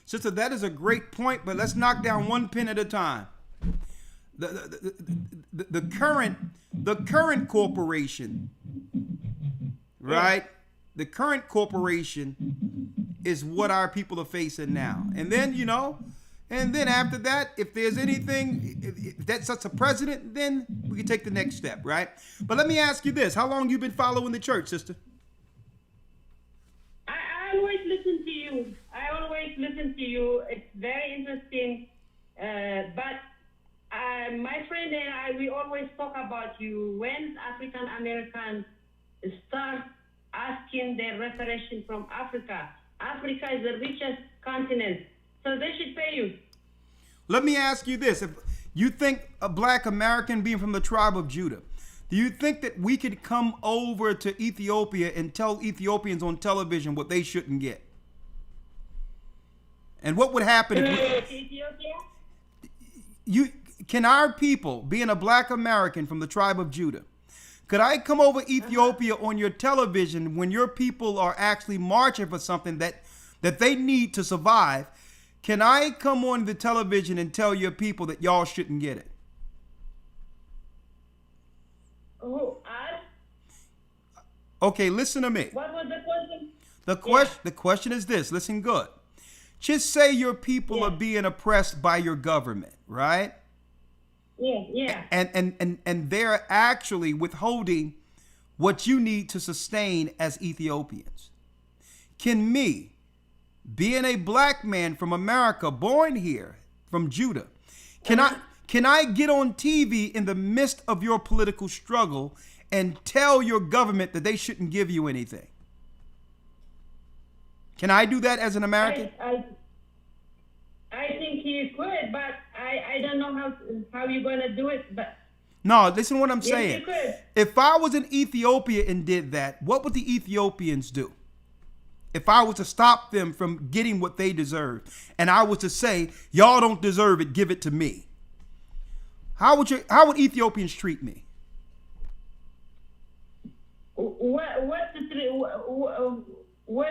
sister. That is a great point. But let's knock down one pin at a time. The current corporation, right? Yeah. The current corporation is what our people are facing now. And then, after that, if there's anything, if that sets a precedent, then we can take the next step, right? But let me ask you this. How long have you been following the church, sister? I always listen to you. It's very interesting. But my friend and I, we always talk about you. When African Americans start asking their reparation from Africa, Africa is the richest continent, so they should pay you. Let me ask you this. If you think a black American being from the tribe of Judah, do you think that we could come over to Ethiopia and tell Ethiopians on television what they shouldn't get? And what would happen if Ethiopia? Can our people, being a black American from the tribe of Judah, could I come over Ethiopia on your television when your people are actually marching for something that they need to survive? Can I come on the television and tell your people that y'all shouldn't get it? Who, us? Okay, listen to me. What was the question? The question is this. Listen good. Just say your people are being oppressed by your government, right? Yeah. And they're actually withholding what you need to sustain as Ethiopians. Can me, being a black man from America, born here, from Judah, can I get on TV in the midst of your political struggle and tell your government that they shouldn't give you anything? Can I do that as an American? I think you could, but I don't know how you're going to do it. But no, listen to what I'm saying. You could. If I was in Ethiopia and did that, what would the Ethiopians do? If I was to stop them from getting what they deserve, and I was to say, y'all don't deserve it, give it to me. How would Ethiopians treat me? What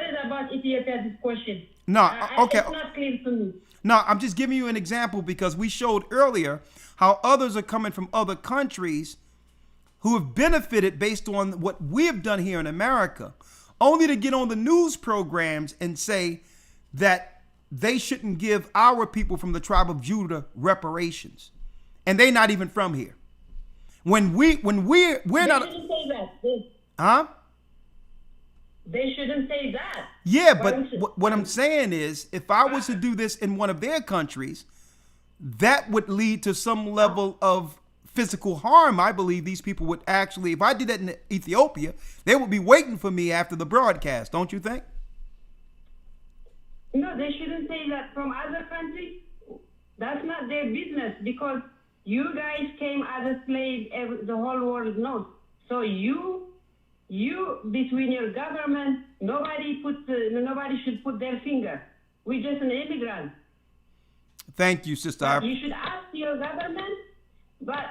is about Ethiopia, this question? No, okay. It's not clear to me. No, I'm just giving you an example because we showed earlier how others are coming from other countries who have benefited based on what we have done here in America, only to get on the news programs and say that they shouldn't give our people from the tribe of Judah reparations. And they're not even from here. We're not. They shouldn't say that. Huh? They shouldn't say that. Yeah, but what I'm saying is, if I was to do this in one of their countries, that would lead to some level of physical harm, I believe these people would actually, if I did that in Ethiopia, they would be waiting for me after the broadcast, don't you think? No, they shouldn't say that from other countries. That's not their business, because you guys came as a slave, the whole world knows. So you between your government, nobody should put their finger. We're just an immigrant. Thank you, sister. You should ask your government, but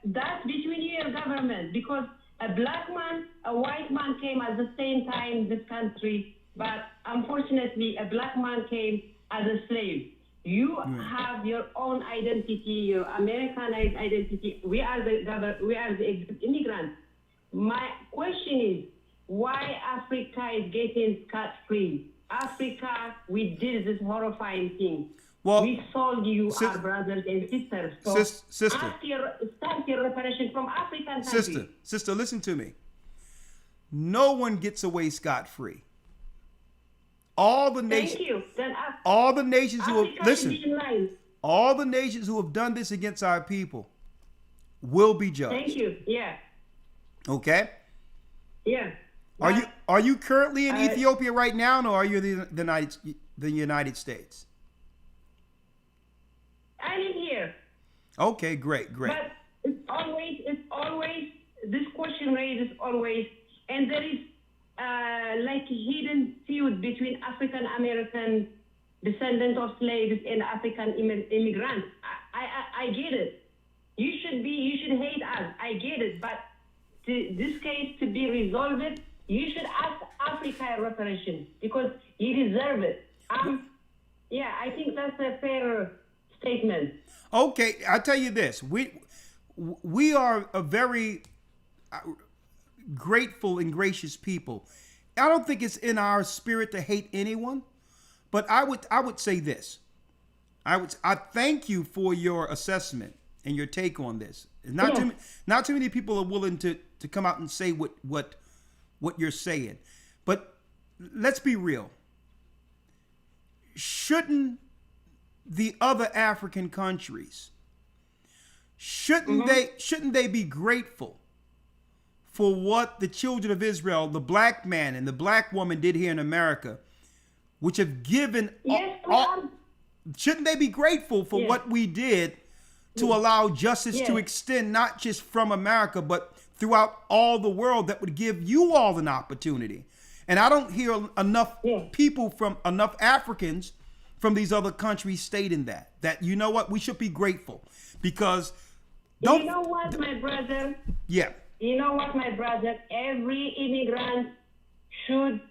that's between you and your government, because a black man, a white man came at the same time in this country, but unfortunately a black man came as a slave. You have your own identity, your American identity. We are the immigrants. My question is, why Africa is getting scot-free? Africa, we did this horrifying thing. Well, we sold you, our brothers and sisters. So sister, start your reparation from African countries. Sister, listen to me. No one gets away scot-free. All the nations. Thank you. All the nations who have listen. All the nations who have done this against our people will be judged. Thank you. Yeah. Okay. Yeah. Are you currently in Ethiopia right now, or are you the United States? I live here. Okay, great. But it's always this question raises always, and there is like a hidden feud between African American descendants of slaves and African immigrants. I get it. You should hate us. I get it. But this case to be resolved, you should ask Africa a reparation, because you deserve it. Yeah, I think that's a fair statement. Okay, I'll tell you this. We are a very grateful and gracious people. I don't think it's in our spirit to hate anyone, but I would say this. I thank you for your assessment and your take on this. Not too many people are willing to come out and say what you're saying. But let's be real. Shouldn't the other African countries, shouldn't they be grateful for what the children of Israel, the black man and the black woman did here in America, which have given shouldn't they be grateful for what we did to allow justice to extend not just from America but throughout all the world, that would give you all an opportunity? And I don't hear enough people enough Africans from these other countries stating that you know what, we should be grateful, because you know what, my brother? Yeah. You know what, my brother? Every immigrant should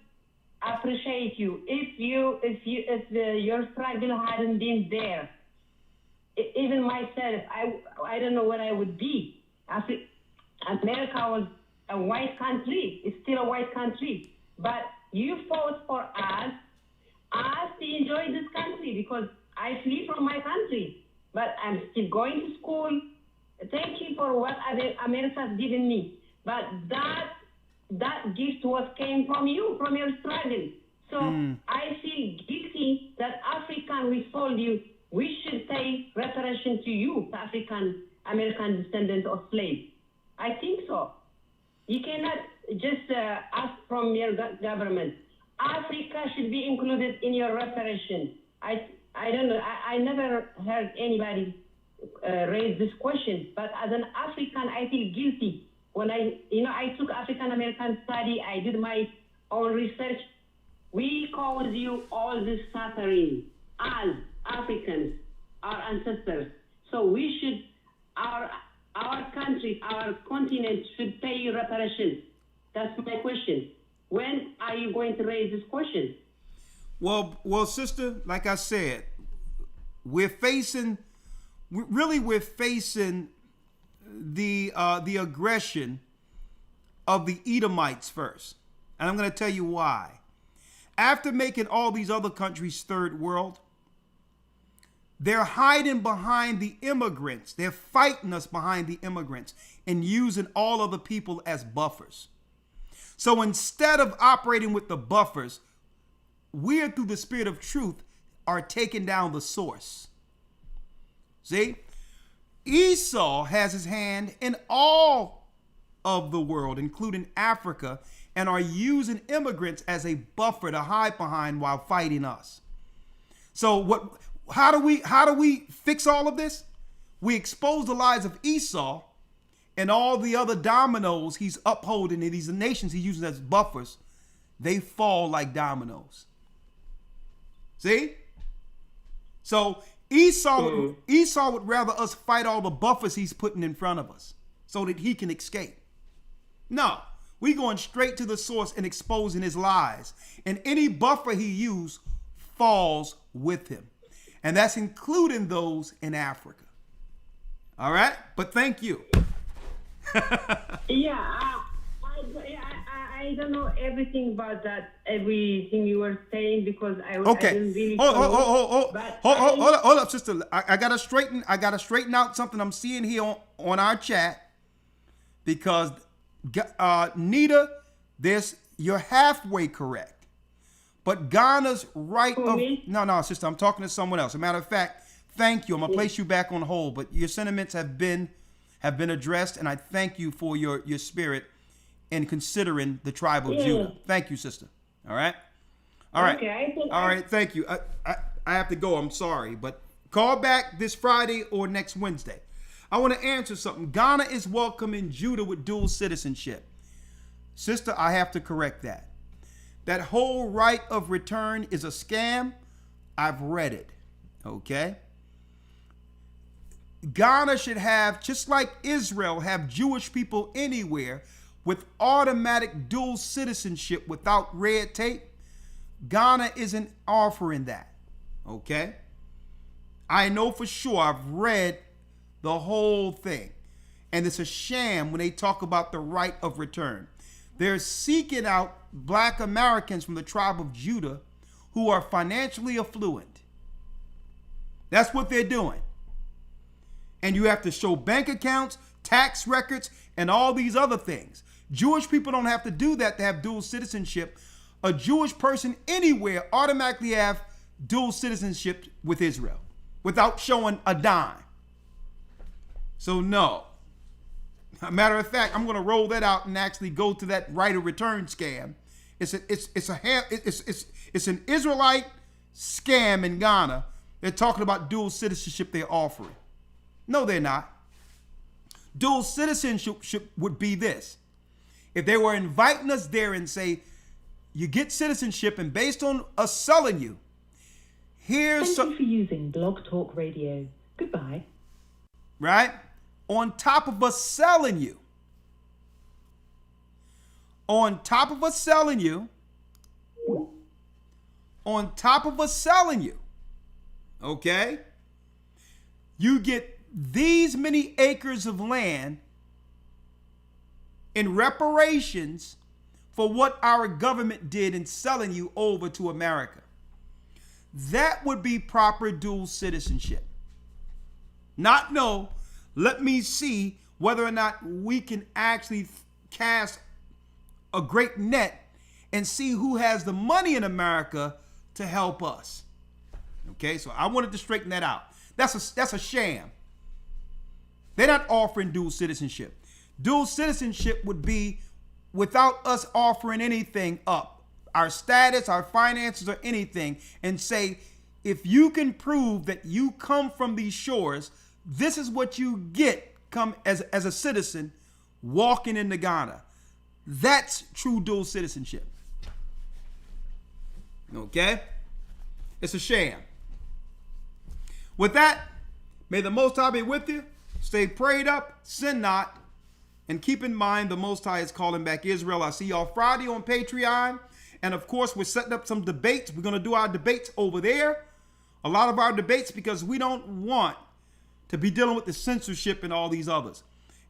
appreciate you. If your struggle hadn't been there, even myself, I don't know what I would be. America was a white country. It's still a white country. But you fought for us to enjoy this country, because I flee from my country. But I'm still going to school. Thank you for what America has given me. But that gift was came from you, from your struggle. So I feel guilty that African, we sold you. We should pay reparation to you, the African American descendants of slaves. I think so. You cannot just ask from your government. Africa should be included in your reparation. I don't know. I never heard anybody raise this question. But as an African, I feel guilty when I took African American study. I did my own research. We cause you all this suffering as Africans, our ancestors. So we should, our country, our continent should pay you reparations. That's my question. When are you going to raise this question? Well, sister, like I said, we're facing the aggression of the Edomites first. And I'm going to tell you why. After making all these other countries third world, they're hiding behind the immigrants. They're fighting us behind the immigrants and using all other people as buffers. So instead of operating with the buffers, we, through the spirit of truth, are taking down the source. See? Esau has his hand in all of the world, including Africa, and are using immigrants as a buffer to hide behind while fighting us. So how do we fix all of this? We expose the lies of Esau and all the other dominoes he's upholding in these nations he's using as buffers. They fall like dominoes. See? So Esau would rather us fight all the buffers he's putting in front of us so that he can escape. No, we going straight to the source and exposing his lies. And any buffer he used falls with him. And that's including those in Africa. All right? But thank you. Yeah, I don't know everything about that, everything you were saying, because I didn't really hold up, sister. I gotta straighten out something I'm seeing here on our chat, because Nita, you're halfway correct, but Ghana's right of no, sister, I'm talking to someone else. As a matter of fact, thank you. I'm gonna place you back on hold, but your sentiments have been addressed, and I thank you for your spirit in considering the tribe of Judah. Thank you, sister. All right. Okay. All right. Thank you. I have to go. I'm sorry, but call back this Friday or next Wednesday. I want to answer something. Ghana is welcoming Judah with dual citizenship. Sister, I have to correct that. That whole right of return is a scam. I've read it. Okay. Ghana should have, just like Israel, have Jewish people anywhere with automatic dual citizenship without red tape. Ghana isn't offering that. Okay. I know for sure. I've read the whole thing. And it's a sham when they talk about the right of return. They're seeking out black Americans from the tribe of Judah who are financially affluent. That's what they're doing. And you have to show bank accounts, tax records, and all these other things. Jewish people don't have to do that to have dual citizenship. A Jewish person anywhere automatically have dual citizenship with Israel without showing a dime. So no. A matter of fact, I'm going to roll that out and actually go to that right of return scam. It's an Israelite scam in Ghana. They're talking about dual citizenship they're offering. No, they're not. Dual citizenship would be this. If they were inviting us there and say, you get citizenship, and based on us selling you, here's Thank you for using Blog Talk Radio. Goodbye. Right? On top of us selling you. On top of us selling you. On top of us selling you. Okay? You get these many acres of land in reparations for what our government did in selling you over to America. That would be proper dual citizenship. Not no, let me see whether or not we can actually cast a great net and see who has the money in America to help us. Okay, so I wanted to straighten that out. That's a sham. They're not offering dual citizenship. Dual citizenship would be without us offering anything up, our status, our finances, or anything, and say, if you can prove that you come from these shores, this is what you get come as a citizen walking into Ghana. That's true dual citizenship. Okay? It's a sham. With that, may the Most High be with you. Stay prayed up, sin not, and keep in mind the Most High is calling back Israel. I'll see y'all Friday on Patreon. And of course, we're setting up some debates. We're going to do our debates over there. A lot of our debates, because we don't want to be dealing with the censorship and all these others.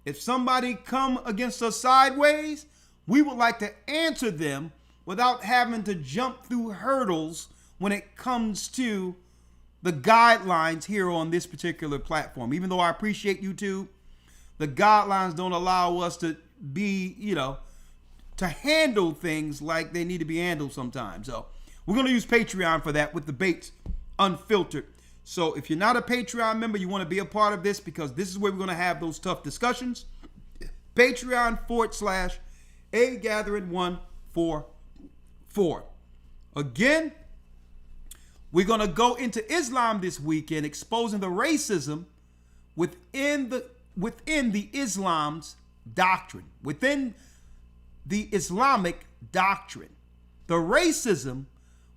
If somebody come against us sideways, we would like to answer them without having to jump through hurdles when it comes to the guidelines here on this particular platform. Even though I appreciate YouTube, the guidelines don't allow us to be, to handle things like they need to be handled sometimes. So we're going to use Patreon for that with debates unfiltered. So if you're not a Patreon member, you want to be a part of this, because this is where we're going to have those tough discussions. Patreon.com/AGathering144. Again, we're going to go into Islam this weekend, exposing the racism within the Islam's doctrine, within the Islamic doctrine, the racism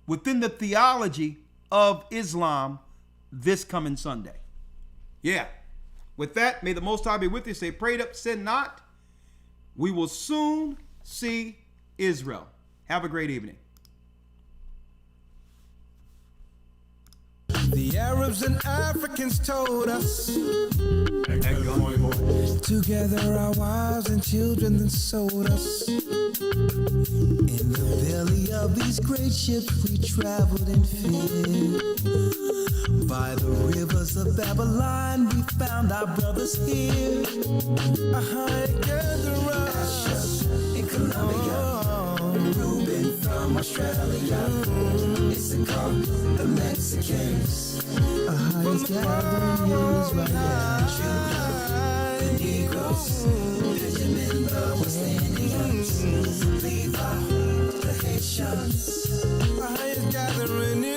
within the theology of Islam this coming Sunday. Yeah. With that, may the Most High be with you. Say, prayed up, sin not. We will soon see Israel. Have a great evening. The Arabs and Africans told us, together our wives and children then sold us. In the belly of these great ships we traveled in fear. By the rivers of Babylon we found our brothers here. Together in Colombia, Reuben from Australia, Issachar, the Mexicans, highest gathering Israel, the Negroes, Benjamin, the West Indians, Levi, the Haitians, highest gathering in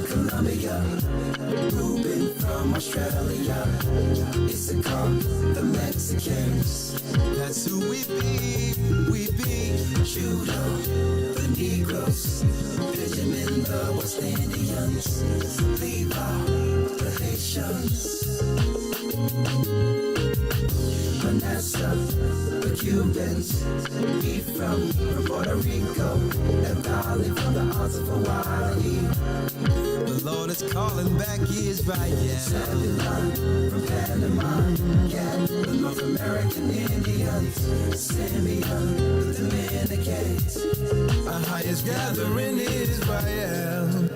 Colombia, Reuben from Australia, Issachar, the Mexicans. That's who we be, Judah, the Negroes, Benjamin, the West Indians, Levi, the Haitians, Manasseh, the Cubans, Ephraim from Puerto Rico, and Valley from the Isles of Hawaii. The Lord is calling back Israel. Zebulon from Panama, Gad, the North American Indians, Simeon, the Dominicans, our highest gathering Israel.